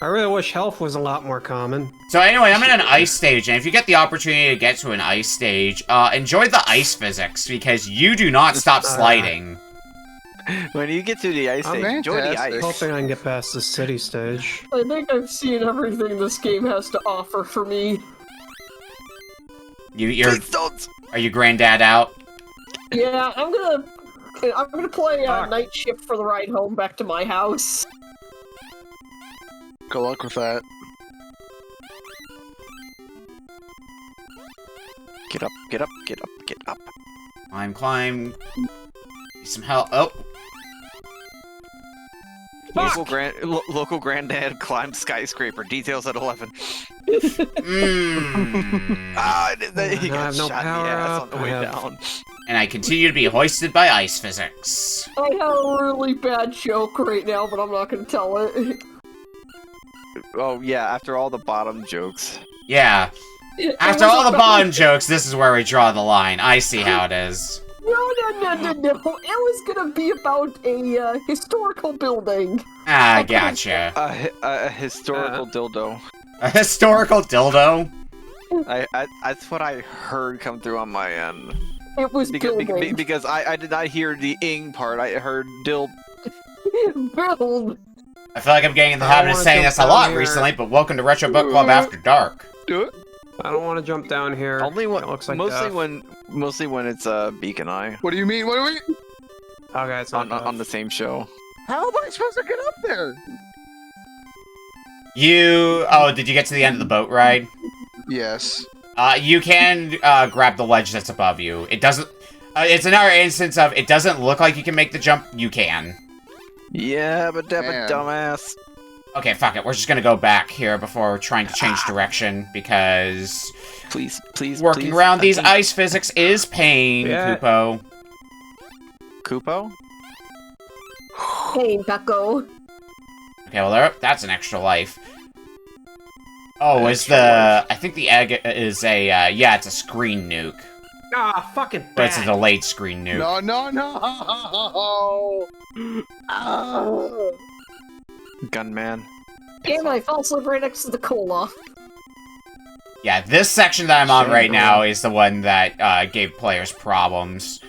I really wish health was a lot more common. So anyway, I'm in an ice stage, and if you get the opportunity to get to an ice stage, enjoy the ice physics, because you do not stop sliding. When you get to the ice stage, enjoy the fantastic. ice. Hoping I can get past the city stage. I think I've seen everything this game has to offer for me. Please don't. Are you granddad out? Yeah, I'm gonna play Fuck. night shift for the ride home back to my house. Good luck with that. Get up, get up, get up, get up. Climb. Need some help. Oh, Local granddad climbed skyscraper. Details at 11. Ah, he I got have no shot in power the ass up, on the I way have- down. And I continue to be hoisted by ice physics. I have a really bad joke right now, but I'm not gonna tell it. Oh yeah, after all the bottom jokes. Yeah. After all the bottom jokes, this is where we draw the line. I see how it is. No. It was gonna be about a historical building. Ah, gotcha. A historical dildo. A historical dildo? That's what I heard come through on my end. It was building. Because I did not hear the ing part. I heard dill. Build. I feel like I'm getting in the I habit of wanna saying jump this a down lot here. recently, but welcome to Retro Book Club After Dark. Do it. I don't want to jump down here. Only when It looks like mostly death. when it's Beacon Eye What do you mean? What do we? Okay, it's not on the same show. How am I supposed to get up there? Oh, did you get to the end of the boat ride? Yes. You can grab the ledge that's above you. It doesn't. It's another instance of it doesn't look like you can make the jump. You can. Yeah, but damn Man. it, dumbass. Okay, fuck it. We're just gonna go back here before trying to change direction because Please, working please, around I these think- ice physics is pain, Yeah. Kupo. Kupo? Hey, Bucko. Okay, well, that's an extra life. Oh, is the... I think the egg is a, yeah, it's a screen nuke. Ah, fucking But it's a bat. delayed screen nuke. No, no, no! Oh. Gunman. Damn it, I fell asleep right next to the cola. Yeah, this section that I'm on right now is the one that gave players problems.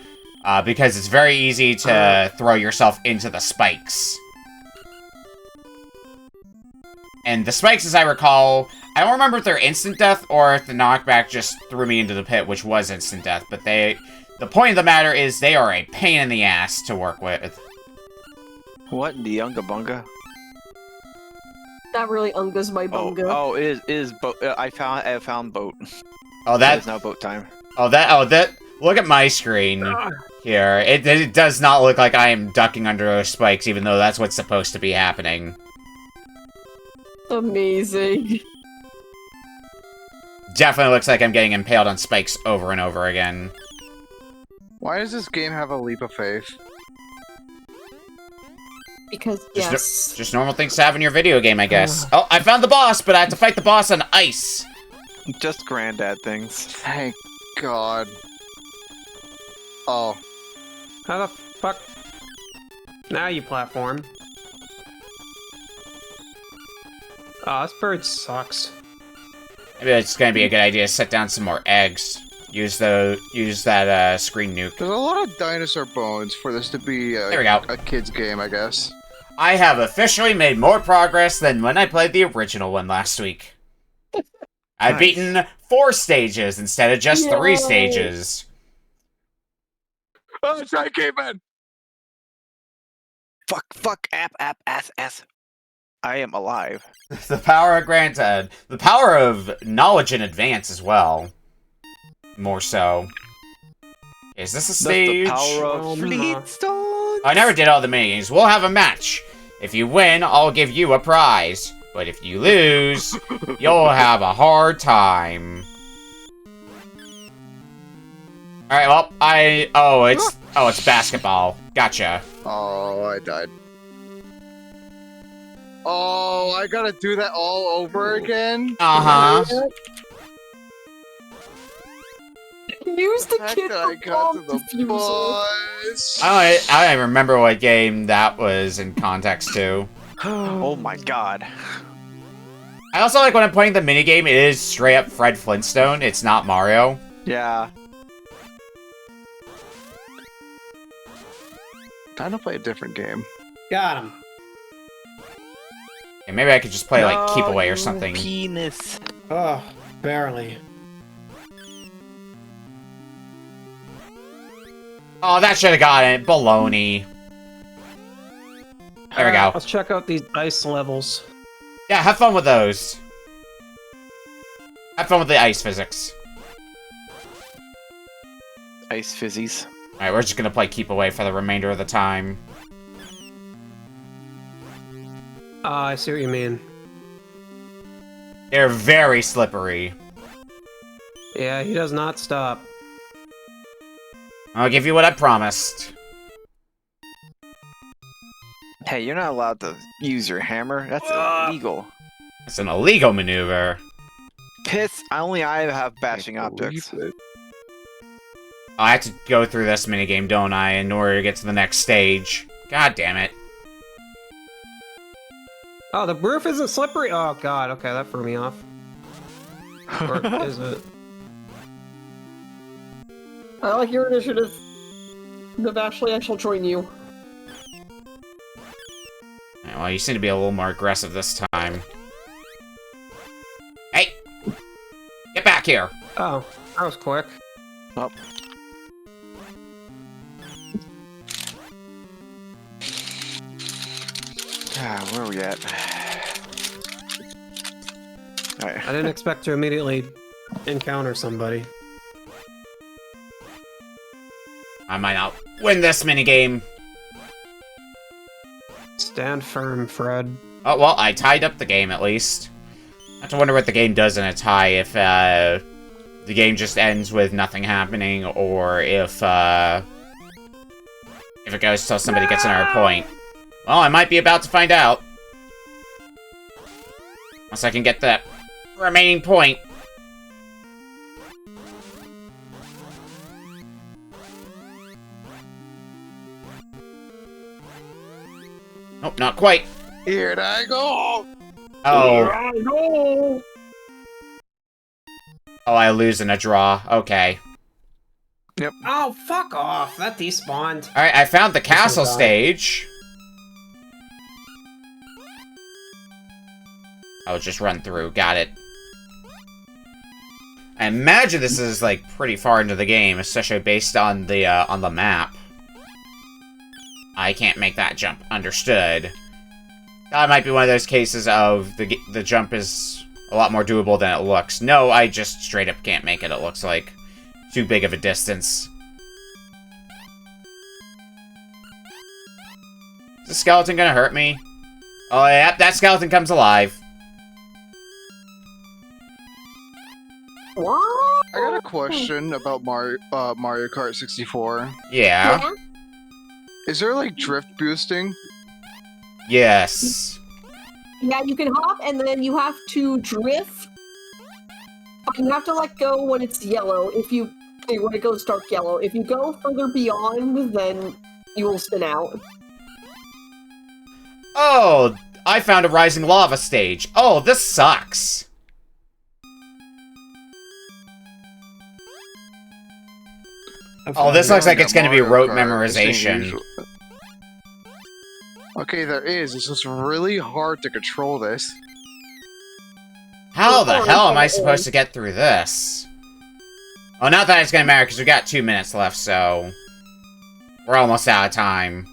Because it's very easy to throw yourself into the spikes. And the spikes, as I recall, I don't remember if they're instant death or if the knockback just threw me into the pit, which was instant death. But the point of the matter is they are a pain in the ass to work with. What in the Unga Bunga? Not really Unga's my bunga. Oh, it is boat. I found boat. Oh, that is now boat time. that. Look at my screen here. It does not look like I am ducking under those spikes, even though that's what's supposed to be happening. Amazing. Definitely looks like I'm getting impaled on spikes over and over again. Why does this game have a leap of faith? Because, yes. Just normal things to have in your video game, I guess. Oh, I found the boss, but I have to fight the boss on ice. Just granddad things. Thank God. Oh. How the fuck? Now you platform. Oh, this bird sucks. Maybe it's gonna be a good idea to set down some more eggs. Use that screen nuke. There's a lot of dinosaur bones for this to be There we go. a kid's game, I guess. I have officially made more progress than when I played the original one last week. I've Nice. beaten 4 stages instead of just 3 Yay. stages. Oh, try caveman! Fuck, ass. I am alive. The power of granted. The power of knowledge in advance as well. More so. Is this a stage? The power of No. Fleetstone. I never did all the minigames. We'll have a match. If you win, I'll give you a prize. But if you lose, you'll have a hard time. Alright, well, it's basketball. Gotcha. Oh, I died. Oh, I gotta do that all over again? Uh-huh. Use the Heck, kid I for got to bomb the defusal. boss. I don't remember what game that was in context to. Oh my god. I also like when I'm playing the minigame, it is straight up Fred Flintstone. It's not Mario. Yeah. Time to play a different game. Got him. And maybe I could just play, like, Keep Away or something. Penis. Oh, barely. Oh, that should have got it. Baloney. There we go. Let's check out these ice levels. Yeah, have fun with those. Have fun with the ice physics. Ice fizzies. Alright, we're just gonna play Keep Away for the remainder of the time. I see what you mean. They're very slippery. Yeah, he does not stop. I'll give you what I promised. Hey, you're not allowed to use your hammer. That's illegal. It's an illegal maneuver. Piss. I have bashing objects. I have to go through this minigame, don't I, in order to get to the next stage. God damn it. Oh, the roof isn't slippery? Oh, God. Okay, that threw me off. Or is it? I like your initiative. Ashley, I shall join you. Well, you seem to be a little more aggressive this time. Hey! Get back here! Oh, that was quick. Oh. Where are we at? Alright. I didn't expect to immediately encounter somebody. I might not win this minigame. Stand firm, Fred. Oh, well, I tied up the game, at least. I have to wonder what the game does in a tie, if, the game just ends with nothing happening, or if it goes till somebody gets another point. Well, I might be about to find out. Once I can get that remaining point. Nope, not quite. Here I go! Oh. Here I go! Oh, I lose in a draw. Okay. Oh, fuck off. That despawned. Alright, I found the castle die. stage. I'll just run through. Got it. I imagine this is, like, pretty far into the game, especially based on the map. I can't make that jump. Understood. That might be one of those cases of the jump is a lot more doable than it looks. No, I just straight up can't make it, it looks like. Too big of a distance. Is the skeleton gonna hurt me? Oh, yep, that skeleton comes alive. What? I got a question about Mario Kart 64. Yeah. Is there like drift boosting? Yes. Yeah, you can hop and then you have to drift. But you have to let go when it's yellow. When it goes dark yellow. If you go further beyond, then you will spin out. Oh, I found a rising lava stage. Oh, this sucks. Oh, this looks like it's going to be rote memorization. Okay, there is. It's just really hard to control this. How the hell am I supposed to get through this? Oh, not that it's going to matter, because we got 2 minutes left, so... We're almost out of time.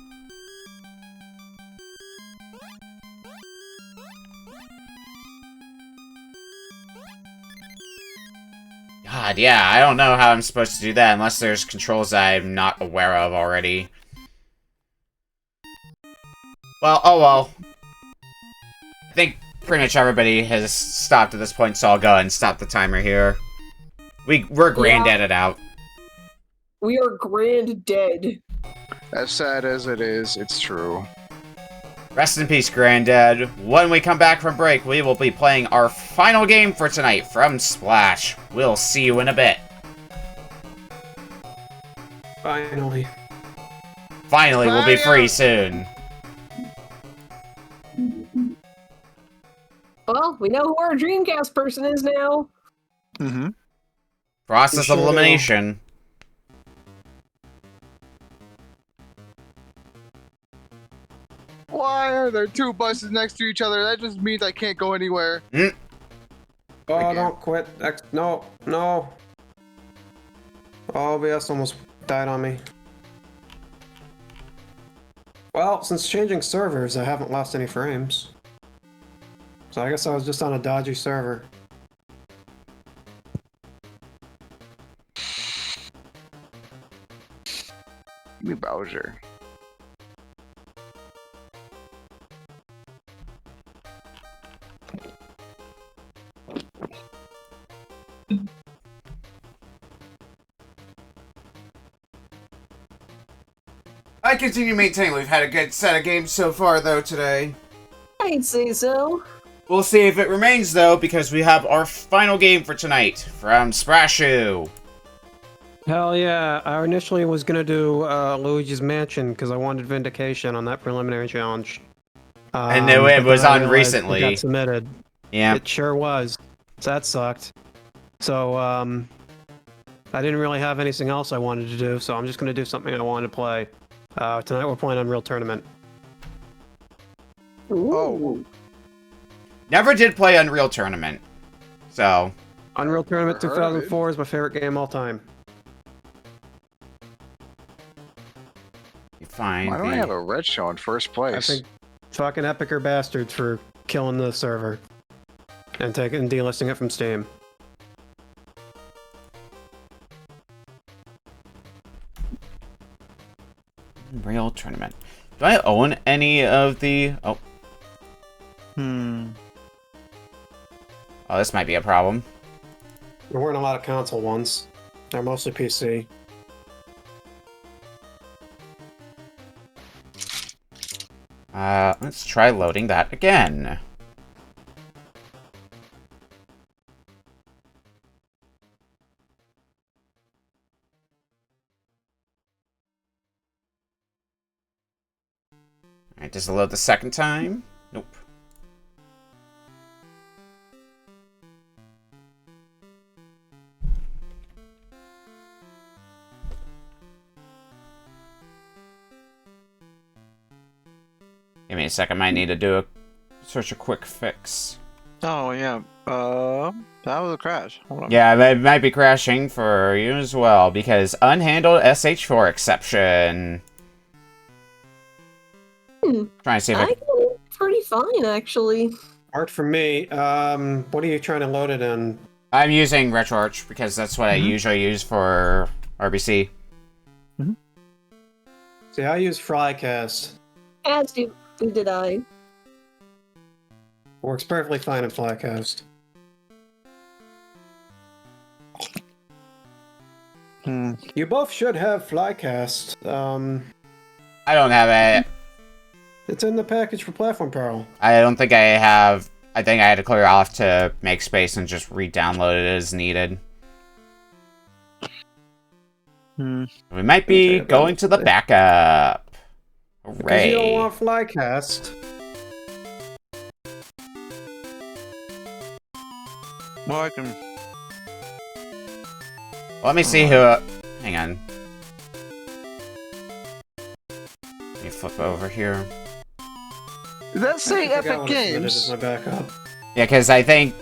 God, yeah, I don't know how I'm supposed to do that unless there's controls that I'm not aware of already. Well, oh well. I think pretty much everybody has stopped at this point, so I'll go and stop the timer here. We're granddaded out. We are grand dead. As sad as it is, it's true. Rest in peace, Granddad. When we come back from break, we will be playing our final game for tonight from Splash. We'll see you in a bit. Finally. Finally, we'll be free soon. Well, we know who our Dreamcast person is now. Mm-hmm. Process of elimination. Why are there two buses next to each other? That just means I can't go anywhere. Oh, don't quit. No, no. Oh, OBS almost died on me. Well, since changing servers, I haven't lost any frames. So I guess I was just on a dodgy server. Give me Bowser. I continue maintaining we've had a good set of games so far, though, today. I'd say so. We'll see if it remains, though, because we have our final game for tonight from Sprasshu. Hell yeah, I initially was gonna do Luigi's Mansion because I wanted Vindication on that preliminary challenge. I knew it but was then I on realized recently. It got submitted. Yeah. It sure was. So that sucked. So, I didn't really have anything else I wanted to do, so I'm just gonna do something I wanted to play. Tonight we're playing Unreal Tournament. Oh. Never did play Unreal Tournament. So. Unreal Tournament Alright. 2004 is my favorite game all time. Fine. Why don't I have a red show in first I place? think fucking Epic are bastards for killing the server and delisting it from Steam. Unreal Tournament. Do I own any of the... Oh. Oh, this might be a problem. There weren't a lot of console ones. They're mostly PC. Let's try loading that again. Alright, does it load the second time? Nope. Give me a second, might need to do a search a quick fix. Oh yeah. That was a crash. Hold on. Yeah, it might be crashing for you as well, because unhandled SH4 exception. Trying to see if I can pretty fine, actually. Art for me. What are you trying to load it in? I'm using RetroArch because that's what I usually use for RBC. See, I use Flycast. As did I. Works perfectly fine in Flycast. You both should have Flycast. I don't have it. It's in the package for Platform Pearl. I don't think I have. I think I had to clear off to make space and just re-download it as needed. We might be going to the backup. Because Hooray. you don't want Flycast. Well, I can. Let me see who. Hang on. Let me flip over here. Did that say I forgot Epic what it's submitted as Games? my backup. Yeah, because I think.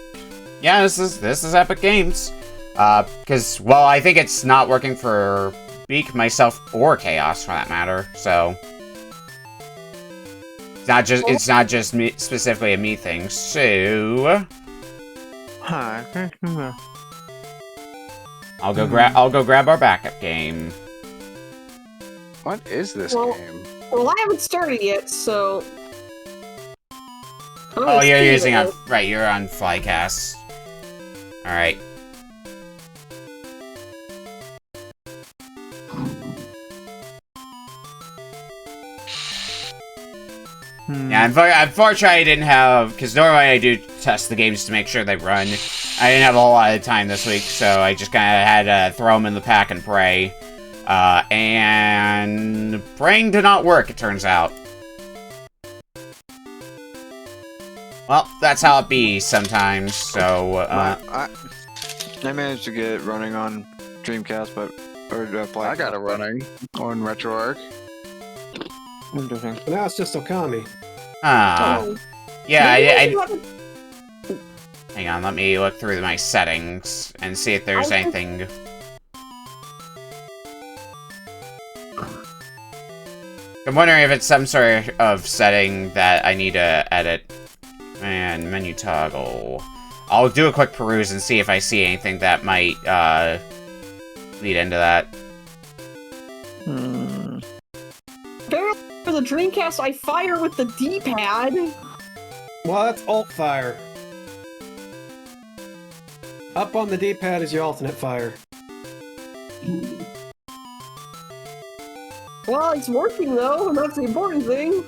Yeah, this is Epic Games. Because, well, I think it's not working for Beak, myself, or Chaos for that matter. So. It's not just me, specifically a me thing. So. Hi. I'll go grab our backup game. What is this Well- game? Well, I haven't started yet, so. Oh, you're using on right. You're on Flycast. All right. Yeah, unfortunately I didn't have, because normally I do test the games to make sure they run. I didn't have a whole lot of time this week, so I just kind of had to throw them in the pack and pray. And praying did not work, it turns out. Well, that's how it be sometimes, so, I managed to get it running on Dreamcast, but... I got it running on RetroArch. Interesting. But now it's just Okami. yeah, Maybe hang on, let me look through my settings and see if there's anything. I'm wondering if it's some sort of setting that I need to edit. And menu toggle. I'll do a quick peruse and see if I see anything that might lead into that. Apparently, for the Dreamcast, I fire with the D-pad. Well, that's alt fire. Up on the D-pad is your alternate fire. Well, it's working though, and that's the important thing.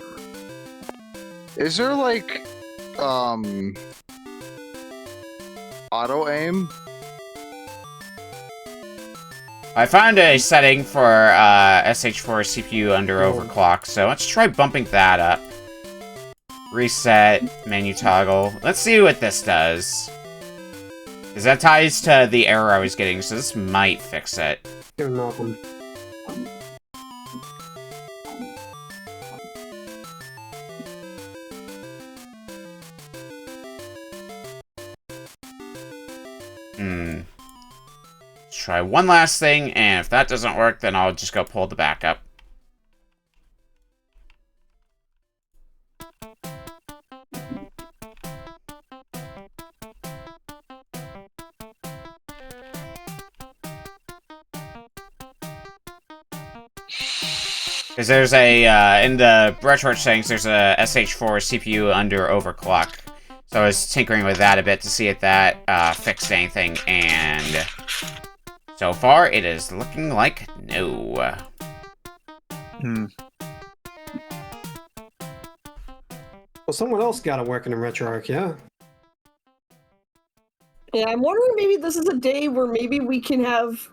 Is there like auto aim? I found a setting for SH4 CPU under overclock, so let's try bumping that up. Reset, menu toggle. Let's see what this does. Because that ties to the error I was getting, so this might fix it. You're welcome. Let's try one last thing, and if that doesn't work, then I'll just go pull the backup. Because there's a, in the RetroArch settings, there's a SH4 CPU under overclock. So I was tinkering with that a bit to see if that fixed anything, and so far it is looking like no. Well, someone else got it working in RetroArch, yeah? Yeah, I'm wondering maybe this is a day where maybe we can have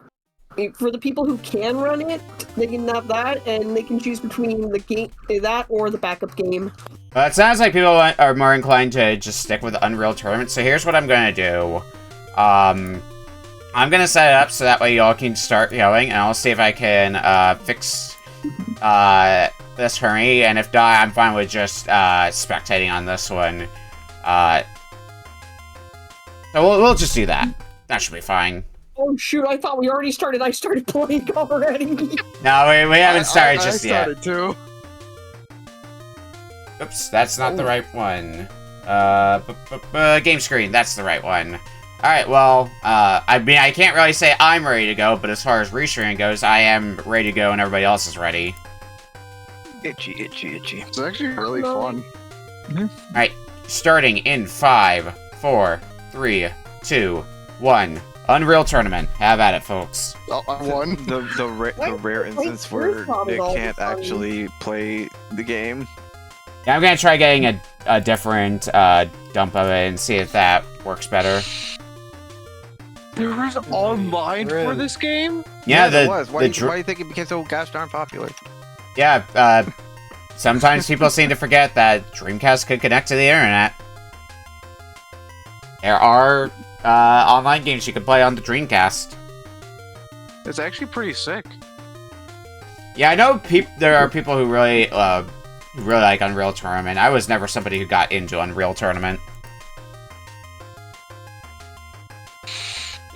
for the people who can run it, they can have that, and they can choose between the game, that or the backup game. Well, it sounds like people are more inclined to just stick with Unreal Tournament, so here's what I'm gonna do. I'm gonna set it up so that way y'all can start going, and I'll see if I can fix this for me, and if not, I'm fine with just spectating on this one. So we'll just do that. That should be fine. Oh shoot, I thought we already started. I started playing already. No, we haven't started just yet. yet. I started too. Oops, that's not the right one. Game screen, that's the right one. Alright, well, I mean, I can't really say I'm ready to go, but as far as restreaming goes, I am ready to go and everybody else is ready. Itchy, itchy, itchy. It's actually really fun. Alright, starting in 5, 4, 3, 2, 1. Unreal Tournament. Have at it, folks. Oh, I won. The rare instance where Nick can't actually play the game. Yeah, I'm gonna try getting a different dump of it and see if that works better. There was online for this game? Yeah, there was. Why do you think it became so gosh darn popular? Yeah, sometimes people seem to forget that Dreamcast could connect to the internet. There are online games you can play on the Dreamcast. It's actually pretty sick. Yeah, I know there are people who really like Unreal Tournament. I was never somebody who got into Unreal Tournament.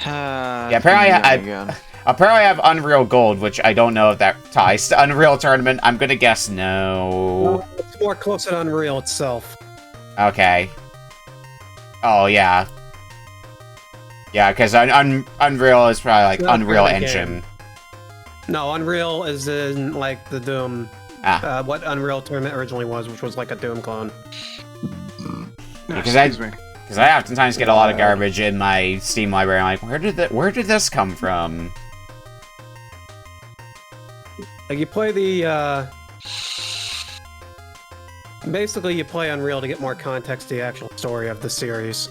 Yeah, apparently I have Unreal Gold, which I don't know if that ties to Unreal Tournament. I'm gonna guess no. It's more close to Unreal itself. Okay. Oh, yeah. Yeah, because Unreal is probably like Unreal Engine. No, Unreal is in, like, the Doom. What Unreal Tournament originally was, which was like a Doom clone. Because I oftentimes get a lot of garbage in my Steam library. I'm like, where did this come from? Like, you play the, basically, you play Unreal to get more context to the actual story of the series.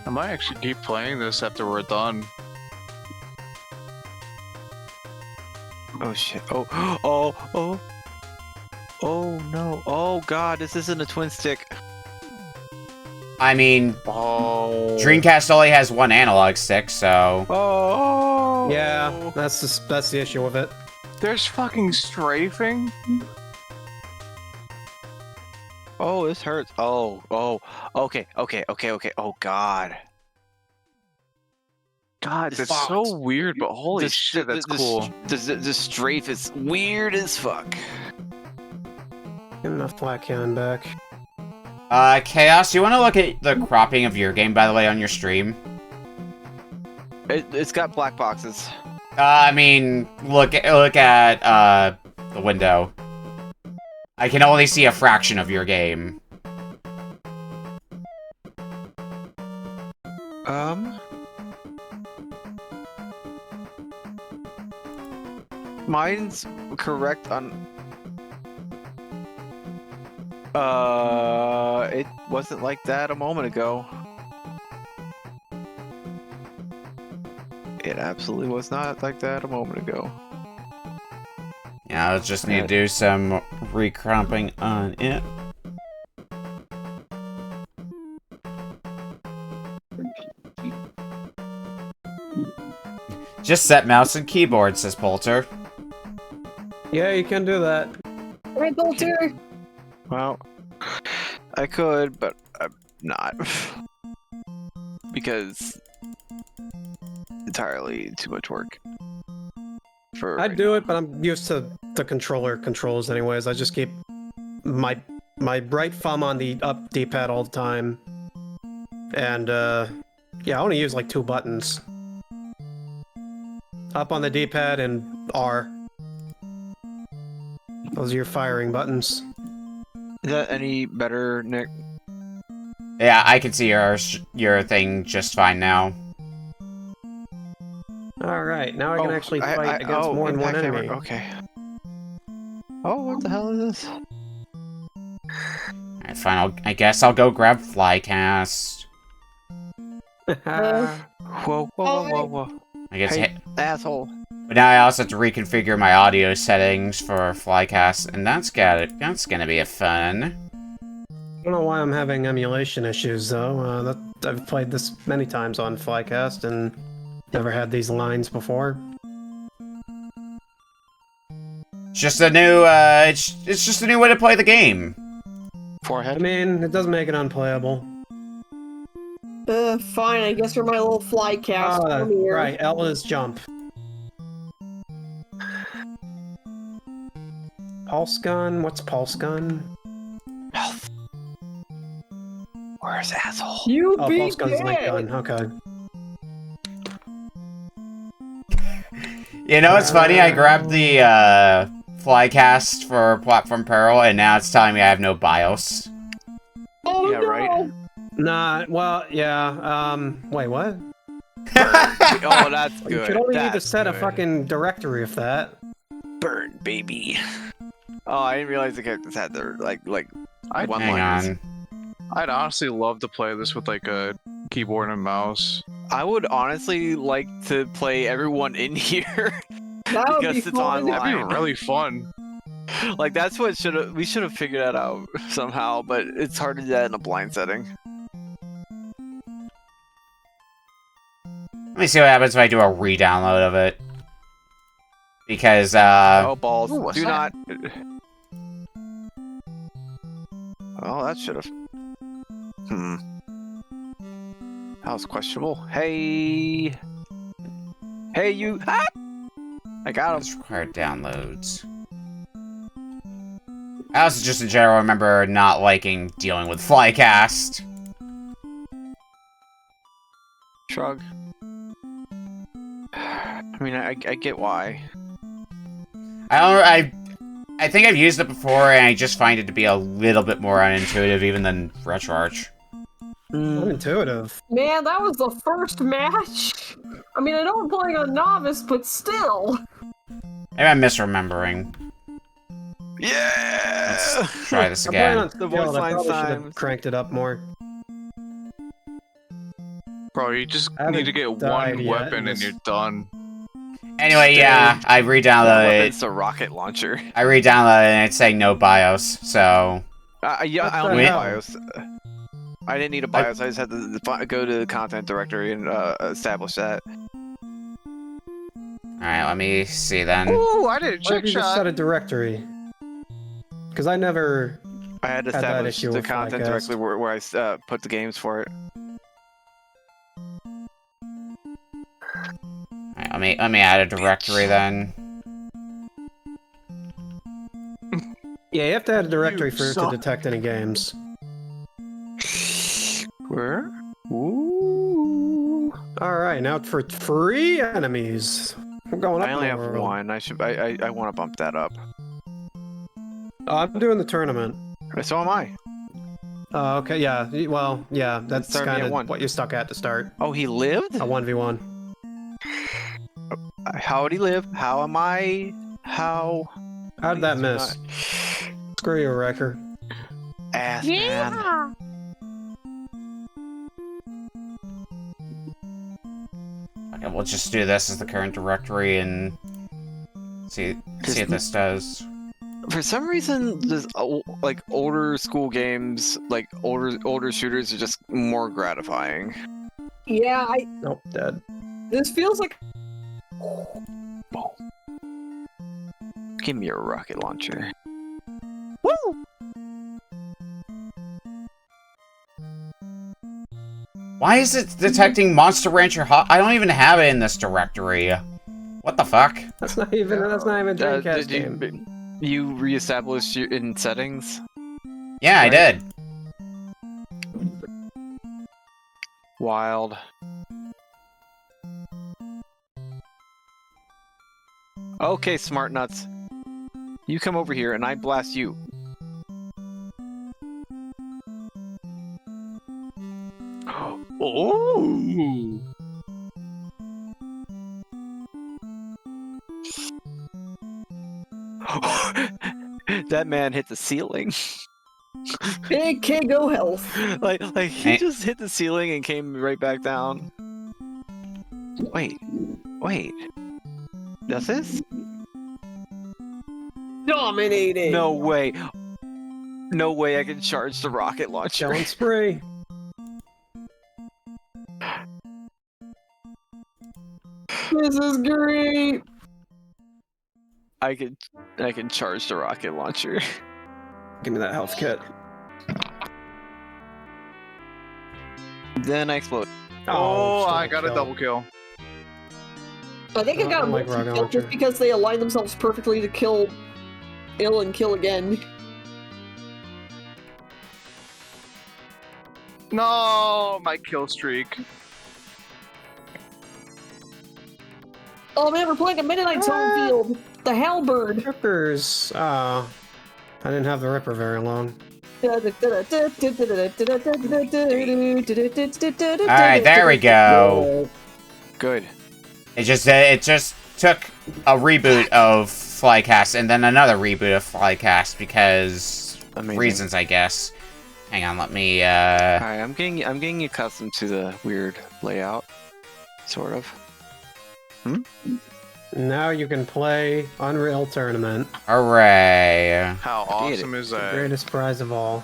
I might actually keep playing this after we're done. Oh shit. Oh no. Oh god, this isn't a twin stick. I mean, Dreamcast only has one analog stick, so... Oh! Yeah, that's the issue with it. There's fucking strafing? Oh, this hurts. Oh. Okay. Oh god. God, it's so weird, but holy shit, that's cool. The strafe is weird as fuck. Get enough black cannon back. Chaos, you want to look at the cropping of your game, by the way, on your stream? It's got black boxes. I mean, look at the window. I can only see a fraction of your game. Mine's correct on... it wasn't like that a moment ago. It absolutely was not like that a moment ago. Yeah, I just need to do some recropping on it. Just set mouse and keyboard, says Polter. Yeah, you can do that. Right, Bolter. Well, I could, but I'm not. Because entirely too much work. I'd do it, but I'm used to the controller controls anyways. I just keep my right thumb on the up D-pad all the time. And, yeah, I only use like 2 buttons. Up on the D-pad and R. Those are your firing buttons. Is that any better, Nick? Yeah, I can see your thing just fine now. Alright, now I can actually fight against more than one enemy. Okay. Oh, what the hell is this? Alright, fine, I guess I'll go grab Flycast. Whoa. I guess. Hey, asshole. But now I also have to reconfigure my audio settings for Flycast, and that's gonna be a fun. I don't know why I'm having emulation issues though. I've played this many times on Flycast and never had these lines before. It's just a new. It's just a new way to play the game. I mean, it doesn't make it unplayable. Fine, I guess for my little fly cast. Come here. Right, L is jump. Pulse gun? What's pulse gun? Health. Where's asshole? You Oh, be pulse gun's link dead. gun. Okay. You know what's funny? I grabbed the Flycast for Platform Peril, and now it's telling me I have no BIOS. Oh Yeah, no! right. Nah, well, yeah, wait, what? Oh, that's good. You could only need to That's set a good. fucking directory of that. Burn, baby. Oh, I didn't realize the characters had their like one Hang liners. on. I'd honestly love to play this with like a keyboard and mouse. I would honestly like to play everyone in here That would be because it's fun. online. That'd be really fun. Like that's what we should have figured that out somehow, but it's hard to do that in a blind setting. Let me see what happens if I do a re-download of it. Because, Oh balls! Ooh, what's Do that? not. Oh, that should have. That was questionable. Hey, you! Ah! I got him. it's required downloads. I also just in general remember not liking dealing with Flycast. Shrug. I mean, I get why. I think I've used it before, and I just find it to be a little bit more unintuitive even than RetroArch. Unintuitive. Man, that was the first match. I mean, I know I'm playing on novice, but still. Maybe I'm misremembering. Yeah. Let's try this I'm playing again. on The voice Skilled, I line probably should have times. cranked it up more. Bro, you just I haven't need to get died one yet weapon in and this. you're done. Anyway, yeah, I re-downloaded It's a rocket launcher. I re-downloaded and it's saying no BIOS, so... Yeah, What I the don't need a hell? BIOS. I didn't need a BIOS. I just had to go to the content directory and establish that. Alright, let me see then. Ooh, I did a Why trick don't you just shot. set a directory? Because I never... I had to Had that establish issue the with content Flycast. directly where I put the games for it. Alright, let me add a directory then. Yeah, you have to add a directory You for it to suck. detect any games. Where? Ooh. Alright, now for 3 enemies. We're going up I only in the have world. one. I want to bump that up. Oh, I'm doing the tournament. So am I. Okay, yeah. Well, yeah, that's started me kind at of 1. what you're stuck at to start. Oh, he lived? A 1v1. How would he live? How am I? How? How did that Please do miss? Screw you, Wrecker. Ass man. Okay, we'll just do this as the current directory and see what this does. For some reason, this like older school games, like older shooters, are just more gratifying. Yeah, Nope, dead. this feels like Give me a rocket launcher. Why is it detecting Monster Rancher Hot? I don't even have it in this directory. What the fuck? That's not even a Dreamcast game. Did you reestablish your in settings? Yeah, I did. Wild. Okay, smart nuts. You come over here and I blast you. Oh! That man hit the ceiling. Big K-Go health. Like he just hit the ceiling and came right back down. Wait. Does this? Dominating. No way. No way I can charge the rocket launcher. Killing spree. This is great. I can charge the rocket launcher. Give me that health kit. Then I explode. Oh, still I got a double kill. I think I got a like multi-kill rocket launcher. just because they align themselves perfectly to kill ill and kill again. No, my kill streak. Oh man, we're playing a Mennonite Zone field. The Halberd. Rippers. I didn't have the Ripper very long. Alright, there we go. Good. It just took a reboot of Flycast and then another reboot of Flycast because Amazing. reasons, I guess. Hang on, let me Alright, I'm getting accustomed to the weird layout. Sort of. Now you can play Unreal Tournament. Hooray. How awesome is The that? greatest prize of all.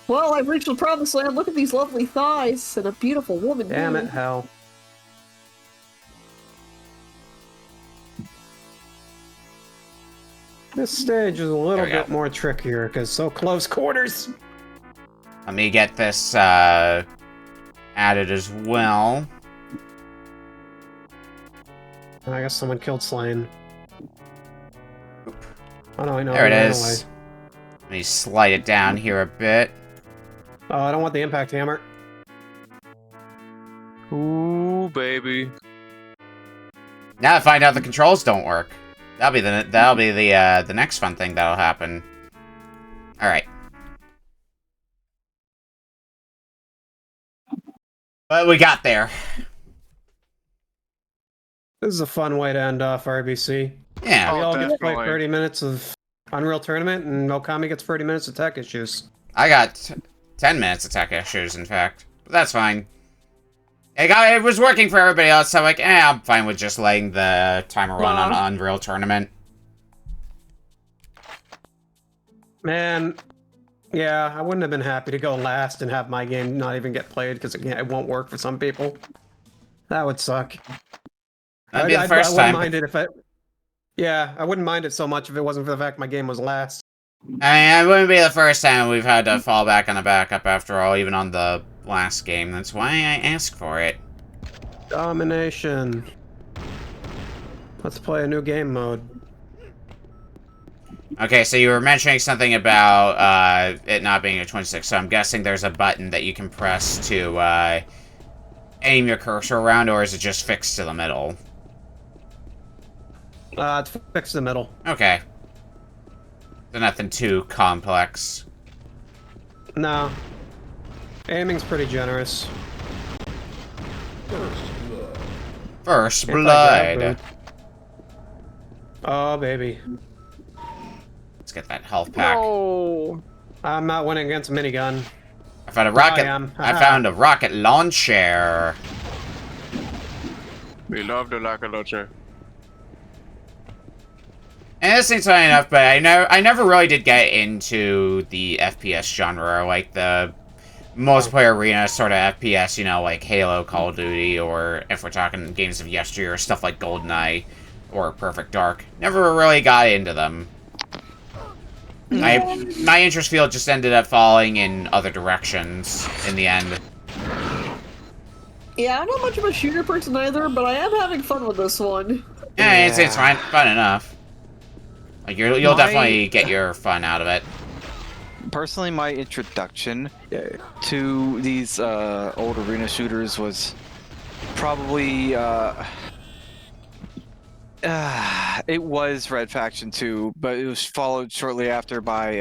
Well, I've reached the promised land. Look at these lovely thighs and a beautiful woman. Damn too. it, hell. This stage is a little There we go. bit more trickier because so close quarters. Let me get this added as well. I guess someone killed Slane. Oh no, I know. There it I know, is. Let me slide it down here a bit. Oh, I don't want the impact hammer. Ooh, baby. Now I find out the controls don't work. That'll be the next fun thing that'll happen. All right. But we got there. This is a fun way to end off RBC. Yeah. We all get to play definitely. 30 minutes of Unreal Tournament, and Okami gets 30 minutes of tech issues. I got 10 minutes of tech issues, in fact. But that's fine. It was working for everybody else, so I'm like, I'm fine with just letting the timer run on Unreal Tournament. Man, yeah, I wouldn't have been happy to go last and have my game not even get played because it won't work for some people. That would suck. That'd be the I first wouldn't time. mind it if it. Yeah, I wouldn't mind it so much if it wasn't for the fact my game was last. I mean, it wouldn't be the first time we've had to fall back on a backup after all, even on the last game. That's why I asked for it. Domination. Let's play a new game mode. Okay, so you were mentioning something about it not being a 26, so I'm guessing there's a button that you can press to aim your cursor around, or is it just fixed to the middle? It's fixed in the middle. Okay. So nothing too complex. No. Aiming's pretty generous. First If I grab blood. boot. Oh, baby. Let's get that health pack. No. I'm not winning against a minigun. I found a rocket. I am. I found a rocket launcher. We love the rocket launcher. And this thing's funny enough, but I never really did get into the FPS genre, like the multiplayer arena sort of FPS, you know, like Halo, Call of Duty, or if we're talking games of yesteryear, stuff like GoldenEye or Perfect Dark. Never really got into them. My interest field just ended up falling in other directions in the end. Yeah, I'm not much of a shooter person either, but I am having fun with this one. Yeah, it's fun enough. Like you'll definitely get your fun out of it. Personally, my introduction to these old arena shooters was probably it was Red Faction 2, but it was followed shortly after by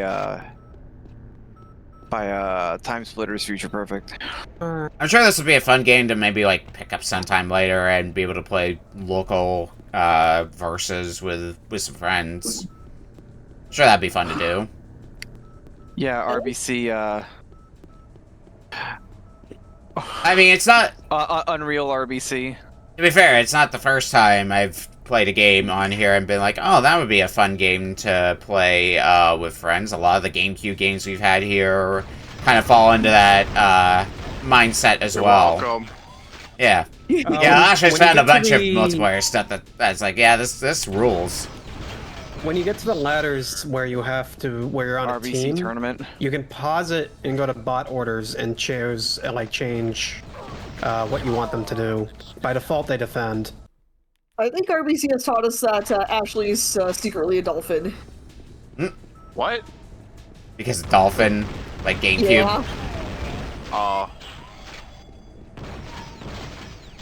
Time Splitters Future Perfect. I'm sure this would be a fun game to maybe like pick up sometime later and be able to play local versus with some friends. Sure, that'd be fun to do. Yeah, RBC. I mean, it's not... Unreal RBC. To be fair, it's not the first time I've played a game on here and been like, oh, that would be a fun game to play with friends. A lot of the GameCube games we've had here kind of fall into that mindset as well. Welcome. Yeah. Yeah, Ashley's found a bunch of multiplayer stuff that's like, yeah, this rules. When you get to the ladders where you're on RBC a team, tournament. you can pause it and go to bot orders and choose, change what you want them to do. By default, they defend. I think RBC has taught us that Ashley's secretly a dolphin. What? Because Dolphin, like GameCube. Yeah.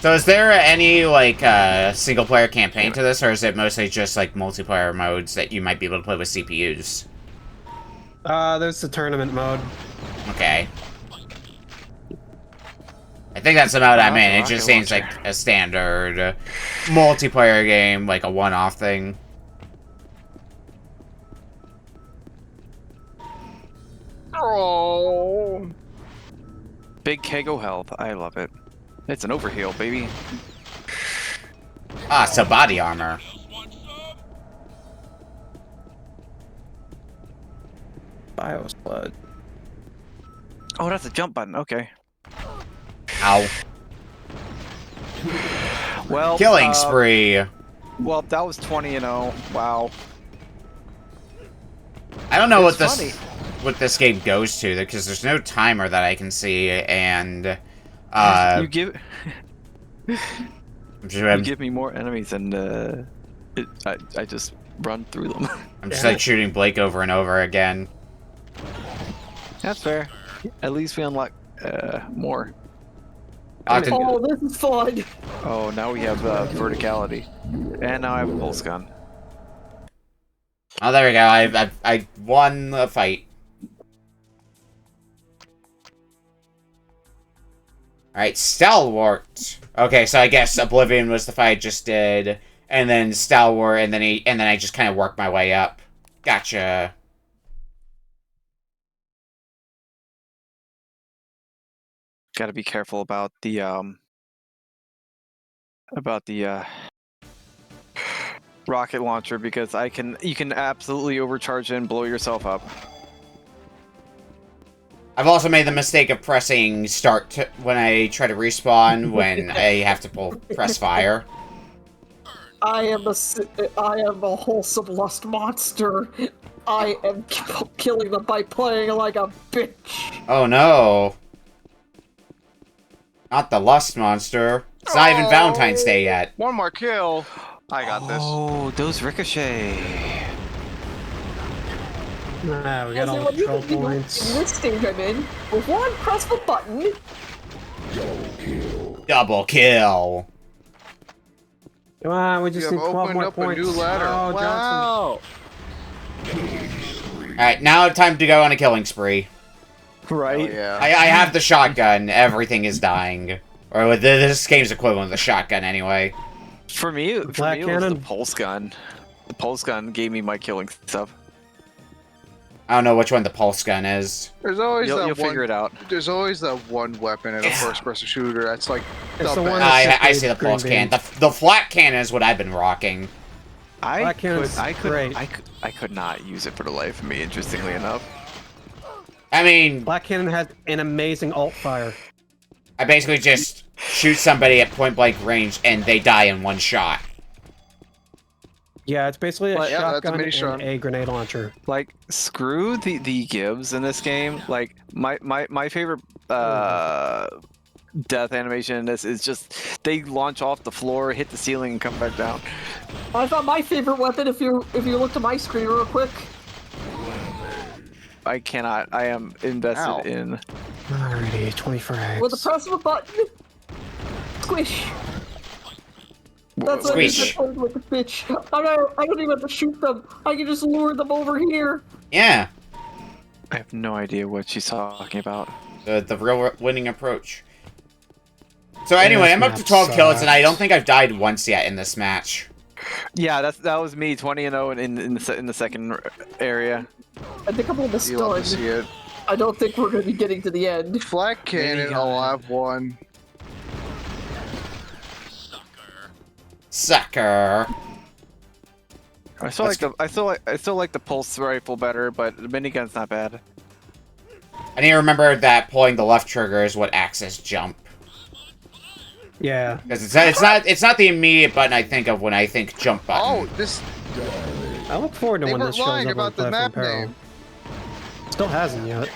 So is there any, single-player campaign to this, or is it mostly just, multiplayer modes that you might be able to play with CPUs? There's the tournament mode. Okay. I think that's the mode I'm in. It just seems like a standard multiplayer game, like a one-off thing. Oh. Big Kego health. I love it. It's an overheal, baby. Ah, so body armor. Bioslud. Oh, that's a jump button. Okay. Ow. Well, Killing spree. Well, that was 20-0. Wow. I don't know It's what this game goes to, because there's no timer that I can see, and you give you give me more enemies, and I just run through them. I'm just shooting Blake over and over again. That's fair. At least we unlock more. Oh, this is fun. Oh, now we have verticality, and now I have a pulse gun. Oh, there we go. I won the fight. Alright, Stalwart. Okay, so I guess Oblivion was the fight I just did, and then Stalwart, and then I just kind of worked my way up. Gotcha. Got to be careful about the rocket launcher, because you can absolutely overcharge it and blow yourself up. I've also made the mistake of pressing start when I try to respawn when I have to press fire. I am a wholesome lust monster. I am killing them by playing like a bitch. Oh no. Not the lust monster. It's not even Valentine's Day yet. One more kill. I got this. Oh, those ricochet. Nah, we got all the control points. In this stage I'm in, with one press of a button. Double kill. Come on, we just You need have 12 opened more up points. a new ladder. Oh, Wow. Alright, now time to go on a killing spree. Right? Oh, yeah. I have the shotgun. Everything is dying. Or this game's equivalent to the shotgun, anyway. For me, it was the pulse gun. The pulse gun gave me my killing stuff. I don't know which one the pulse gun is. There's always You'll figure it out. There's always that one weapon in a first-person shooter that's like It's the one best. that's I see the pulse green cannon. The flat cannon is what I've been rocking. I great. could not use it for the life of me, interestingly enough. I mean, Black Cannon has an amazing alt fire. I basically just shoot somebody at point-blank range and they die in one shot. Yeah, it's basically a Well, yeah, that's a shotgun mini and shot. a grenade launcher. Like, screw the gives in this game. Like, my favorite death animation in this is just they launch off the floor, hit the ceiling, and come back down. I thought my favorite weapon, if you look at my screen real quick. I cannot. I am invested in. Alrighty, 20 frags. With the press of a button. Squish. That's what Squish. I did with the bitch. I don't even have to shoot them. I can just lure them over here. Yeah. I have no idea what she's talking about. The real winning approach. So anyway, I'm up to 12 kills, and I don't think I've died once yet in this match. Yeah, that was me, 20-0 in the second area. I think I'm almost You love done. to see it. I don't think we're going to be getting to the end. Flat cannon, I'll have one. Sucker. I still like the pulse rifle better, but the minigun's not bad. I need to remember that pulling the left trigger is what acts as jump. Yeah. Because it's not the immediate button I think of when I think jump button. Oh, this. I look forward to They when were this shows lying up about on the Platform map Peril. name. Still hasn't yet.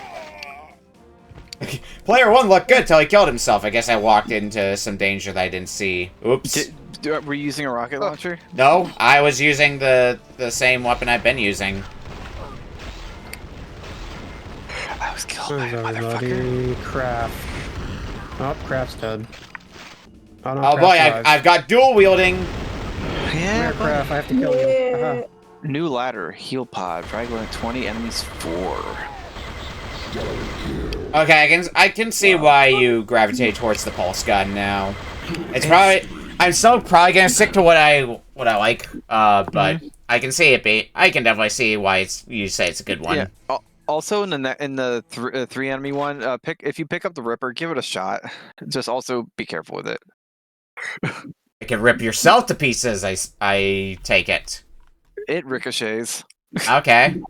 Player 1 looked good till he killed himself. I guess I walked into some danger that I didn't see. Oops. Were you using a rocket launcher? No, I was using the same weapon I've been using. I was killed Where's by a motherfucker. everybody? Craft. Oh, Craft's dead. Oh, no, Oh Craft boy, survived. I've got dual wielding. Come Yeah, here, Craft. I have to kill you. Yeah. New ladder, heal pod, fragment 20, enemies 4. Okay, I can see why you gravitate towards the pulse gun now. It's probably I'm still probably gonna stick to what I like. But I can see it. I can definitely see why you say it's a good one. Yeah. Also, in the three enemy one, if you pick up the Ripper, give it a shot. Just also be careful with it. It can rip yourself to pieces. I take it. It ricochets. Okay.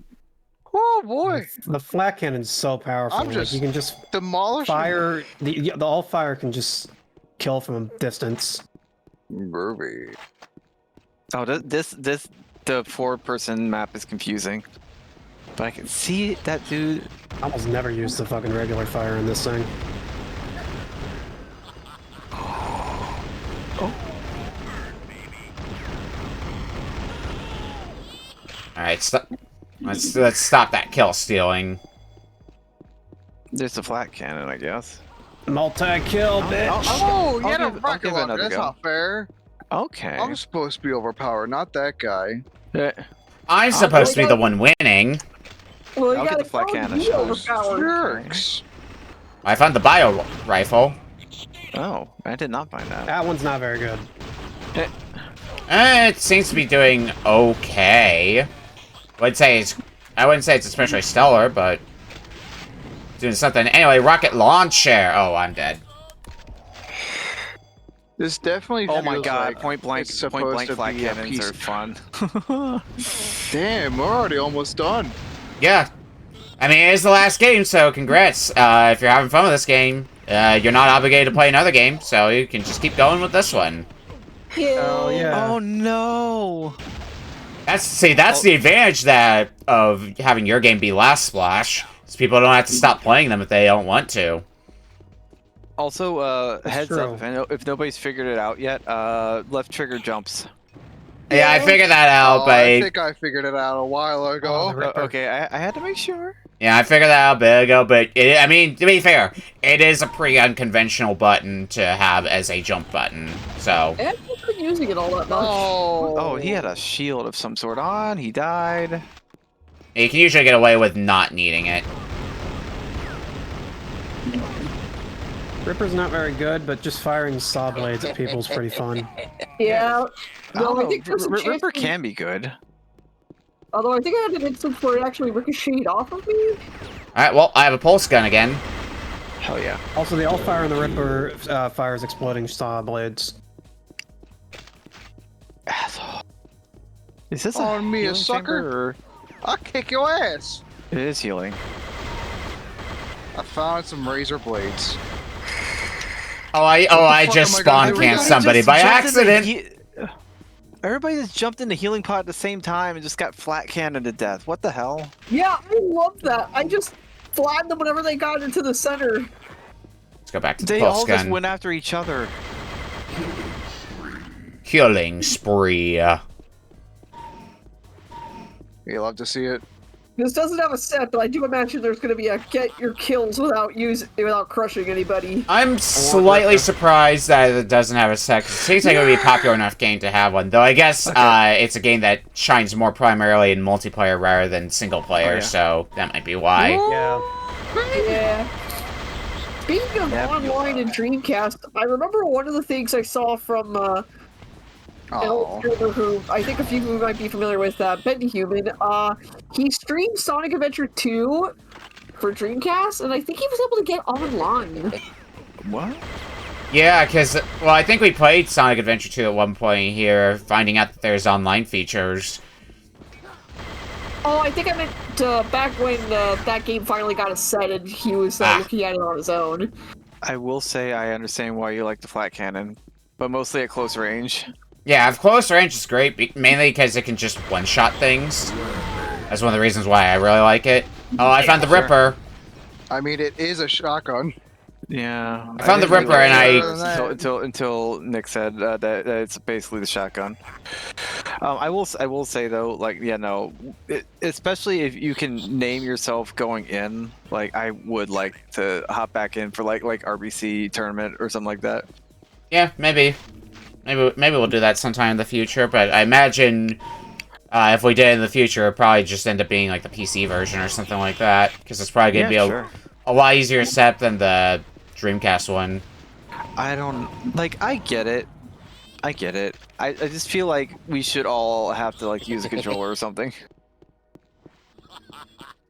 Oh boy, The flat cannon's so powerful. I'm just like, you can just demolishing. fire. The all fire can just kill from a distance. Kirby. Oh, the 4-person map is confusing. But I can see that dude. I almost never use the fucking regular fire in this thing. Alright, let's stop that kill stealing. There's a flat cannon, I guess. Multi-kill, bitch! Oh, you had a I'll rocket give it launcher. another That's go. not fair. Okay. I'm supposed to be overpowered, not that guy. I'm supposed to be the one winning. Well, you I'll get gotta the flat go cannon. be overpowered. Jerks. I found the bio rifle. Oh, I did not find that. That one's not very good. It seems to be doing okay. I wouldn't say it's especially stellar, but doing something. Anyway, rocket launcher. Oh, I'm dead. This definitely. Oh my feels god, like point blank it's supposed to flat be a cannons piece are fun. Damn, we're already almost done. Yeah. I mean, it is the last game, so congrats. If you're having fun with this game, you're not obligated to play another game, so you can just keep going with this one. Oh yeah. Oh no! That's the advantage of having your game be last Splash. Is people don't have to stop playing them if they don't want to. Also, heads true. up, if nobody's figured it out yet, left trigger jumps. Yeah, I figured that out, Oh, but I think I figured it out a while Oh, ago. the Ripper. Okay, I had to make sure. yeah, I figured that out a bit ago. But I mean, to be fair, it is a pretty unconventional button to have as a jump button. So And I've been using it all that much. Oh, he had a shield of some sort on. He died. you can usually get away with not needing it. Ripper's not very good, but just firing saw blades at people is pretty fun. Yeah. No, I Oh, think there's a chance Ripper we- can be good. Although I think I had an instance where it actually ricocheted off of me. Alright, well, I have a pulse gun again. Hell yeah. Also, the all fire on the Ripper fires exploding saw blades. Asshole. Is this On me, a healing sucker? chamber, or- I'll kick your ass. It is healing. I found some razor blades. I the fuck am just I gonna spawn do? camped Everybody somebody just by jumped in the accident. Everybody just jumped in the healing pod at the same time and just got flat cannoned to death. What the hell? Yeah, I love that. I just flattened them whenever they got into the center. Let's go back to the They pulse all just gun. went after each other. Killing spree. You love to see it. This doesn't have a set, but I do imagine there's going to be a get your kills without crushing anybody. I'm slightly surprised that it doesn't have a set, 'cause it seems like it would be a popular enough game to have one. Though I guess it's a game that shines more primarily in multiplayer rather than single player, yeah. so that might be why. Yeah. Yeah. Speaking of online and Dreamcast, I remember one of the things I saw from illustrator who I think a few of you might be familiar with, Ben Human. He streamed Sonic Adventure 2 for Dreamcast, and I think he was able to get online. What? Yeah, because, well, I think we played Sonic Adventure 2 at one point here, finding out that there's online features. Oh, I think I meant back when that game finally got a set and he was looking at it on his own. I will say I understand why you like the flat cannon, but mostly at close range. Yeah, at close range is great, mainly because it can just one-shot things. That's one of the reasons why I really like it. Oh, I found the Ripper. I mean, it is a shotgun. Yeah. I found the Ripper and I... Until Nick said that it's basically the shotgun. I will say though, like, yeah, no, especially if you can name yourself going in, like, I would like to hop back in for like RBC tournament or something like that. Yeah, maybe we'll do that sometime in the future, but I imagine if we did it in the future, it'd probably just end up being like the PC version or something like that, because it's probably gonna be a lot easier to set than the Dreamcast one. I don't, like, I get it. I just feel like we should all have to, like, use a controller or something.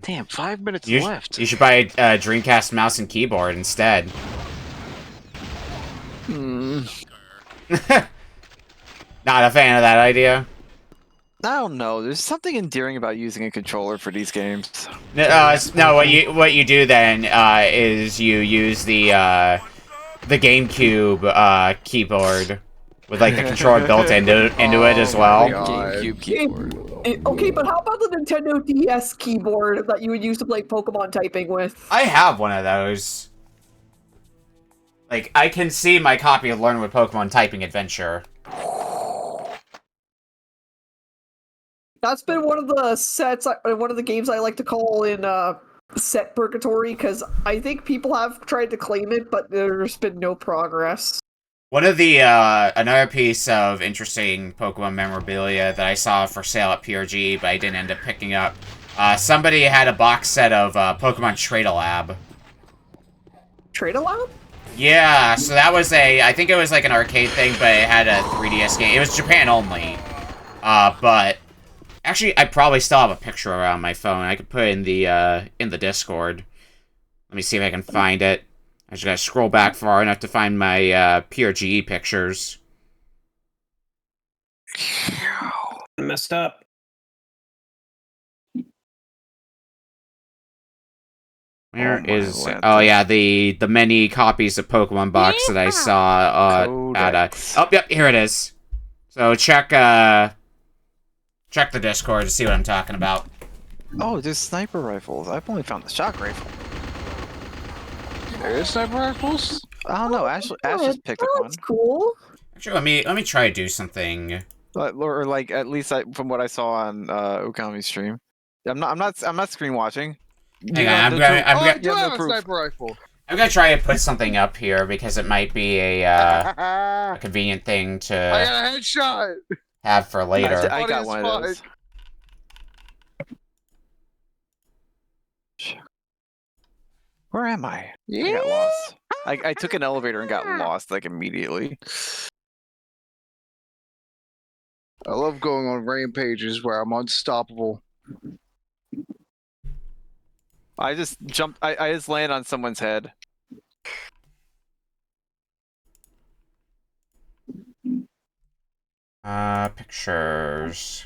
Damn, 5 minutes left. You should buy a Dreamcast mouse and keyboard instead. Not a fan of that idea? I don't know. There's something endearing about using a controller for these games. No, what you do then is you use the GameCube keyboard with like the controller built into it as well. GameCube keyboard. Okay, but how about the Nintendo DS keyboard that you would use to play Pokemon typing with? I have one of those. Like, I can see my copy of Learn with Pokemon Typing Adventure. That's been one of the sets, one of the games I like to call in set purgatory, because I think people have tried to claim it, but there's been no progress. One of the, another piece of interesting Pokemon memorabilia that I saw for sale at PRG, but I didn't end up picking up, somebody had a box set of Pokemon Trade-A-Lab. Trade-A-Lab? Yeah, so that was I think it was like an arcade thing, but it had a 3DS game. It was Japan only. But actually, I probably still have a picture around my phone. I could put it in the Discord. Let me see if I can find it. I just gotta scroll back far enough to find my PRGE pictures. Messed up. Where is it? Oh yeah, the many copies of Pokemon box that I saw oh yep, here it is. So check the Discord to see what I'm talking about. Oh, there's sniper rifles. I've only found the shock rifle. There is sniper rifles? I don't know. Ash just picked up one. That's cool. Actually, let me try to do something. Or like at least from what I saw on Okami's stream. I'm not screen watching. Hang on, I'm sniper rifle. I'm gonna try to put something up here because it might be a convenient thing to I got a headshot. Have for later. I got one of those. Where am I? Yeah. I got lost. I took an elevator and got lost like immediately. I love going on rampages where I'm unstoppable. I just jumped. I just landed on someone's head. Pictures.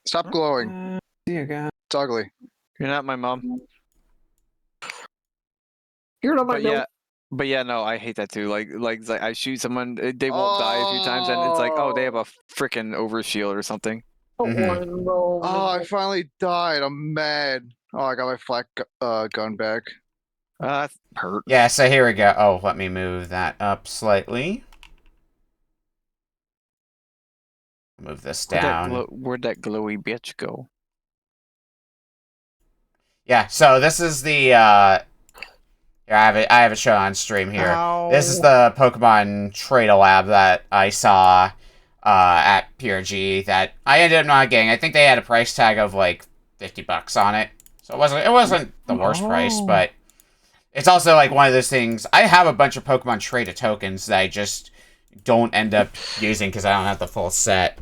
Stop glowing. Dear God. It's ugly. You're not my mom. You're not my mom. But yeah, no, I hate that too. Like I shoot someone, they won't die a few times, and it's like, oh, they have a freaking overshield or something. Oh, I finally died. I'm mad. Oh, I got my flat gun back. That hurt. Yeah, so here we go. Oh, let me move that up slightly. Move this down. Where'd that glowy bitch go? Yeah, so this is the here, I have it shown on stream here. Ow. This is the Pokemon Trade-A-Lab that I saw at PRG that I ended up not getting. I think they had a price tag of like $50 on it. So it wasn't the worst price, but It's also like one of those things. I have a bunch of Pokemon Trader tokens that I just don't end up using because I don't have the full set.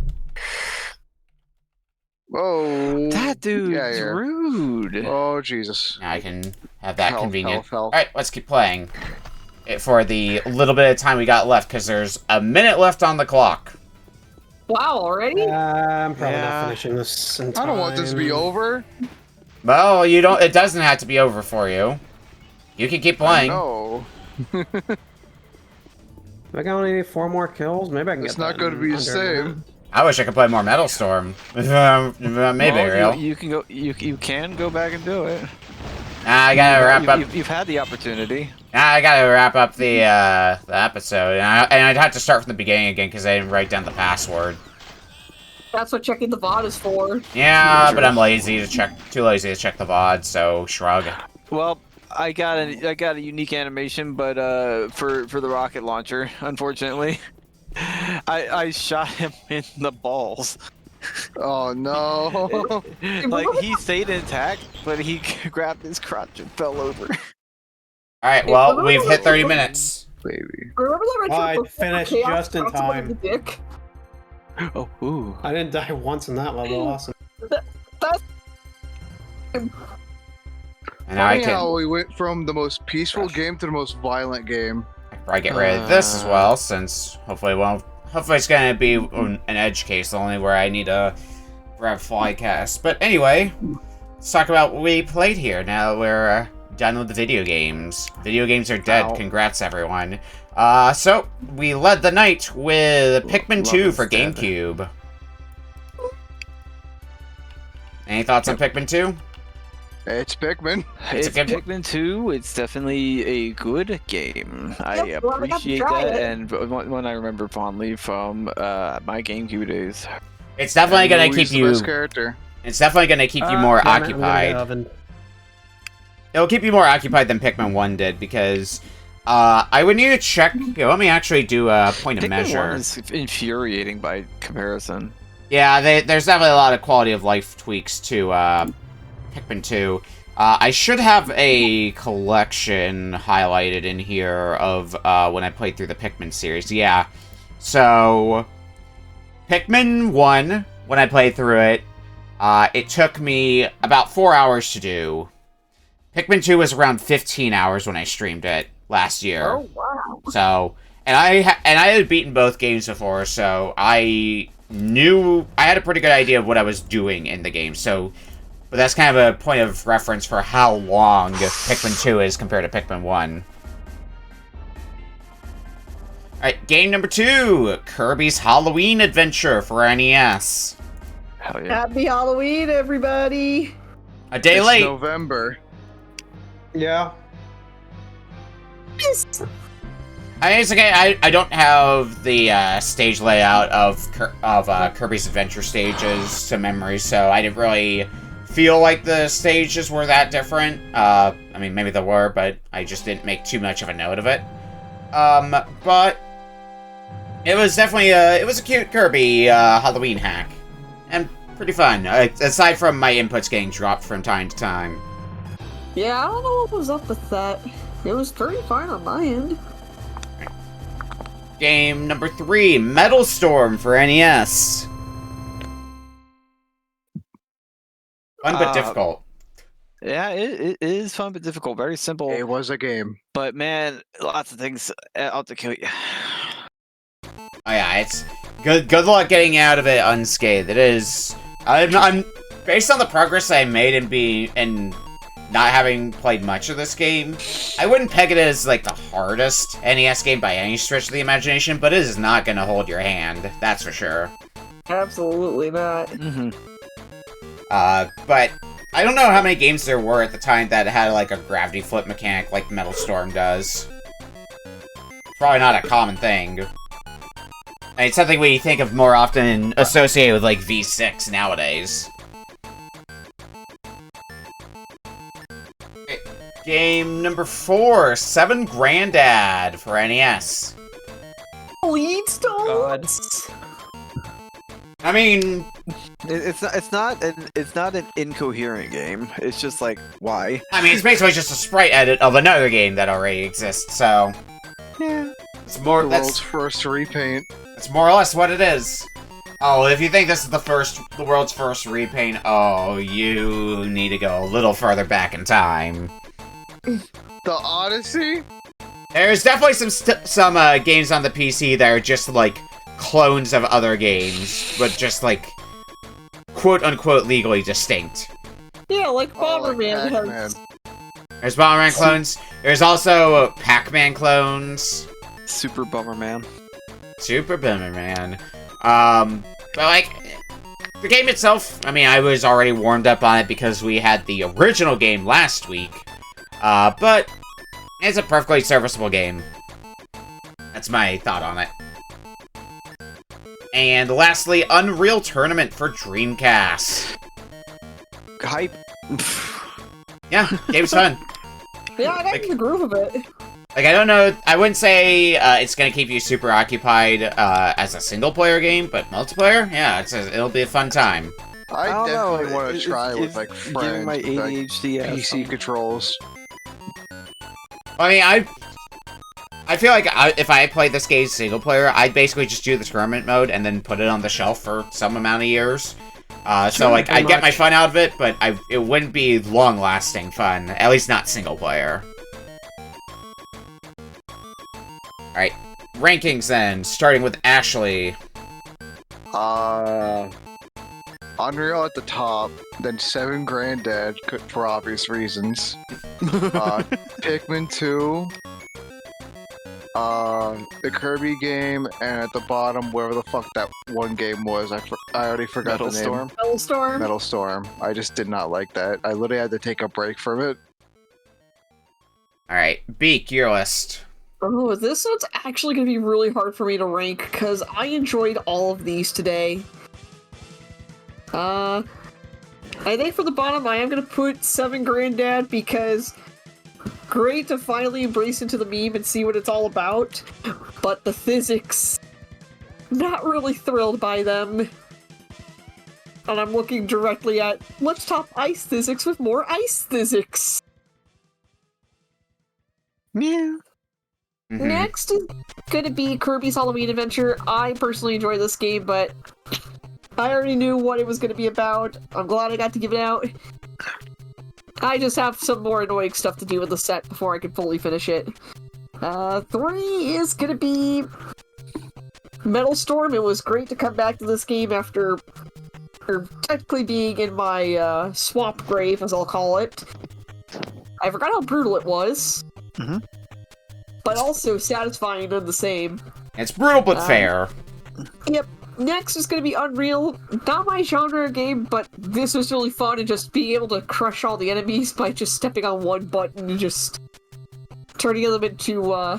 Whoa. That dude's rude. Oh, Jesus. Now I can have that convenient. Health. Alright, let's keep playing it for the little bit of time we got left, because there's a minute left on the clock. Wow, already? I'm probably not finishing this in time. I don't want this to be over. Well, you don't. It doesn't have to be over for you. You can keep playing. No. I got only 4 more kills. Maybe I can It's get not going to be the same. I wish I could play more Metal Storm. Maybe real. You can go. You can go back and do it. I gotta wrap up. You've had the opportunity. I gotta wrap up the episode, and I'd have to start from the beginning again because I didn't write down the password. That's what checking the VOD is for. Yeah, but I'm lazy to check. Too lazy to check the VOD, so shrug. Well, I got a unique animation, but for the rocket launcher, unfortunately, I shot him in the balls. Oh no! Like, he stayed intact, but he grabbed his crotch and fell over. All right, well, we've hit 30 minutes. Baby. Remember that I finished just in time. Oh, ooh! I didn't die once in that level. Awesome. That's And now I Funny can how we went from the most peaceful game to the most violent game. probably get rid of this as well, since hopefully it's gonna be an edge case only where I need to grab Flycast. But anyway, let's talk about what we played here. Now we're done with the video games. Video games are dead. Ow. Congrats, everyone. So we led the night with Pikmin 2 for dead. GameCube. Any thoughts on Pikmin 2? It's Pikmin. It's It's a good- Pikmin 2. It's definitely a good game. I Yep, well, I got to appreciate try that, it. and one I remember fondly from my GameCube days. It's definitely gonna Louis keep the you. best character. It's definitely gonna keep you more Damn it, I'm gonna occupied. get oven. It'll keep you more occupied than Pikmin 1 did, because I would need to check. Okay, let me actually do a point of Pikmin measure. 1 is infuriating by comparison. Yeah, there's definitely a lot of quality of life tweaks to Pikmin 2. I should have a collection highlighted in here of when I played through the Pikmin series. Yeah, so Pikmin 1, when I played through it, it took me about 4 hours to do. Pikmin 2 was around 15 hours when I streamed it last year. Oh wow. So, and I had beaten both games before, so I knew I had a pretty good idea of what I was doing in the game. So, but that's kind of a point of reference for how long Pikmin 2 is compared to Pikmin 1. Alright, game number 2, Kirby's Halloween Adventure for NES. Hell yeah. Happy Halloween, everybody! A day It's late. November. Yeah. Yes. It's okay. I don't have the stage layout of Kirby's Adventure stages to memory, so I didn't really feel like the stages were that different. I mean, maybe they were, but I just didn't make too much of a note of it. But it was definitely it was a cute Kirby Halloween hack, and pretty fun. Aside from my inputs getting dropped from time to time. Yeah, I don't know what was up with that. It was pretty fine on my end. Game number 3, Metal Storm for NES. Fun but difficult. Yeah, it is fun but difficult. Very simple. It was a game. But man, lots of things out to kill you. Oh yeah, it's good luck getting out of it unscathed. It is. I'm based on the progress I made and not having played much of this game, I wouldn't peg it as like the hardest NES game by any stretch of the imagination, but it is not gonna hold your hand, that's for sure. Absolutely not. Mm-hmm. But I don't know how many games there were at the time that had like a gravity flip mechanic like Metal Storm does. Probably not a common thing. And it's something we think of more often associated with like V6 nowadays. Game number 4, 7 Grandad for NES. Leadstones? I mean, it's not an incoherent game. It's just like, why? I mean, it's basically just a sprite edit of another game that already exists. So Yeah. it's more. The world's first repaint. That's more or less what it is. Oh, if you think this is the world's first repaint, oh, you need to go a little further back in time. The Odyssey? There's definitely some games on the PC that are just like clones of other games, but just like quote-unquote legally distinct. Yeah, like Bomberman Pac-Man. has. There's Bomberman clones. There's also Pac-Man clones. Super Bomberman. Super Bomberman. But like, the game itself, I mean, I was already warmed up on it because we had the original game last week. But it's a perfectly serviceable game. That's my thought on it. And lastly, Unreal Tournament for Dreamcast. Hype. Yeah, game's fun. Yeah, I got in the groove of it. Like, I don't know, I wouldn't say it's gonna keep you super occupied as a single-player game, but multiplayer? Yeah, it'll be a fun time. I don't definitely know, want to try with like giving friends, my with, like, ADHD ass PC something. controls. I mean, I feel like if I played this game single-player, I'd basically just do the tournament mode and then put it on the shelf for some amount of years. So, like, I'd get my fun out of it, but it wouldn't be long-lasting fun. At least not single-player. Alright, rankings then, starting with Ashley. Unreal at the top, then 7 Granddad, for obvious reasons. Pikmin 2. The Kirby game, and at the bottom, wherever the fuck that one game was, I already forgot the name. Storm. Metal Storm. Metal Storm. I just did not like that. I literally had to take a break from it. Alright, Beak, your list. Oh, this one's actually going to be really hard for me to rank, because I enjoyed all of these today. I think for the bottom, I am going to put 7 Granddad, because great to finally embrace into the meme and see what it's all about, but the physics, not really thrilled by them. And I'm looking directly at, let's top ice physics with more ice physics. Yeah. Mhm. Next is gonna be Kirby's Halloween Adventure. I personally enjoy this game, but I already knew what it was gonna be about. I'm glad I got to give it out. I just have some more annoying stuff to do with the set before I can fully finish it. 3 is gonna be Metal Storm. It was great to come back to this game after technically being in my swamp grave, as I'll call it. I forgot how brutal it was. Mhm. But also satisfying in the same. It's brutal but fair. Yep. Next is going to be Unreal. Not my genre game, but this was really fun, and just being able to crush all the enemies by just stepping on one button and just turning them into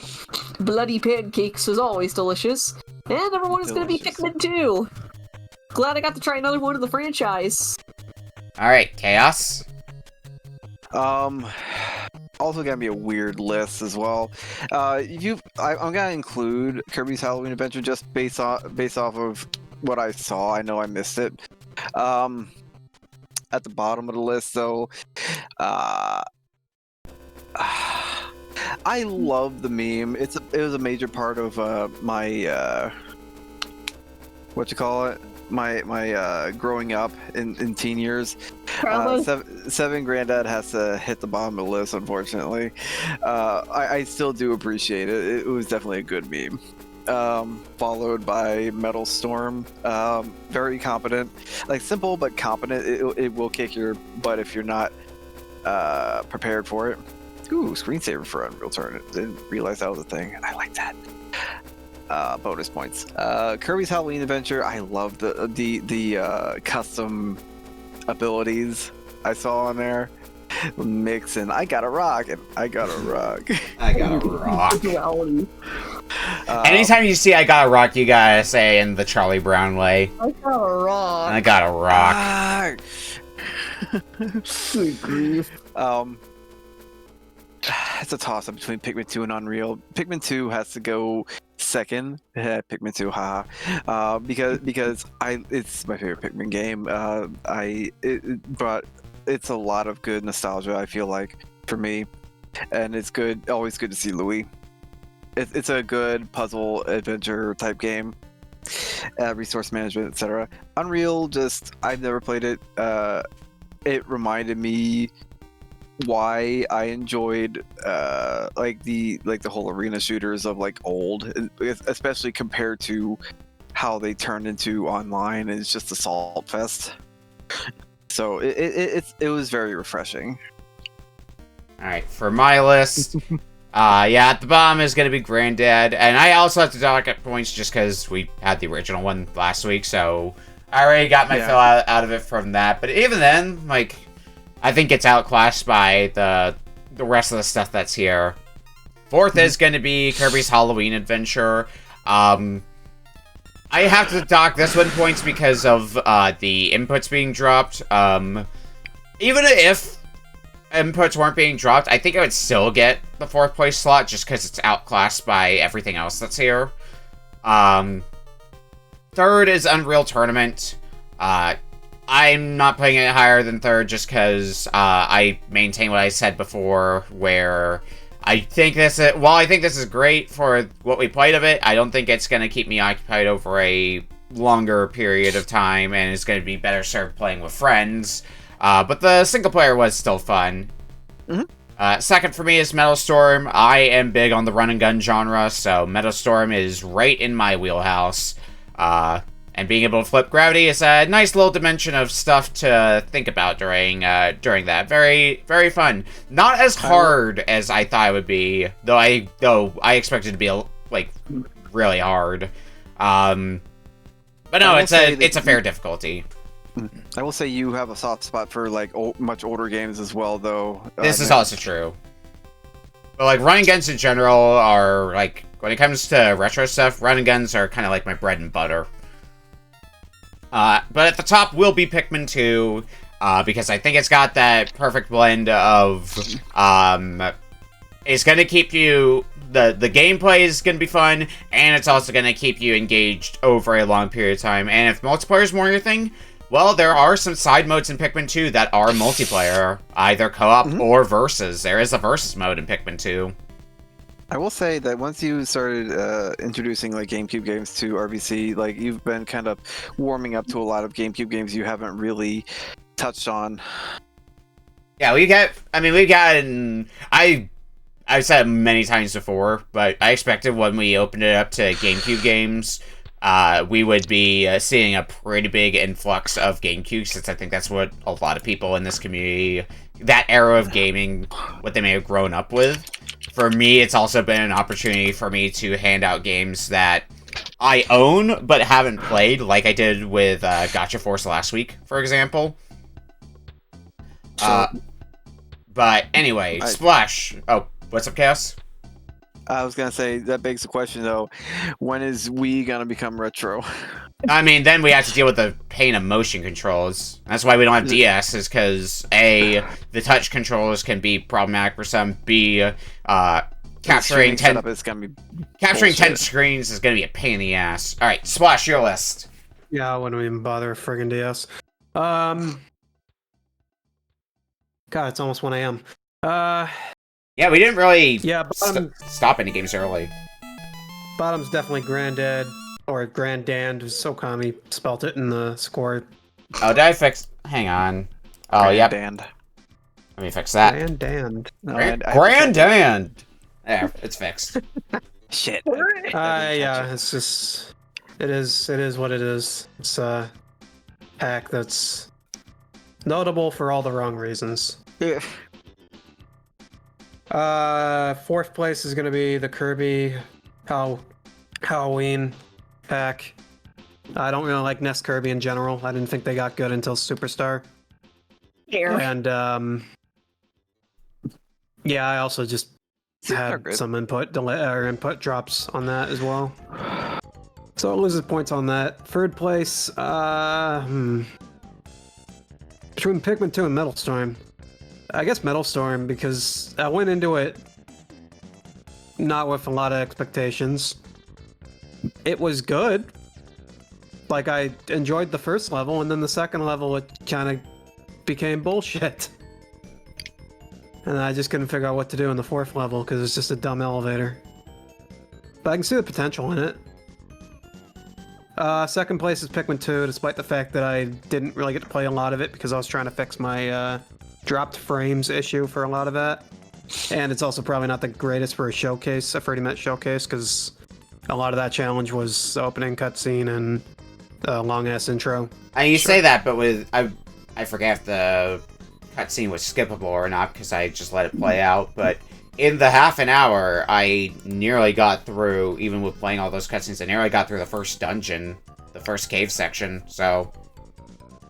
bloody pancakes is always delicious. And number 1 is going to be Pikmin 2. Glad I got to try another one of the franchise. Alright, Chaos. Also gonna be a weird list as well. I'm gonna include Kirby's Halloween Adventure just based off of what I saw. I know I missed it. At the bottom of the list, though, I love the meme. It was a major part of my my growing up in teen years. 7 Granddad has to hit the bottom of the list, unfortunately. I still do appreciate it. It was definitely a good meme. Followed by Metal Storm. Very competent. Like, simple but competent. It will kick your butt if you're not prepared for it. Ooh, screensaver for Unreal Tournament. Didn't realize that was a thing. I like that. Bonus points. Kirby's Halloween Adventure. I love the custom abilities I saw on there. Mixing. I got a rock and I got a rock. I got a rock. Duality. Anytime you see I got a rock, you gotta say in the Charlie Brown way. I got a rock. I got a rock. Good grief. It's a toss-up between Pikmin 2 and Unreal. Pikmin 2 has to go second, Pikmin 2, haha. Because it's my favorite Pikmin game. But it's a lot of good nostalgia, I feel like, for me, and it's always good to see Louis. It's a good puzzle adventure type game, resource management, etc. Unreal, I've never played it. It reminded me why I enjoyed like the whole arena shooters of like old, especially compared to how they turned into online. It's just a salt fest. So it was very refreshing. All right, for my list, yeah, at the bottom is gonna be Granddad, and I also have to dock at points just because we had the original one last week, so I already got my fill out of it from that. But even then, like, I think it's outclassed by the rest of the stuff that's here. Fourth is going to be Kirby's Halloween Adventure. I have to dock this one points because of the inputs being dropped. Even if inputs weren't being dropped, I think I would still get the 4th place slot just because it's outclassed by everything else that's here. Third is Unreal Tournament. I'm not putting it higher than third just because I maintain what I said before, where I think this is, while I think this is great for what we played of it, I don't think it's going to keep me occupied over a longer period of time, and it's going to be better served playing with friends. But the single player was still fun. Second for me is Metal Storm. I am big on the run and gun genre, so Metal Storm is right in my wheelhouse. And being able to flip gravity is a nice little dimension of stuff to think about during that. Very, very fun. Not as hard as I thought it would be, though I expected it to be like really hard. But no, it's a fair difficulty. I will say you have a soft spot for like much older games as well, though. This is also true. But like run and guns in general are like, when it comes to retro stuff, run and guns are kind of like my bread and butter. But at the top will be Pikmin 2, because I think it's got that perfect blend of, it's gonna keep you, the gameplay is gonna be fun, and it's also gonna keep you engaged over a long period of time. And if multiplayer is more your thing, well, there are some side modes in Pikmin 2 that are multiplayer, either co-op or versus. There is a versus mode in Pikmin 2. I will say that once you started introducing like GameCube games to RVC, like you've been kind of warming up to a lot of GameCube games you haven't really touched on. Yeah, I've said it many times before, but I expected when we opened it up to GameCube games, we would be seeing a pretty big influx of GameCube, since I think that's what a lot of people in this community, that era of gaming, what they may have grown up with. For me, it's also been an opportunity for me to hand out games that I own but haven't played, like I did with Gotcha Force last week, for example. But anyway, Splash. Oh, what's up, Chaos? I was gonna say, that begs the question though, when is Wii gonna become retro? I mean, then we have to deal with the pain of motion controls. That's why we don't have DS, is because A, the touch controls can be problematic for some, B, capturing 10 screens is gonna be a pain in the ass. Alright, Splash, your list. Yeah, I wouldn't even bother a friggin' DS. God, it's almost 1 a.m. Yeah, we didn't really stop any games early. Bottom's definitely Granddad, or Granddand, Sokami spelt it in the score. Oh, did I fix... Hang on. Oh, yep. Let me fix that. Granddand. Granddand! There, it's fixed. Shit. Yeah, it's just... It is what it is. It's a hack that's notable for all the wrong reasons. Yeah. 4th place is gonna be the Kirby Halloween pack. I don't really like NES Kirby in general. I didn't think they got good until Superstar. Fair. And yeah, I also just had some input drops on that as well. So it loses points on that. 3rd place, between Pikmin 2 and Metal Storm. I guess Metal Storm, because I went into it not with a lot of expectations. It was good. Like, I enjoyed the first level, and then the second level, it kind of became bullshit. And I just couldn't figure out what to do in the fourth level, because it's just a dumb elevator. But I can see the potential in it. Second place is Pikmin 2, despite the fact that I didn't really get to play a lot of it, because I was trying to fix my, dropped frames issue for a lot of that. And it's also probably not the greatest for a showcase, a 30-minute showcase, because a lot of that challenge was the opening cutscene and a long-ass intro. And you say that, but with I forget if the cutscene was skippable or not, because I just let it play out, but in the half an hour, I nearly got through, even with playing all those cutscenes, I nearly got through the first dungeon, the first cave section, so...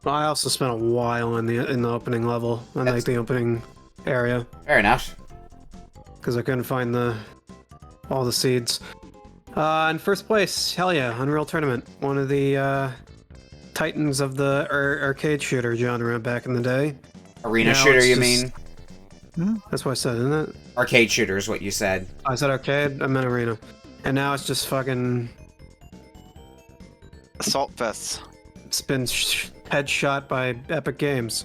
I also spent a while in the opening level, in like the opening area. Fair enough. Because I couldn't find all the seeds. In first place, hell yeah, Unreal Tournament. One of the titans of the arcade shooter genre back in the day. Arena shooter, you mean? That's what I said, isn't it? Arcade shooter is what you said. I said arcade, I meant arena. And now it's just fucking... Assault Fests. It's been headshot by Epic Games.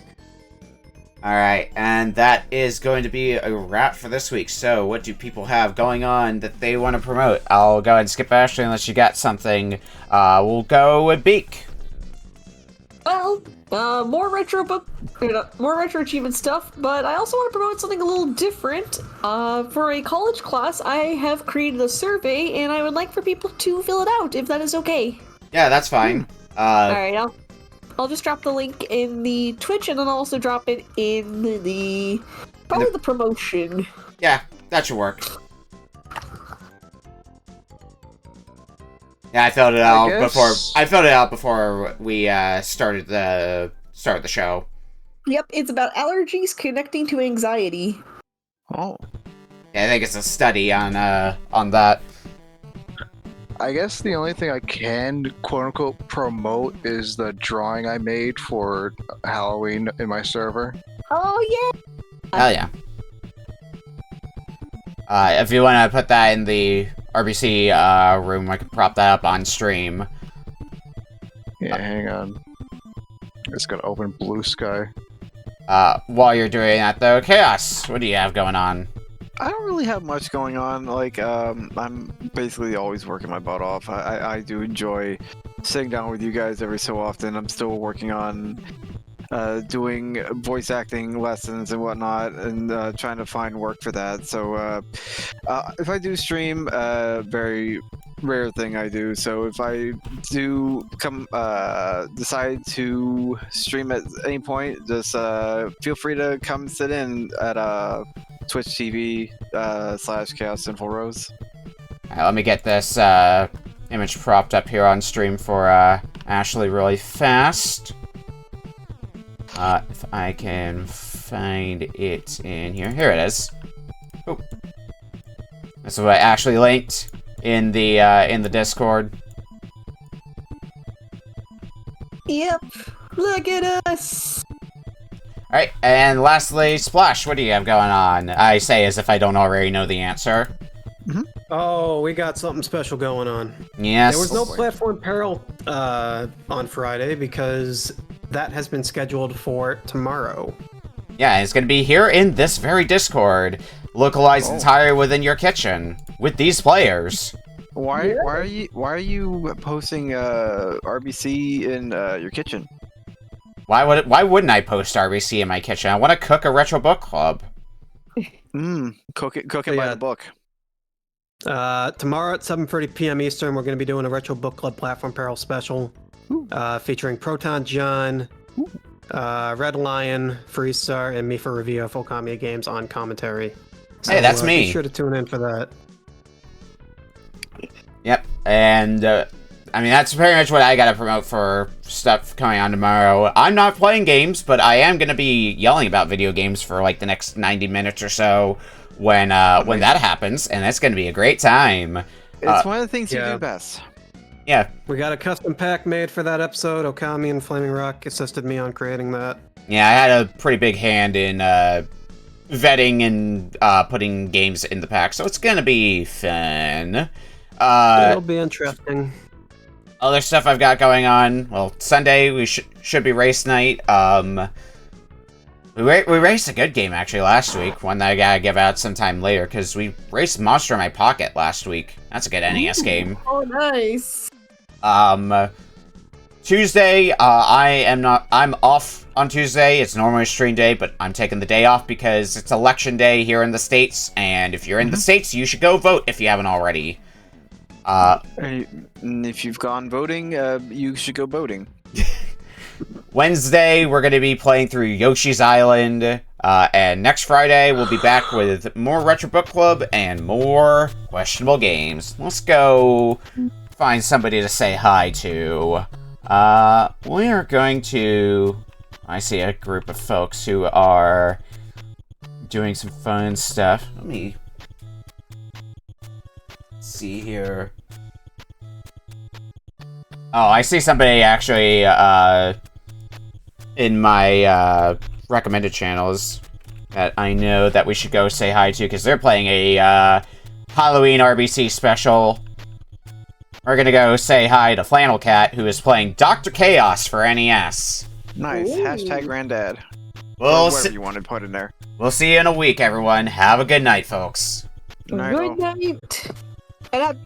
Alright, and that is going to be a wrap for this week. So, what do people have going on that they want to promote? I'll go ahead and skip Ashley unless you got something. We'll go with Beak. Well, more retro achievement stuff, but I also want to promote something a little different. For a college class, I have created a survey, and I would like for people to fill it out, if that is okay. Yeah, that's fine. Alright, I'll just drop the link in the Twitch, and then I'll also drop it in the promotion. Yeah, that should work. Yeah, I filled it out before we started the show. Yep, it's about allergies connecting to anxiety. Oh. Yeah, I think it's a study on that. I guess the only thing I can quote-unquote promote is the drawing I made for Halloween in my server. Oh yeah! Hell yeah. If you want to put that in the RBC room, I can prop that up on stream. Yeah, hang on. It's gonna open Blue Sky. While you're doing that though, Chaos, what do you have going on? I don't really have much going on. Like, I'm basically always working my butt off. I do enjoy sitting down with you guys every so often. I'm still working on doing voice acting lessons and whatnot, and trying to find work for that. So if I do stream, very rare thing I do. So if I do decide to stream at any point, just feel free to come sit in at Twitch TV /ChaosSinfulRose. Alright, let me get this image propped up here on stream for Ashley really fast. If I can find it in here. Here it is. Ooh. This is what I actually linked in the Discord. Yep, look at us! Alright, and lastly, Splash, what do you have going on? I say as if I don't already know the answer. Oh, we got something special going on. Yes. There was no Platform Peril on Friday because that has been scheduled for tomorrow. Yeah, it's going to be here in this very Discord, localized entirely within your kitchen, with these players. Why are you posting RBC in your kitchen? Why wouldn't I post RBC in my kitchen? I want to cook a retro book club. Cook it by the book. Tomorrow at 7:30 p.m. Eastern, we're going to be doing a retro book club Platform Peril special, featuring Proton John, Red Lion, Freestar, and me for review of full Kamiya games on commentary. So, hey, that's me. Be sure to tune in for that. Yep, and I mean, that's pretty much what I gotta promote for stuff coming on tomorrow. I'm not playing games, but I am gonna be yelling about video games for like the next 90 minutes or so when that happens, and it's gonna be a great time. It's one of the things you do best. Yeah. We got a custom pack made for that episode. Okami and Flaming Rock assisted me on creating that. Yeah, I had a pretty big hand in vetting and putting games in the pack, so it's gonna be fun. It'll be interesting. Other stuff I've got going on. Well, Sunday we should be race night. We raced a good game actually last week. One that I gotta give out sometime later because we raced Monster in My Pocket last week. That's a good NES game. Oh, nice. Tuesday, I'm off on Tuesday. It's normally a stream day, but I'm taking the day off because it's election day here in the States, and if you're in the States, you should go vote if you haven't already. If you've gone voting, you should go voting. Wednesday, we're going to be playing through Yoshi's Island, and next Friday, we'll be back with more Retro Book Club and more questionable games. Let's go find somebody to say hi to. We are going to... I see a group of folks who are doing some fun stuff. Let me see here. Oh, I see somebody actually, in my, recommended channels that I know that we should go say hi to, because they're playing a, Halloween RBC special. We're gonna go say hi to Flannel Cat, who is playing Dr. Chaos for NES. Nice. Ooh. Hashtag granddad. We'll Whatever you want to put in there. We'll see you in a week, everyone. Have a good night, folks. Night, all. Good night. And